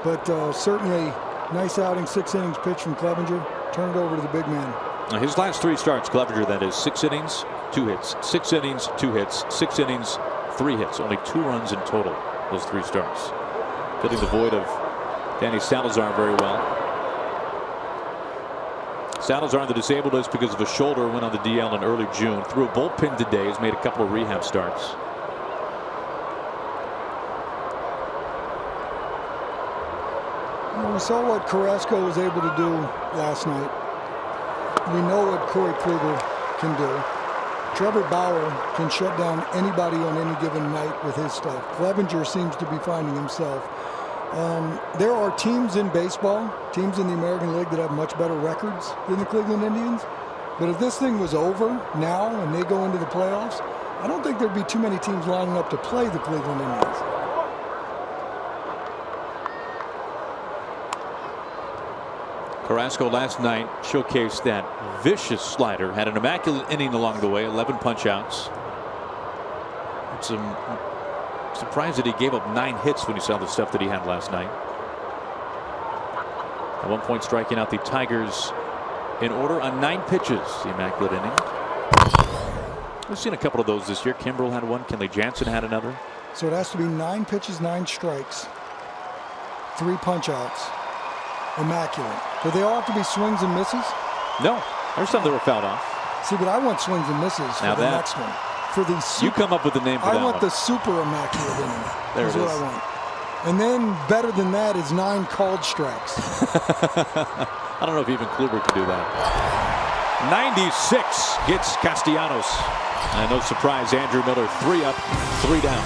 But certainly, nice outing, 6 innings pitched from Clevenger. Turn it over to the big man. Now his last 3 starts, Clevenger, that is 6 innings, 2 hits, 6 innings, 2 hits, 6 innings, 3 hits. Only 2 runs in total, those 3 starts. Filling the void of Danny Salazar very well. Salazar on the disabled list because of a shoulder, went on the DL in early June. Threw a bullpen today, has made a couple of rehab starts. We saw what Carrasco was able to do last night. We know what Corey Kluber can do. Trevor Bauer can shut down anybody on any given night with his stuff. Clevenger seems to be finding himself. There are teams in baseball, teams in the American League that have much better records than the Cleveland Indians. But if this thing was over now and they go into the playoffs, I don't think there'd be too many teams lining up to play the Cleveland Indians. Carrasco last night showcased that vicious slider, had an immaculate inning along the way, 11 punch outs. I'm surprised that he gave up 9 hits when you saw the stuff that he had last night. At one point striking out the Tigers in order on 9 pitches, the immaculate inning. We've seen a couple of those this year. Kimbrel had one, Kenley Jansen had another. So it has to be 9 pitches, 9 strikes, 3 punch outs. Immaculate. Do they all have to be swings and misses? No. There's some that were fouled off. See, but I want swings and misses for now the next one. For the you come up with the name for that I want one. the super immaculate inning. There it is. What I want. And then better than that is 9 called strikes. I don't know if even Kluber can do that. 96 gets Castellanos. And no surprise, Andrew Miller 3 up, 3 down.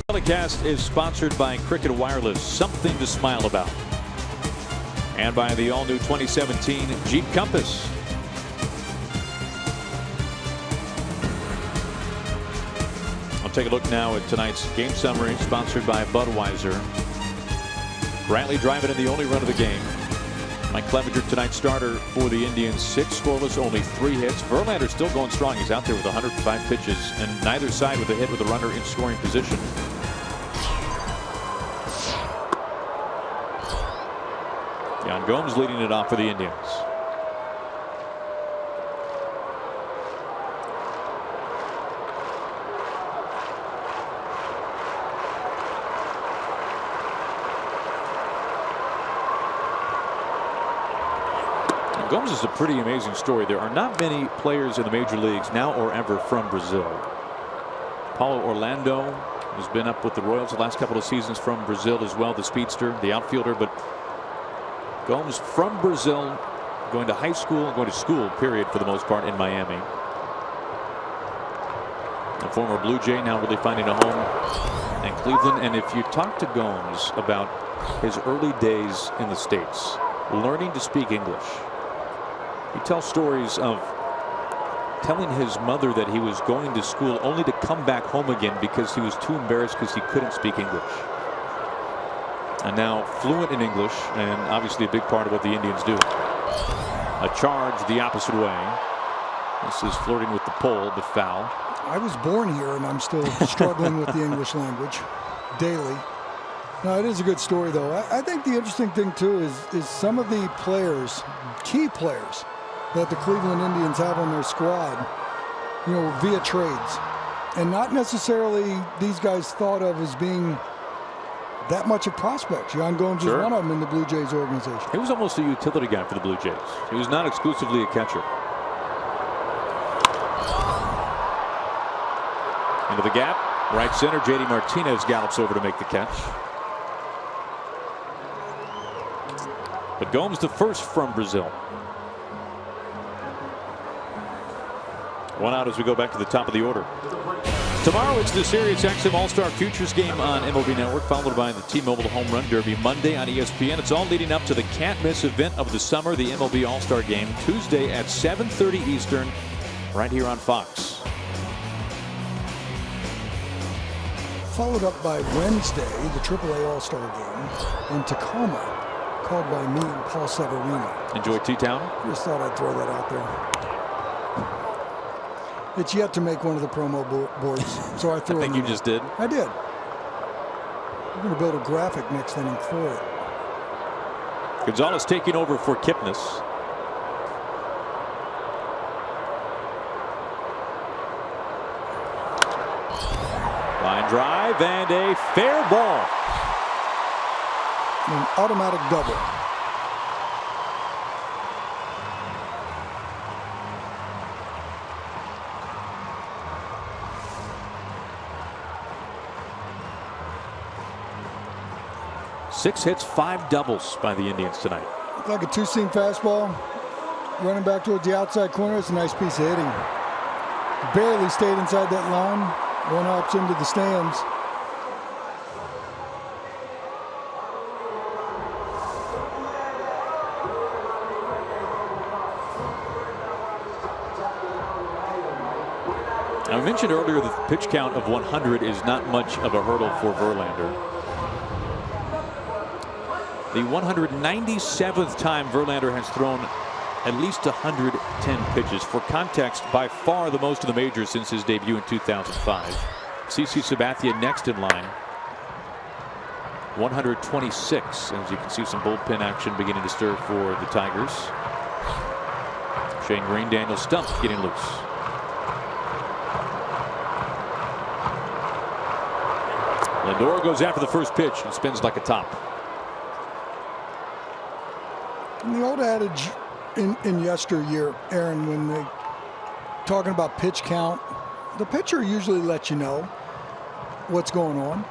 Telecast is sponsored by Cricket Wireless, something to smile about, and by the all-new 2017 Jeep Compass. I'll take a look now at tonight's game summary, sponsored by Budweiser. Brantley driving in the only run of the game. Mike Clevenger, tonight's starter for the Indians. 6 scoreless, only 3 hits. Verlander still going strong. He's out there with 105 pitches, and neither side with a hit with a runner in scoring position. Yan Gomes leading it off for the Indians. Gomes is a pretty amazing story. There are not many players in the major leagues now or ever from Brazil. Paulo Orlando has been up with the Royals the last couple of seasons from Brazil as well, the speedster, the outfielder. But Gomes from Brazil, going to high school, going to school, period, for the most part, in Miami. A former Blue Jay, now really finding a home in Cleveland. And if you talk to Gomes about his early days in the States, learning to speak English, he tells stories of telling his mother that he was going to school only to come back home again because he was too embarrassed because he couldn't speak English. And now fluent in English, and obviously a big part of what the Indians do. A charge the opposite way. This is flirting with the pole, but foul. I was born here, and I'm still struggling with the English language daily. No, it is a good story, though. I think the interesting thing, too, is some of the players, key players, that the Cleveland Indians have on their squad, you know, via trades. And not necessarily these guys thought of as being that much of prospects. Yan Gomes is one of them in the Blue Jays organization. He was almost a utility guy for the Blue Jays. He was not exclusively a catcher. Into the gap, right center. JD Martinez gallops over to make the catch. But Gomes the first from Brazil. One out as we go back to the top of the order. Tomorrow it's the Sirius XM All-Star Futures game on MLB Network, followed by the T-Mobile Home Run Derby Monday on ESPN. It's all leading up to the can't-miss event of the summer, the MLB All-Star Game, Tuesday at 7:30 Eastern, right here on Fox. Followed up by Wednesday, the AAA All-Star Game in Tacoma, called by me and Paul Severino. Enjoy T-Town? Just thought I'd throw that out there. It's yet to make one of the promo boards, so I threw it. I think you just did. I did. We're going to build a graphic next inning for it. Gonzalez taking over for Kipnis. Line drive and a fair ball. An automatic double. Six hits, 5 doubles by the Indians tonight. Like a two-seam fastball. Running back towards the outside corner. It's a nice piece of hitting. Barely stayed inside that line. One hops into the stands. I mentioned earlier that the pitch count of 100 is not much of a hurdle for Verlander. The 197th time Verlander has thrown at least 110 pitches. For context, by far the most in the majors since his debut in 2005. CC Sabathia next in line. 126, as you can see some bullpen action beginning to stir for the Tigers. Shane Green, Daniel Stump getting loose. Lindor goes after the first pitch and spins like a top. And the old adage in yesteryear, Aaron, when they talking about pitch count, the pitcher usually lets you know what's going on.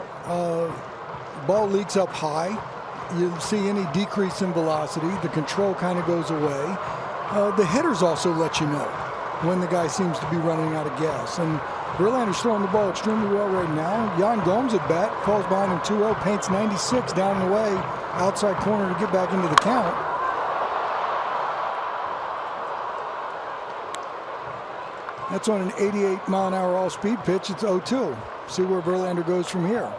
Ball leaks up high. You see any decrease in velocity, the control kind of goes away. The hitters also let you know when the guy seems to be running out of gas. And Verlander's throwing the ball extremely well right now. Yan Gomes at bat, falls behind him 2-0, paints 96 down the way, outside corner to get back into the count. That's on an 88-mile-an-hour all-speed pitch. It's 0-2. See where Verlander goes from here.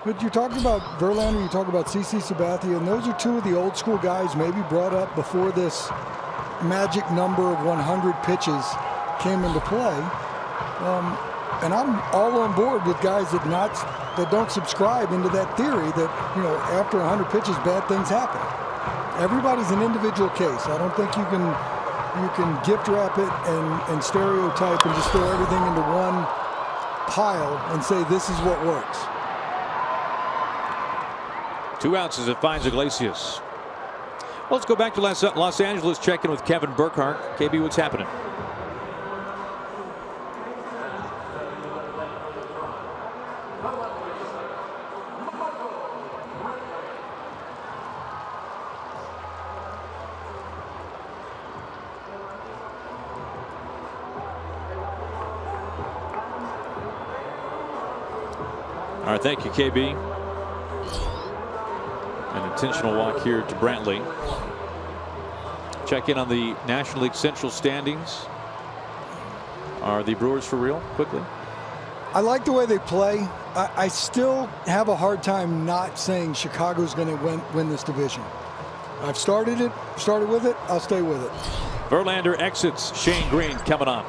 But you're talking about Verlander, you talk about CC Sabathia, and those are two of the old-school guys maybe brought up before this magic number of 100 pitches came into play. And I'm all on board with guys that don't subscribe into that theory that, you know, after 100 pitches, bad things happen. Everybody's an individual case. I don't think you can gift wrap it and stereotype and just throw everything into one pile and say this is what works. 2 outs as it finds Iglesias. Let's go back to Los Angeles, check in with Kevin Burkhardt. KB, what's happening? All right, thank you, KB. An intentional walk here to Brantley. Check in on the National League Central standings. Are the Brewers for real? Quickly. I like the way they play. I still have a hard time not saying Chicago's going to win this division. I've started with it. I'll stay with it. Verlander exits. Shane Green coming on.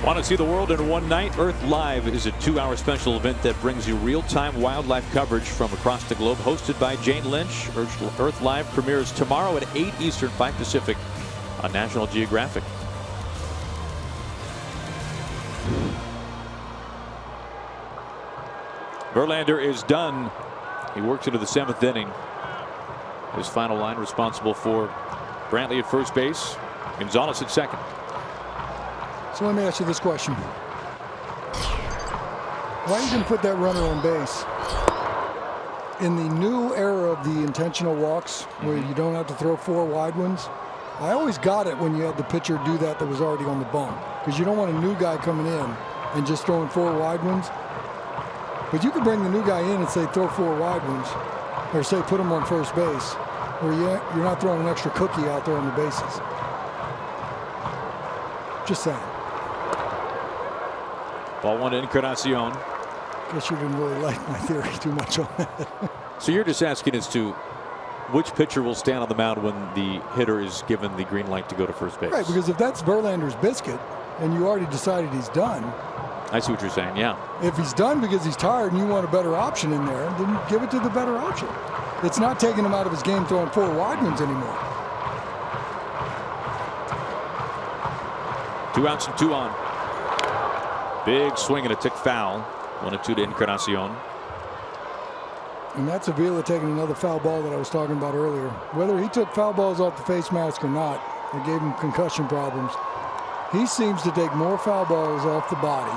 Want to see the world in one night? Earth Live is a 2-hour special event that brings you real-time wildlife coverage from across the globe, hosted by Jane Lynch. Earth Live premieres tomorrow at 8 Eastern, 5 Pacific on National Geographic. Verlander is done. He works into the 7th inning. His final line, responsible for Brantley at first base, Gonzalez at second. So let me ask you this question. Why are you going to put that runner on base? In the new era of the intentional walks, where you don't have to throw 4 wide ones, I always got it when you had the pitcher do that was already on the bump, because you don't want a new guy coming in and just throwing 4 wide ones. But you could bring the new guy in and say throw 4 wide ones, or say put him on first base, where you're not throwing an extra cookie out there on the bases. Just saying. Ball 1 to Encarnacion. Guess you didn't really like my theory too much on that. So you're just asking as to which pitcher will stand on the mound when the hitter is given the green light to go to first base. Right, because if that's Verlander's biscuit and you already decided he's done. I see what you're saying, yeah. If he's done because he's tired and you want a better option in there, then give it to the better option. It's not taking him out of his game throwing 4 wide ones anymore. 2 outs and 2 on. Big swing and a tick foul. 1-2 to Encarnacion. And that's Avila taking another foul ball that I was talking about earlier. Whether he took foul balls off the face mask or not, it gave him concussion problems. He seems to take more foul balls off the body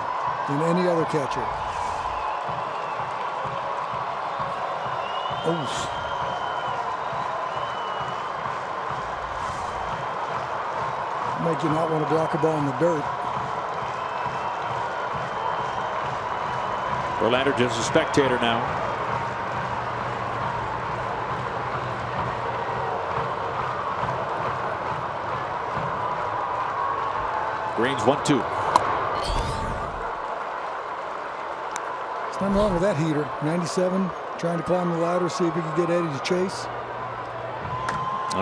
than any other catcher. Oh. make you not want to block a ball in the dirt. Verlander just a spectator now. Green's 1-2. There's nothing wrong with that heater. 97, trying to climb the ladder, see if he could get Eddie to chase.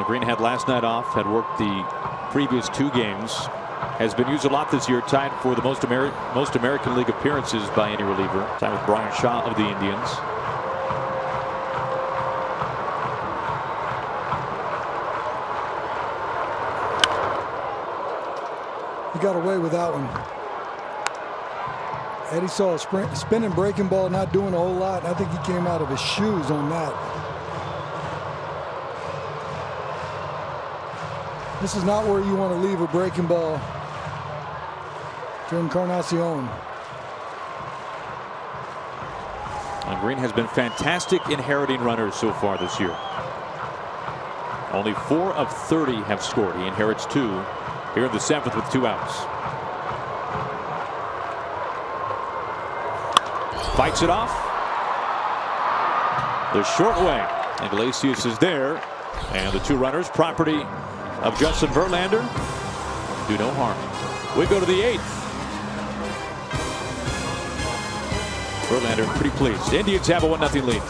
Green had last night off, had worked the previous 2 games. Has been used a lot this year, tied for the most American League appearances by any reliever. Tied with Brian Shaw of the Indians. He got away with that one. Eddie saw a spinning breaking ball not doing a whole lot. I think he came out of his shoes on that. This is not where you want to leave a breaking ball to Encarnacion. Green has been fantastic inheriting runners so far this year. Only 4 of 30 have scored. He inherits 2 here in the 7th with 2 outs. Fights it off. The short way. Iglesias is there. And the 2 runners, property of Justin Verlander, do no harm. We go to the 8th. Verlander pretty pleased. Indians have a 1-0 lead.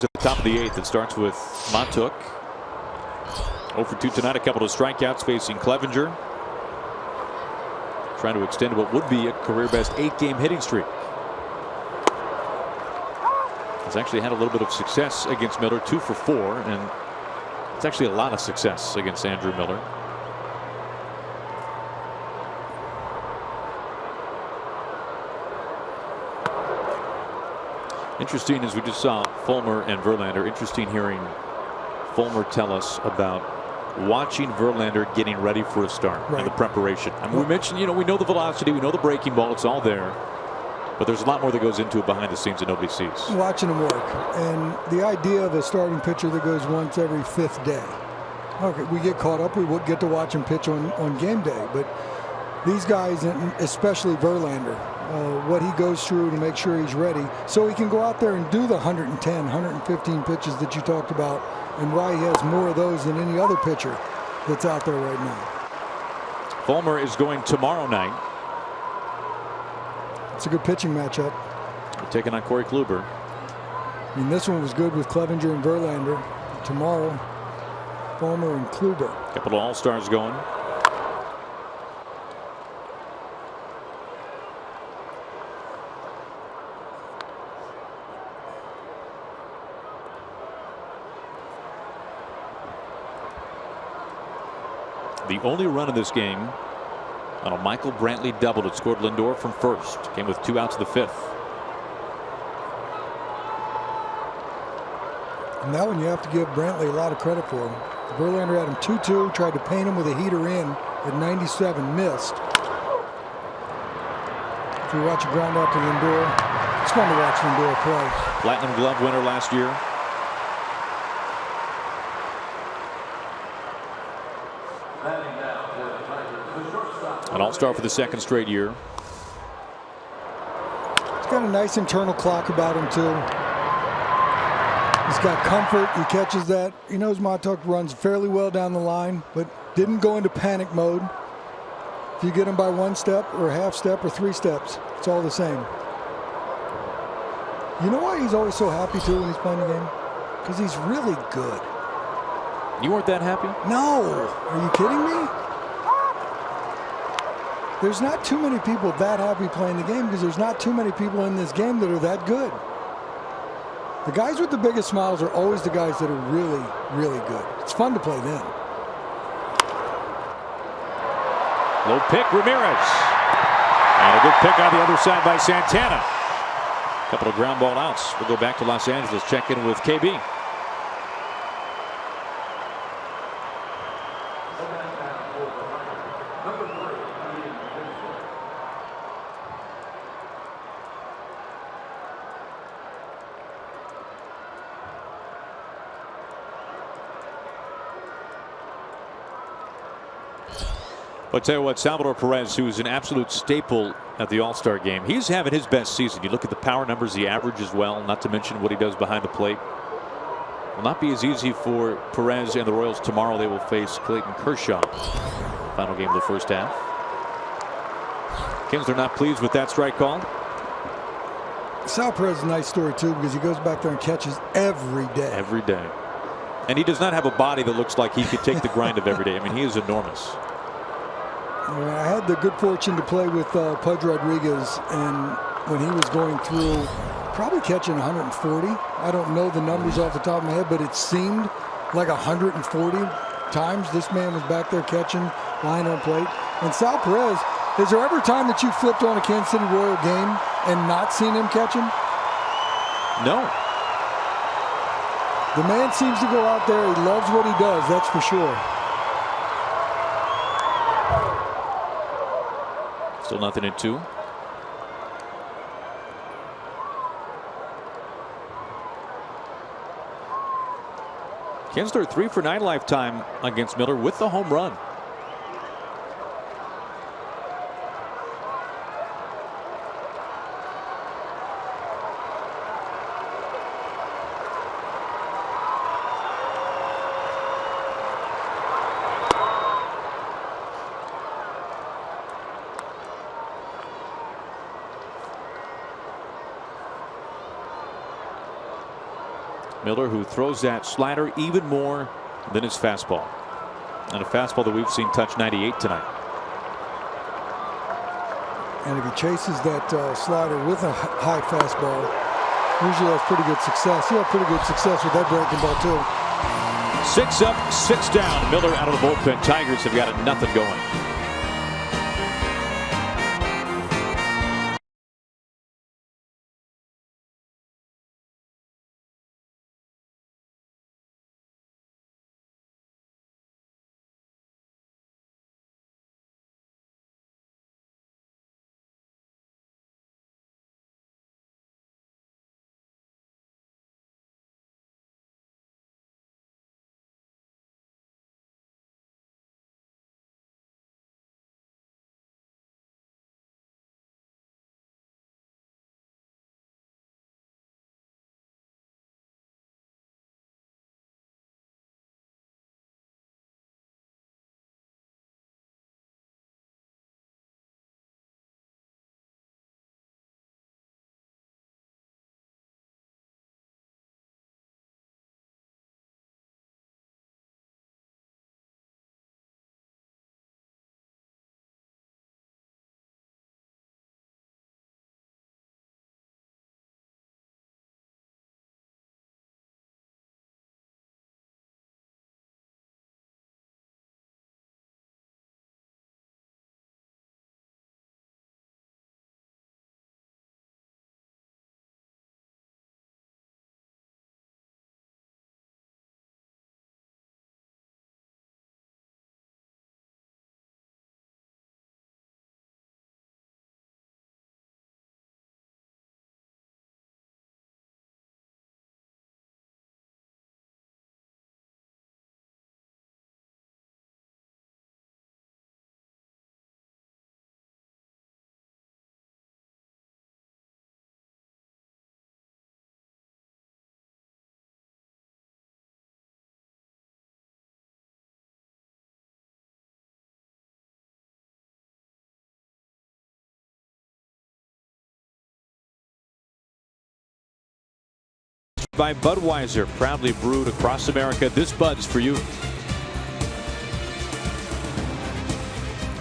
At the top of the 8th, it starts with Montook. 0 for 2 tonight, a couple of strikeouts facing Clevenger. Trying to extend what would be a career-best 8-game hitting streak. He's actually had a little bit of success against Miller, 2 for 4, and it's actually a lot of success against Andrew Miller. Interesting, as we just saw Fulmer and Verlander, interesting hearing Fulmer tell us about watching Verlander getting ready for a start and the preparation. I mean, we mentioned, we know the velocity, we know the breaking ball, it's all there. But there's a lot more that goes into it behind the scenes that nobody sees. Watching him work. And the idea of a starting pitcher that goes once every 5th day. Okay, we get caught up. We get to watch him pitch on game day. But these guys, and especially Verlander, what he goes through to make sure he's ready so he can go out there and do the 110, 115 pitches that you talked about, and why he has more of those than any other pitcher that's out there right now. Fulmer is going tomorrow night. It's a good pitching matchup. We're taking on Corey Kluber. I mean, this one was good with Clevenger and Verlander. Tomorrow, Fulmer and Kluber. Couple of all-stars going. The only run in this game on a Michael Brantley double that scored Lindor from first. Came with 2 outs in the 5th. And that one you have to give Brantley a lot of credit for. Verlander had him 2-2, tried to paint him with a heater in at 97, missed. If you watch a ground out to Lindor, it's fun to watch Lindor play. Platinum Glove winner last year. An all-star for the 2nd straight year. He's got a nice internal clock about him too. He's got comfort. He catches that. He knows Montauk runs fairly well down the line, but didn't go into panic mode. If you get him by 1 step or a half step or 3 steps, it's all the same. You know why he's always so happy too when he's playing the game? Because he's really good. You weren't that happy? No. Are you kidding me? There's not too many people that happy playing the game because there's not too many people in this game that are that good. The guys with the biggest smiles are always the guys that are really, really good. It's fun to play them. Low pick, Ramirez. And a good pick on the other side by Santana. Couple of ground ball outs. We'll go back to Los Angeles, check in with KB. But tell you what, Salvador Perez, who's an absolute staple at the All-Star game, he's having his best season. You look at the power numbers, the average as well, not to mention what he does behind the plate. Will not be as easy for Perez and the Royals tomorrow. They will face Clayton Kershaw. Final game of the first half. Kinsler not pleased with that strike call. Sal Perez is a nice story too because he goes back there and catches every day. Every day. And he does not have a body that looks like he could take the grind of every day. I mean, he is enormous. I had the good fortune to play with Pudge Rodriguez, and when he was going through probably catching 140. I don't know the numbers off the top of my head, but it seemed like 140 times this man was back there catching, lying on plate. And Sal Perez, is there ever a time that you flipped on a Kansas City Royal game and not seen him catching? No. The man seems to go out there. He loves what he does, that's for sure. Still nothing in 2. Kinsler 3 for 9 lifetime against Miller with the home run. Miller, who throws that slider even more than his fastball, and a fastball that we've seen touch 98 tonight. And if he chases that slider with a high fastball, usually has pretty good success. He'll have pretty good success with that breaking ball too. 6 up, 6 down. Miller out of the bullpen. Tigers have got nothing going. by Budweiser, proudly brewed across America. This Bud's for you.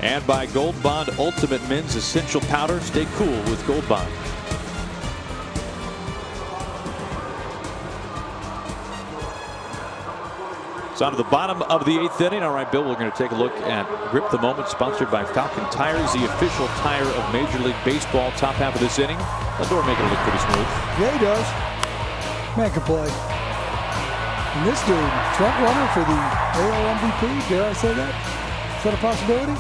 And by Gold Bond Ultimate Men's Essential Powder. Stay cool with Gold Bond. It's on to the bottom of the 8th inning. All right, Bill, we're going to take a look at Grip the Moment, sponsored by Falcon Tires, the official tire of Major League Baseball. Top half of this inning. Lindor making it look pretty smooth. Yeah, he does. Man can play. And this dude, front runner for the AL MVP, dare I say that? Is that a possibility?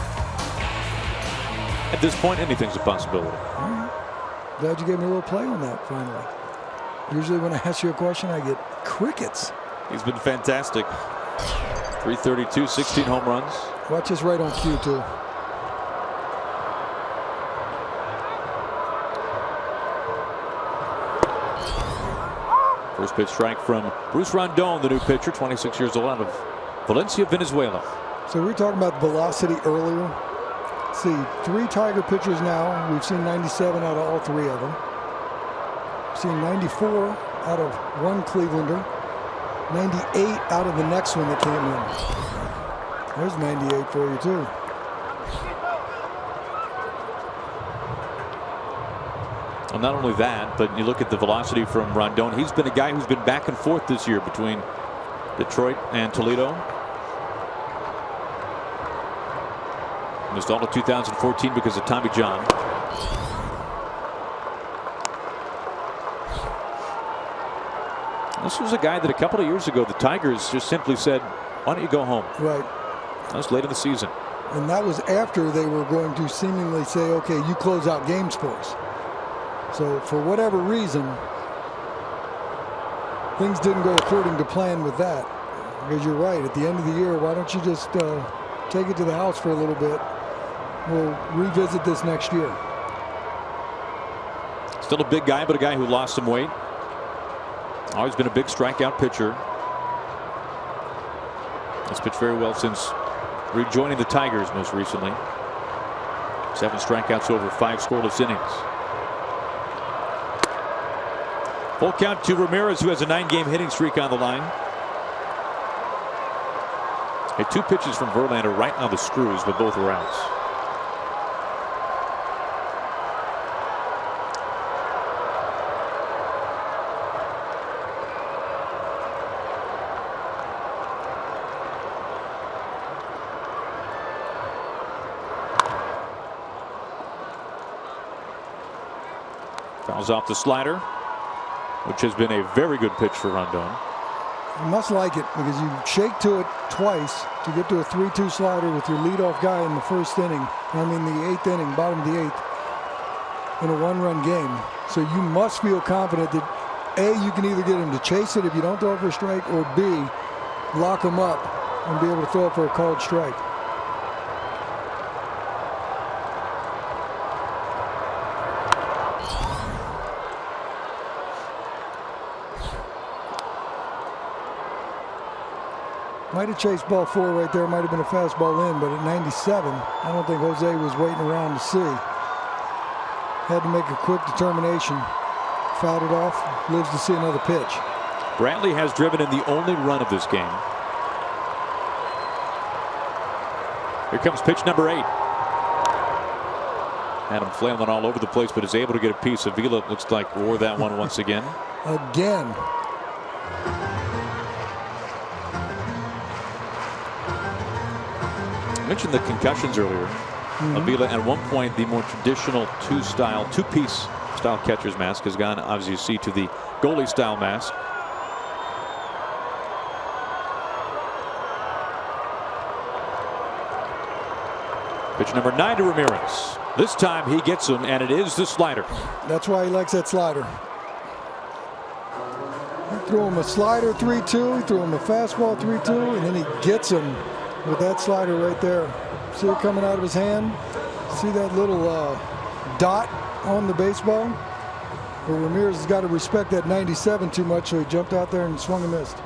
At this point, anything's a possibility. All right. Glad you gave me a little play on that finally. Usually when I ask you a question, I get crickets. He's been fantastic. 332, 16 home runs. Watch this right on cue, too. First pitch strike from Bruce Rondon, the new pitcher, 26 years old, out of Valencia, Venezuela. So we were talking about velocity earlier. See, 3 Tiger pitchers now. We've seen 97 out of all 3 of them. We've seen 94 out of 1 Clevelander. 98 out of the next one that came in. There's 98 for you, too. Well, not only that, but you look at the velocity from Rondon. He's been a guy who's been back and forth this year between Detroit and Toledo. Missed all of 2014 because of Tommy John. This was a guy that a couple of years ago the Tigers just simply said, why don't you go home? Right. That was late in the season. And that was after they were going to seemingly say, okay, you close out games for us. So for whatever reason, things didn't go according to plan with that. Because you're right, at the end of the year, why don't you just take it to the house for a little bit? We'll revisit this next year. Still a big guy, but a guy who lost some weight. Always been a big strikeout pitcher. Has pitched very well since rejoining the Tigers most recently. 7 strikeouts over 5 scoreless innings. Full count to Ramirez, who has a 9-game hitting streak on the line. Had 2 pitches from Verlander right on the screws, but both were outs. Fouls off the slider, which has been a very good pitch for Rondon. You must like it because you shake to it twice to get to a 3-2 slider with your leadoff guy in the first inning. I mean the 8th inning, bottom of the 8th, in a 1-run game. So you must feel confident that A, you can either get him to chase it if you don't throw it for a strike, or B, lock him up and be able to throw it for a called strike. Might have chased ball 4 right there. Might have been a fastball in, but at 97, I don't think Jose was waiting around to see. Had to make a quick determination. Fouled it off. Lives to see another pitch. Brantley has driven in the only run of this game. Here comes pitch number 8. Had him flailing all over the place, but is able to get a piece. Avila looks like wore that one once again. Again. I mentioned the concussions earlier. Avila, at one point, the more traditional two-piece style catcher's mask has gone, as you see, to the goalie style mask. Pitch number 9 to Ramirez. This time he gets him, and it is the slider. That's why he likes that slider. He threw him a slider 3-2, threw him a fastball 3-2, and then he gets him with that slider right there. See it coming out of his hand? See that little dot on the baseball? Well, Ramirez has got to respect that 97 too much, so he jumped out there and swung and missed.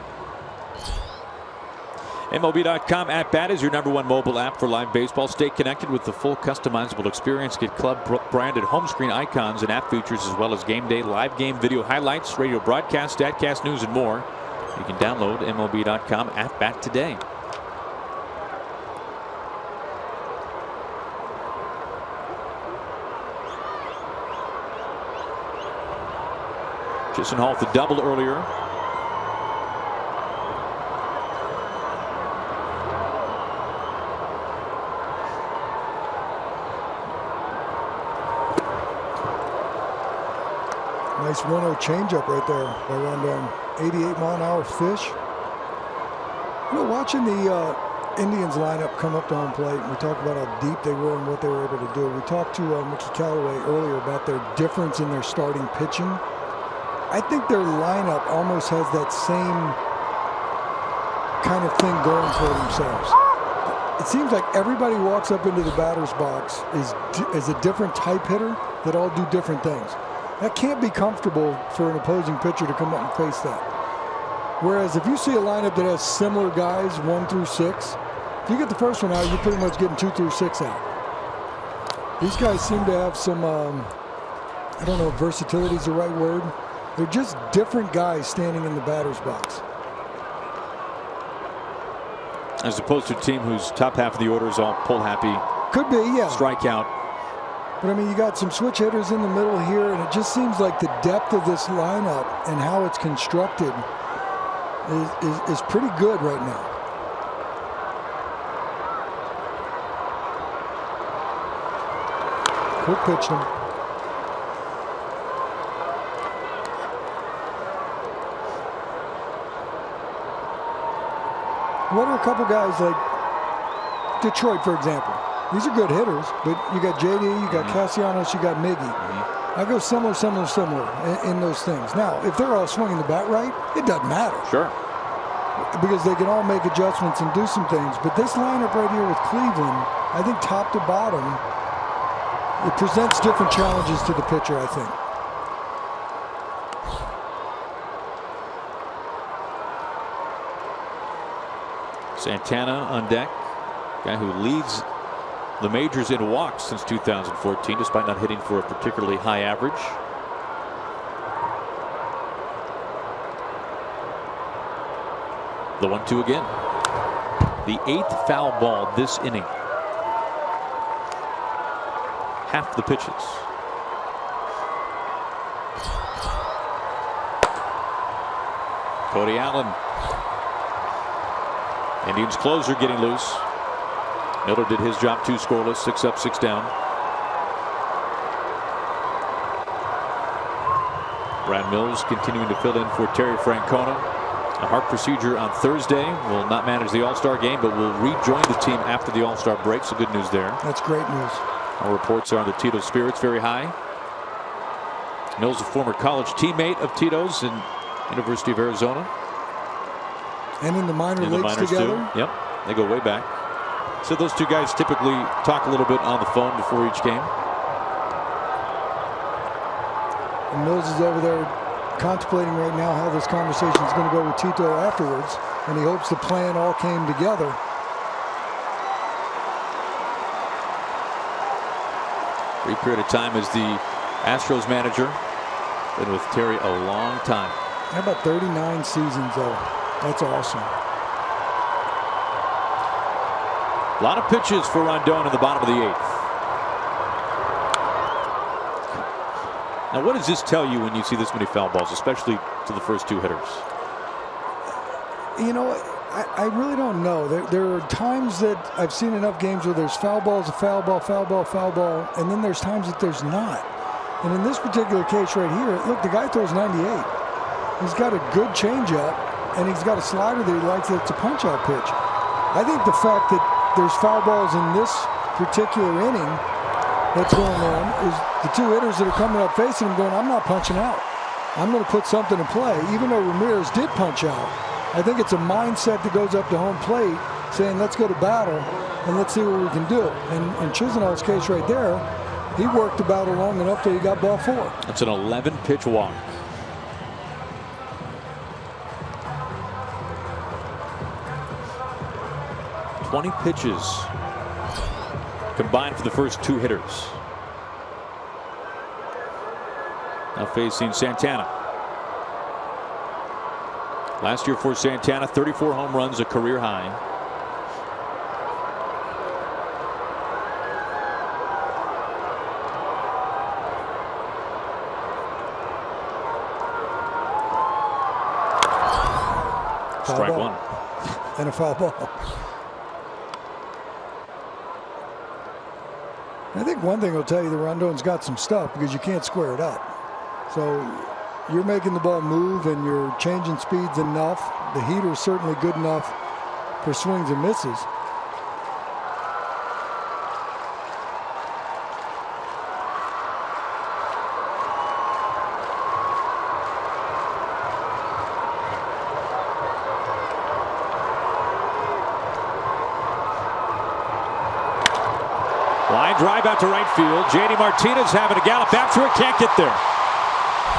MLB.com @bat is your #1 mobile app for live baseball. Stay connected with the full customizable experience. Get club branded home screen icons and app features, as well as game day, live game video highlights, radio broadcast, StatCast news, and more. You can download MLB.com @bat today. Chisenhall with the double earlier. Nice 1-0 changeup right there by Rondon. 88-mile-an-hour fish. You know, watching the Indians lineup come up to home plate, and we talked about how deep they were and what they were able to do. We talked to Mickey Callaway earlier about their difference in their starting pitching. I think their lineup almost has that same kind of thing going for themselves. It seems like everybody who walks up into the batter's box is a different type hitter that all do different things. That can't be comfortable for an opposing pitcher to come up and face that. Whereas if you see a lineup that has similar guys 1 through 6, if you get the first one out, you're pretty much getting 2 through 6 out. These guys seem to have some, I don't know if versatility is the right word. They're just different guys standing in the batter's box. As opposed to a team whose top half of the order is all pull happy. Could be, yeah. Strikeout. But I mean, you got some switch hitters in the middle here, and it just seems like the depth of this lineup and how it's constructed is pretty good right now. Quick pitch him. What are a couple guys like Detroit, for example? These are good hitters, but you got JD, you got Castellanos, you got Miggy. I go similar in those things. Now, if they're all swinging the bat right, it doesn't matter. Sure. Because they can all make adjustments and do some things. But this lineup right here with Cleveland, I think top to bottom, it presents different challenges to the pitcher, I think. Santana on deck, guy who leads the majors in walks since 2014, despite not hitting for a particularly high average. The 1-2 again. The 8th foul ball this inning. Half the pitches. Cody Allen. Indians closer getting loose. Miller did his job, 2 scoreless, 6 up, 6 down. Brad Mills continuing to fill in for Terry Francona. A heart procedure on Thursday. Will not manage the All-Star game, but will rejoin the team after the All-Star break. So good news there. That's great news. Our reports are the Tito spirits very high. Mills, a former college teammate of Tito's in University of Arizona. And in the minor leagues together. Too. Yep, they go way back. So those two guys typically talk a little bit on the phone before each game. And Mills is over there contemplating right now how this conversation is going to go with Tito afterwards, and he hopes the plan all came together. Brief period of time as the Astros manager. Been with Terry a long time. How about 39 seasons, though? That's awesome. A lot of pitches for Rondon in the bottom of the 8th. Now, what does this tell you when you see this many foul balls, especially to the first 2 hitters? You know, I really don't know. There are times that I've seen enough games where there's foul balls, a foul ball, foul ball, foul ball, and then there's times that there's not. And in this particular case right here, look, the guy throws 98. He's got a good changeup, and he's got a slider that he likes that's a punch-out pitch. I think the fact that there's foul balls in this particular inning that's going on is the 2 hitters that are coming up facing him going, I'm not punching out. I'm going to put something in play. Even though Ramirez did punch out, I think it's a mindset that goes up to home plate saying, let's go to battle and let's see what we can do. And in Chisenhall's case right there, he worked the battle long enough till he got ball 4. That's an 11-pitch walk. 20 pitches combined for the first 2 hitters. Now facing Santana. Last year for Santana, 34 home runs, a career high. Strike one. And a foul ball. I think one thing will tell you the Rondon's got some stuff because you can't square it up. So you're making the ball move and you're changing speeds enough. The heater is certainly good enough for swings and misses. Line drive out to right field. J.D. Martinez having a gallop after it. Can't get there.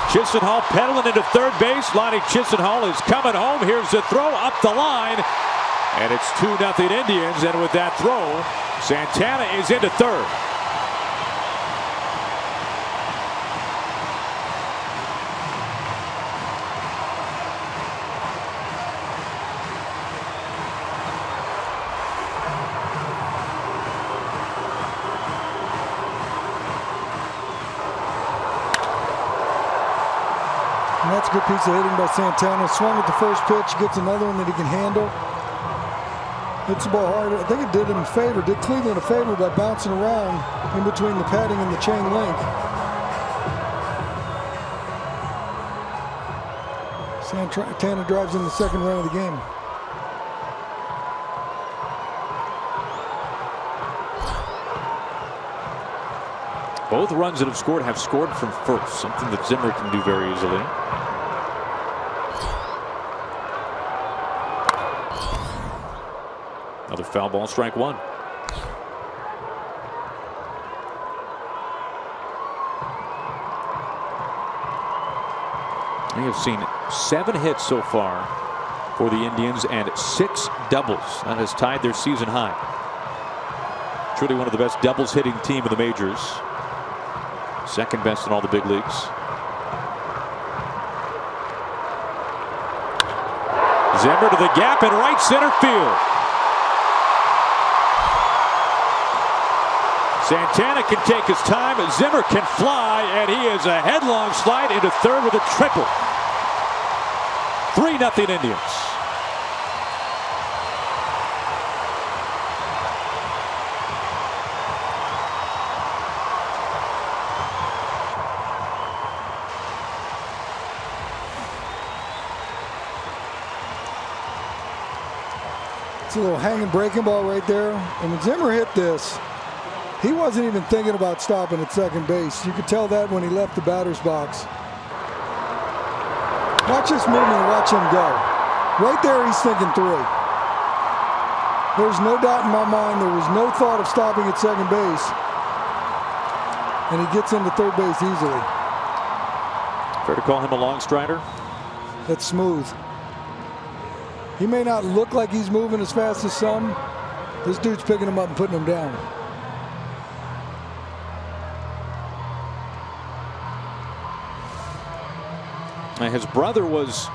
Chisenhall pedaling into third base. Lonnie Chisenhall is coming home. Here's the throw up the line. And it's 2-0 Indians. And with that throw, Santana is into third. And that's a good piece of hitting by Santana. Swung at the first pitch, gets another one that he can handle. Hits the ball hard. I think it did him a favor, did Cleveland a favor by bouncing around in between the padding and the chain link. Santana drives in the second run of the game. Both runs that have scored from first, something that Zimmer can do very easily. Another foul ball, strike one. We have seen 7 hits so far for the Indians and 6 doubles. That has tied their season high. Truly one of the best doubles hitting team in the majors. Second best in all the big leagues. Zimmer to the gap in right center field. Santana can take his time. Zimmer can fly, and he is a headlong slide into third with a triple. 3-0 Indians. It's a little hanging breaking ball right there. And when Zimmer hit this, he wasn't even thinking about stopping at second base. You could tell that when he left the batter's box. Watch this movement and watch him go. Right there, he's thinking 3. There's no doubt in my mind there was no thought of stopping at second base. And he gets into third base easily. Fair to call him a long strider? That's smooth. He may not look like he's moving as fast as some. This dude's picking him up and putting him down. Now, his brother was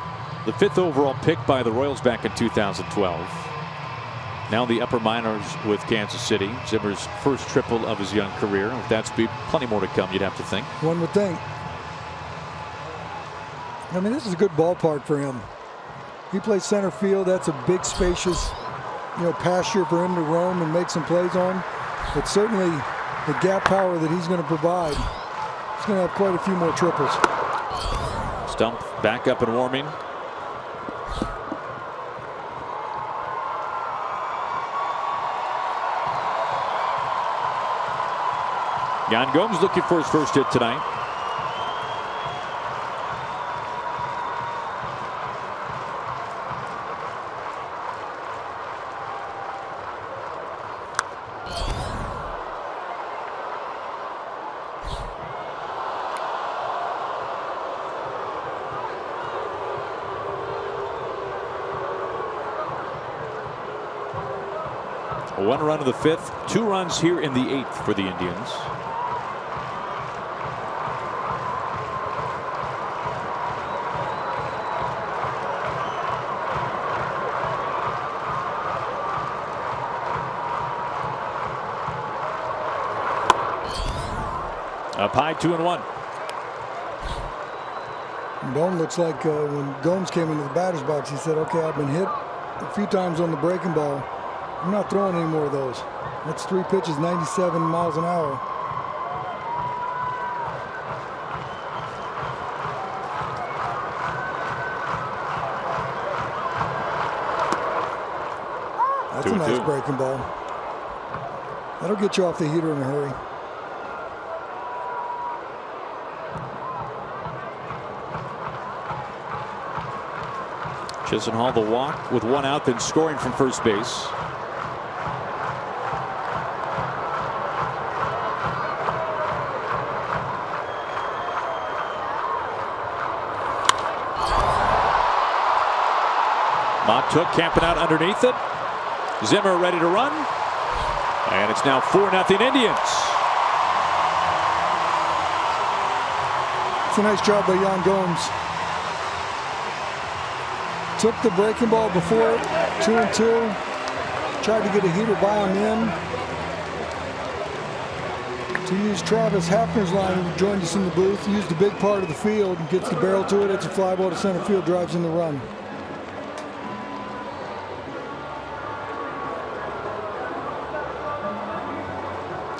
the 5th overall pick by the Royals back in 2012. Now the upper minors with Kansas City. Zimmer's first triple of his young career. With that speed, plenty more to come, you'd have to think. One would think. I mean, this is a good ballpark for him. He plays center field. That's a big, spacious, pasture for him to roam and make some plays on. But certainly the gap power that he's going to provide, he's going to have quite a few more triples. Stump back up and warming. Yan Gomes looking for his first hit tonight. 1 run in the 5th, 2 runs here in the 8th for the Indians. Up high, 2-1. Bone looks like when Gomes came into the batter's box, he said, okay, I've been hit a few times on the breaking ball. I'm not throwing any more of those. That's 3 pitches, 97 miles an hour. That's a nice breaking ball. That'll get you off the heater in a hurry. Chisenhall the walk with 1 out, then scoring from first base. Mott took, camping out underneath it. Zimmer ready to run. And it's now 4-0 Indians. It's a nice job by Yan Gomes. Took the breaking ball before it, 2-2. Tried to get a heater by him in. To use Travis Hafner's line, who joined us in the booth, used a big part of the field, gets the barrel to it, it's a fly ball to center field, drives in the run.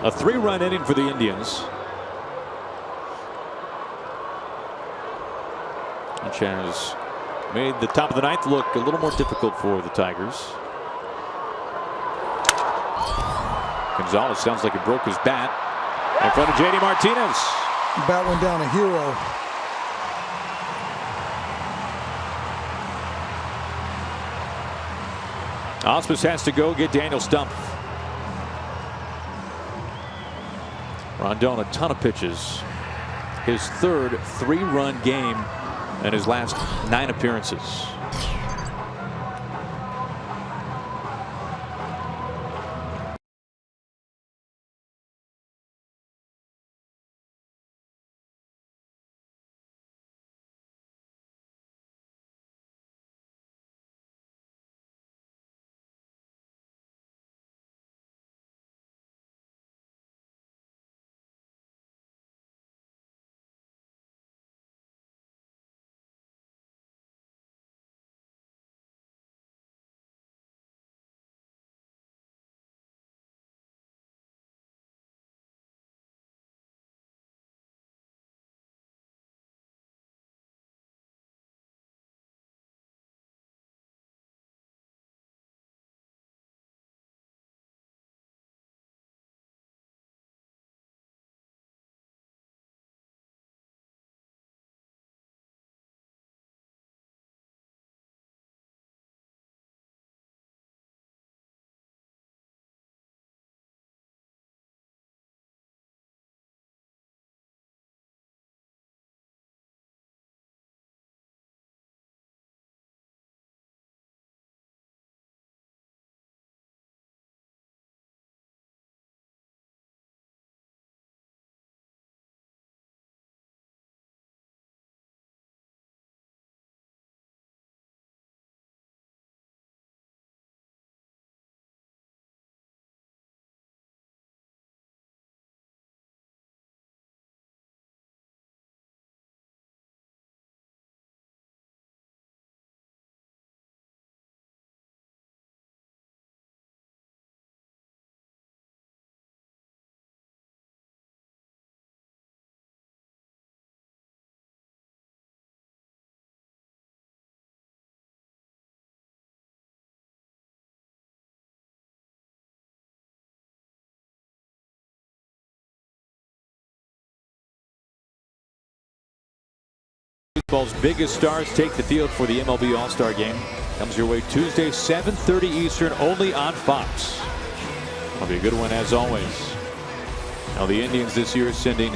A 3-run inning for the Indians. Which has made the top of the 9th look a little more difficult for the Tigers. Gonzalez sounds like he broke his bat in front of JD Martinez. The bat went down a hero. Ausmus has to go get Daniel Stumpf. Rondon a ton of pitches. His 3rd 3-run game in his last 9 appearances. Baseball's biggest stars take the field for the MLB All-Star Game. Comes your way Tuesday, 7:30 Eastern, only on Fox. It'll be a good one as always. Now the Indians this year sending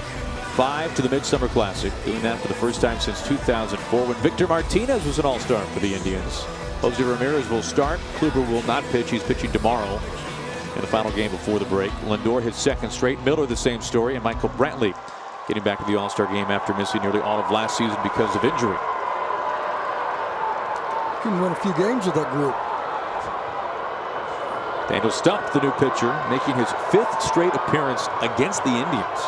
5 to the Midsummer Classic, doing that for the first time since 2004 when Victor Martinez was an All-Star for the Indians. Jose Ramirez will start. Kluber will not pitch. He's pitching tomorrow. in the final game before the break. Lindor his second straight. Miller the same story, and Michael Brantley getting back to the All-Star game after missing nearly all of last season because of injury. Can win a few games with that group. Daniel Stump, the new pitcher, making his 5th straight appearance against the Indians.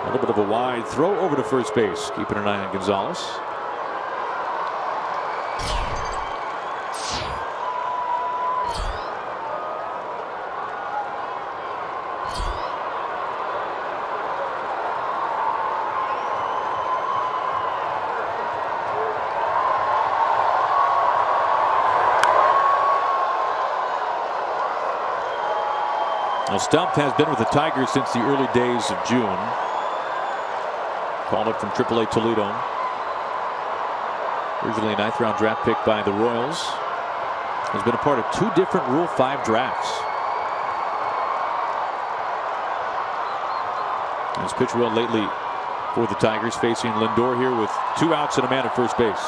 A little bit of a wide throw over to first base, keeping an eye on Gonzalez. Now Stump has been with the Tigers since the early days of June. Called up from AAA Toledo. Originally a 9th round draft pick by the Royals. Has been a part of 2 different Rule 5 drafts. Has pitched well lately for the Tigers, facing Lindor here with 2 outs and a man at first base.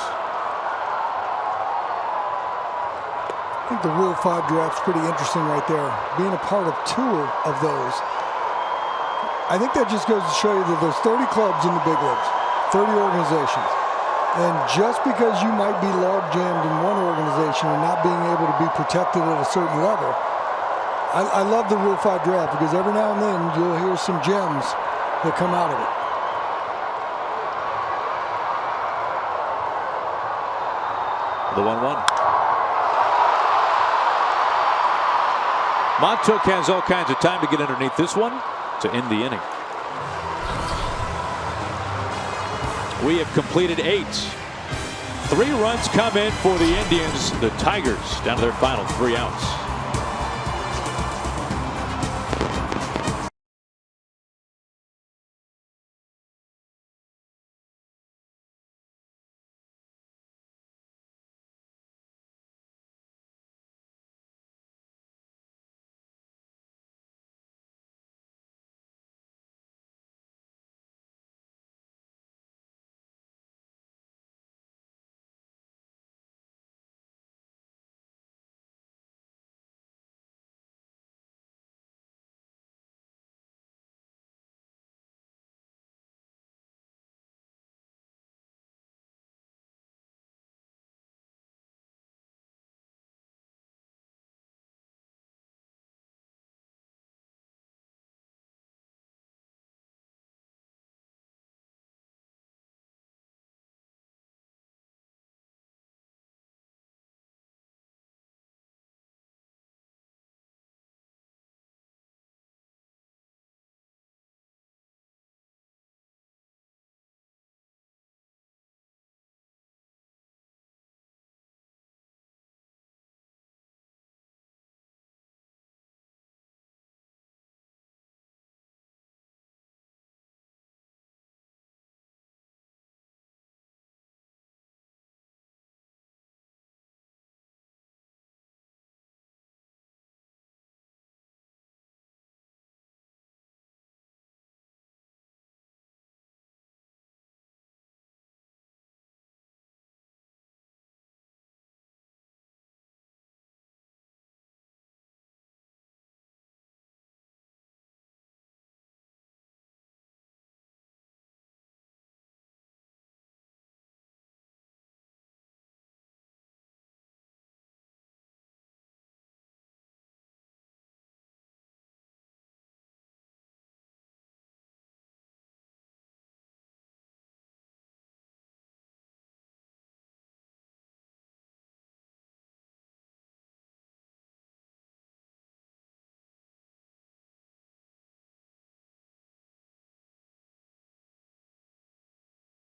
I think the Rule 5 draft's pretty interesting right there. Being a part of 2 of those. I think that just goes to show you that there's 30 clubs in the big leagues, 30 organizations. And just because you might be log jammed in one organization and not being able to be protected at a certain level, I love the Rule 5 draft because every now and then you'll hear some gems that come out of it. The 1-1. Montouk has all kinds of time to get underneath this one to end the inning. We have completed 8. 3 runs come in for the Indians. The Tigers down to their final 3 outs.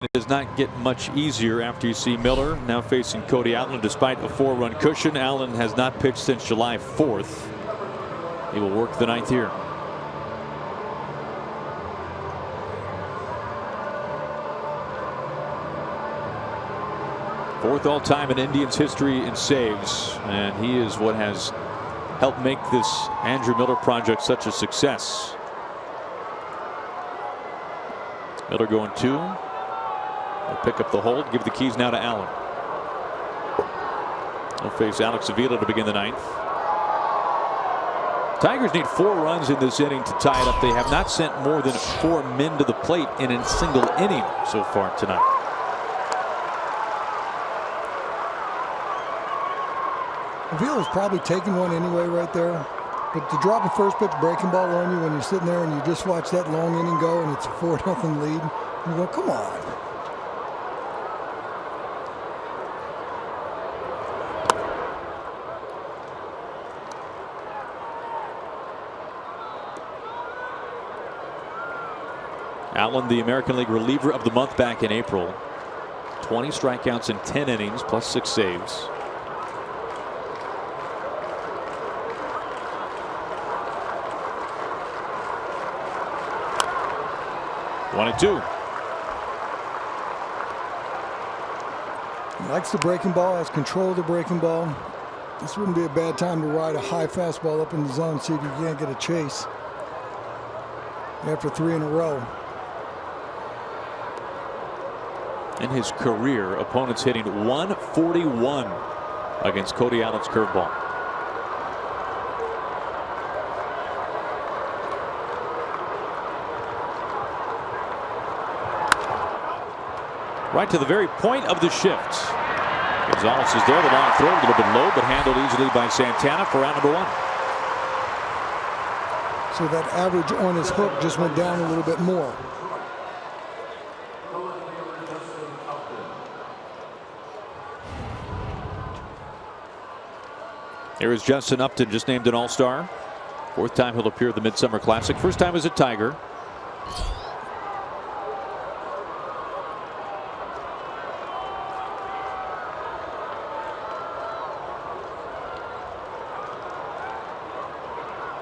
It does not get much easier after you see Miller now facing Cody Allen. Despite a 4-run cushion, Allen has not pitched since July 4th. He will work the 9th here. Fourth all-time in Indians history in saves, and he is what has helped make this Andrew Miller project such a success. Miller going 2. They'll pick up the hold, give the keys now to Allen. They'll face Alex Avila to begin the ninth. Tigers need 4 runs in this inning to tie it up. They have not sent more than 4 men to the plate in a single inning so far tonight. Avila's probably taking one anyway right there. But to drop a first pitch breaking ball on you when you're sitting there and you just watch that long inning go and it's a 4-0 lead, you go, come on. Allen, the American League reliever of the month back in April. 20 strikeouts in 10 innings plus 6 saves. One and two. He likes the breaking ball, has control of the breaking ball. This wouldn't be a bad time to ride a high fastball up in the zone, see if you can't get a chase after 3 in a row. In his career, opponents hitting 141 against Cody Allen's curveball. Right to the very point of the shift. Gonzalez is there. The long throw, a little bit low, but handled easily by Santana for out number 1. So that average on his hook just went down a little bit more. Here is Justin Upton, just named an All-Star. 4th time he'll appear at the Midsummer Classic. 1st time as a Tiger.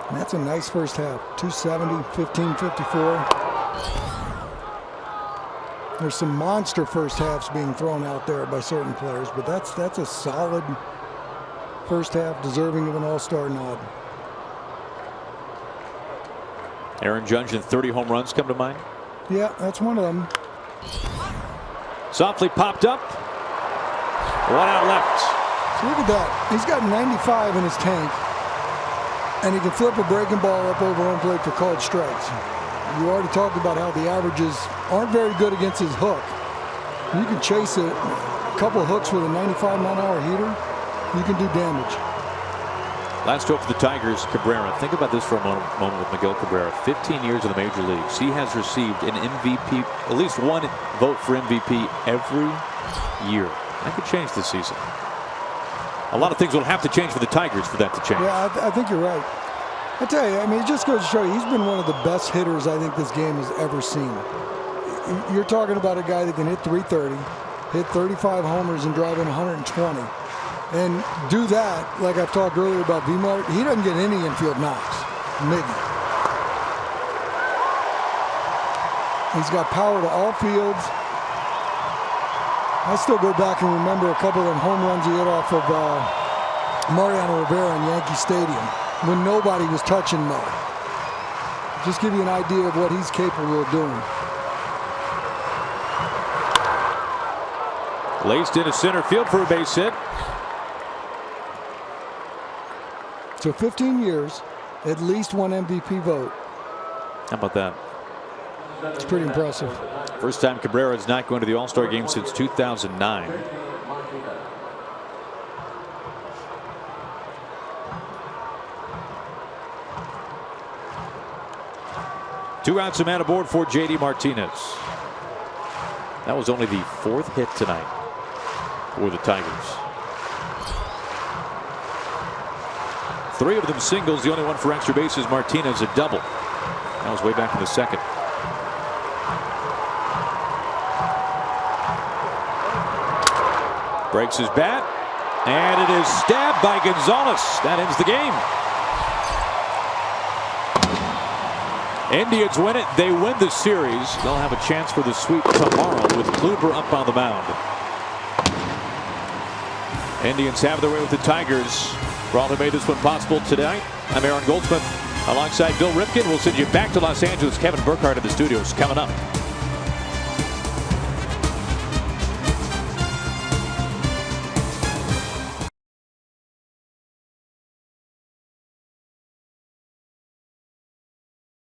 And that's a nice first half. 270, 1554. There's some monster first halves being thrown out there by certain players, but that's a solid first half, deserving of an all-star nod. Aaron Judge and 30 home runs come to mind. Yeah, that's one of them. Softly popped up. 1 out left. So look at that. He's got 95 in his tank, and he can flip a breaking ball up over home plate for called strikes. You already talked about how the averages aren't very good against his hook. You can chase it, a couple of hooks with a 95-mile-an-hour heater, you can do damage. Last stroke for the Tigers, Cabrera. Think about this for a moment with Miguel Cabrera. 15 years in the major leagues. He has received an MVP, at least one vote for MVP every year. That could change this season. A lot of things will have to change for the Tigers for that to change. Yeah, I think you're right. I tell you, I mean, it just goes to show you, he's been one of the best hitters I think this game has ever seen. You're talking about a guy that can hit 330, hit 35 homers and drive in 120. And do that, like I've talked earlier about V-Mart, he doesn't get any infield knocks. Maybe. He's got power to all fields. I still go back and remember a couple of them home runs he hit off of Mariano Rivera in Yankee Stadium when nobody was touching Mo. Just give you an idea of what he's capable of doing. Laced into center field for a base hit. So 15 years, at least one MVP vote. How about that? It's pretty impressive. First time Cabrera is not going to the All-Star game since 2009. Two outs, a man aboard for J.D. Martinez. That was only the 4th hit tonight for the Tigers. 3 of them singles. The only one for extra bases, Martinez, a double. That was way back in the 2nd. Breaks his bat, and it is stabbed by Gonzalez. That ends the game. Indians win it. They win the series. They'll have a chance for the sweep tomorrow with Kluber up on the mound. Indians have their way with the Tigers. For all who made this one possible tonight, I'm Aaron Goldsmith alongside Bill Ripken. We'll send you back to Los Angeles. Kevin Burkhardt in the studios coming up.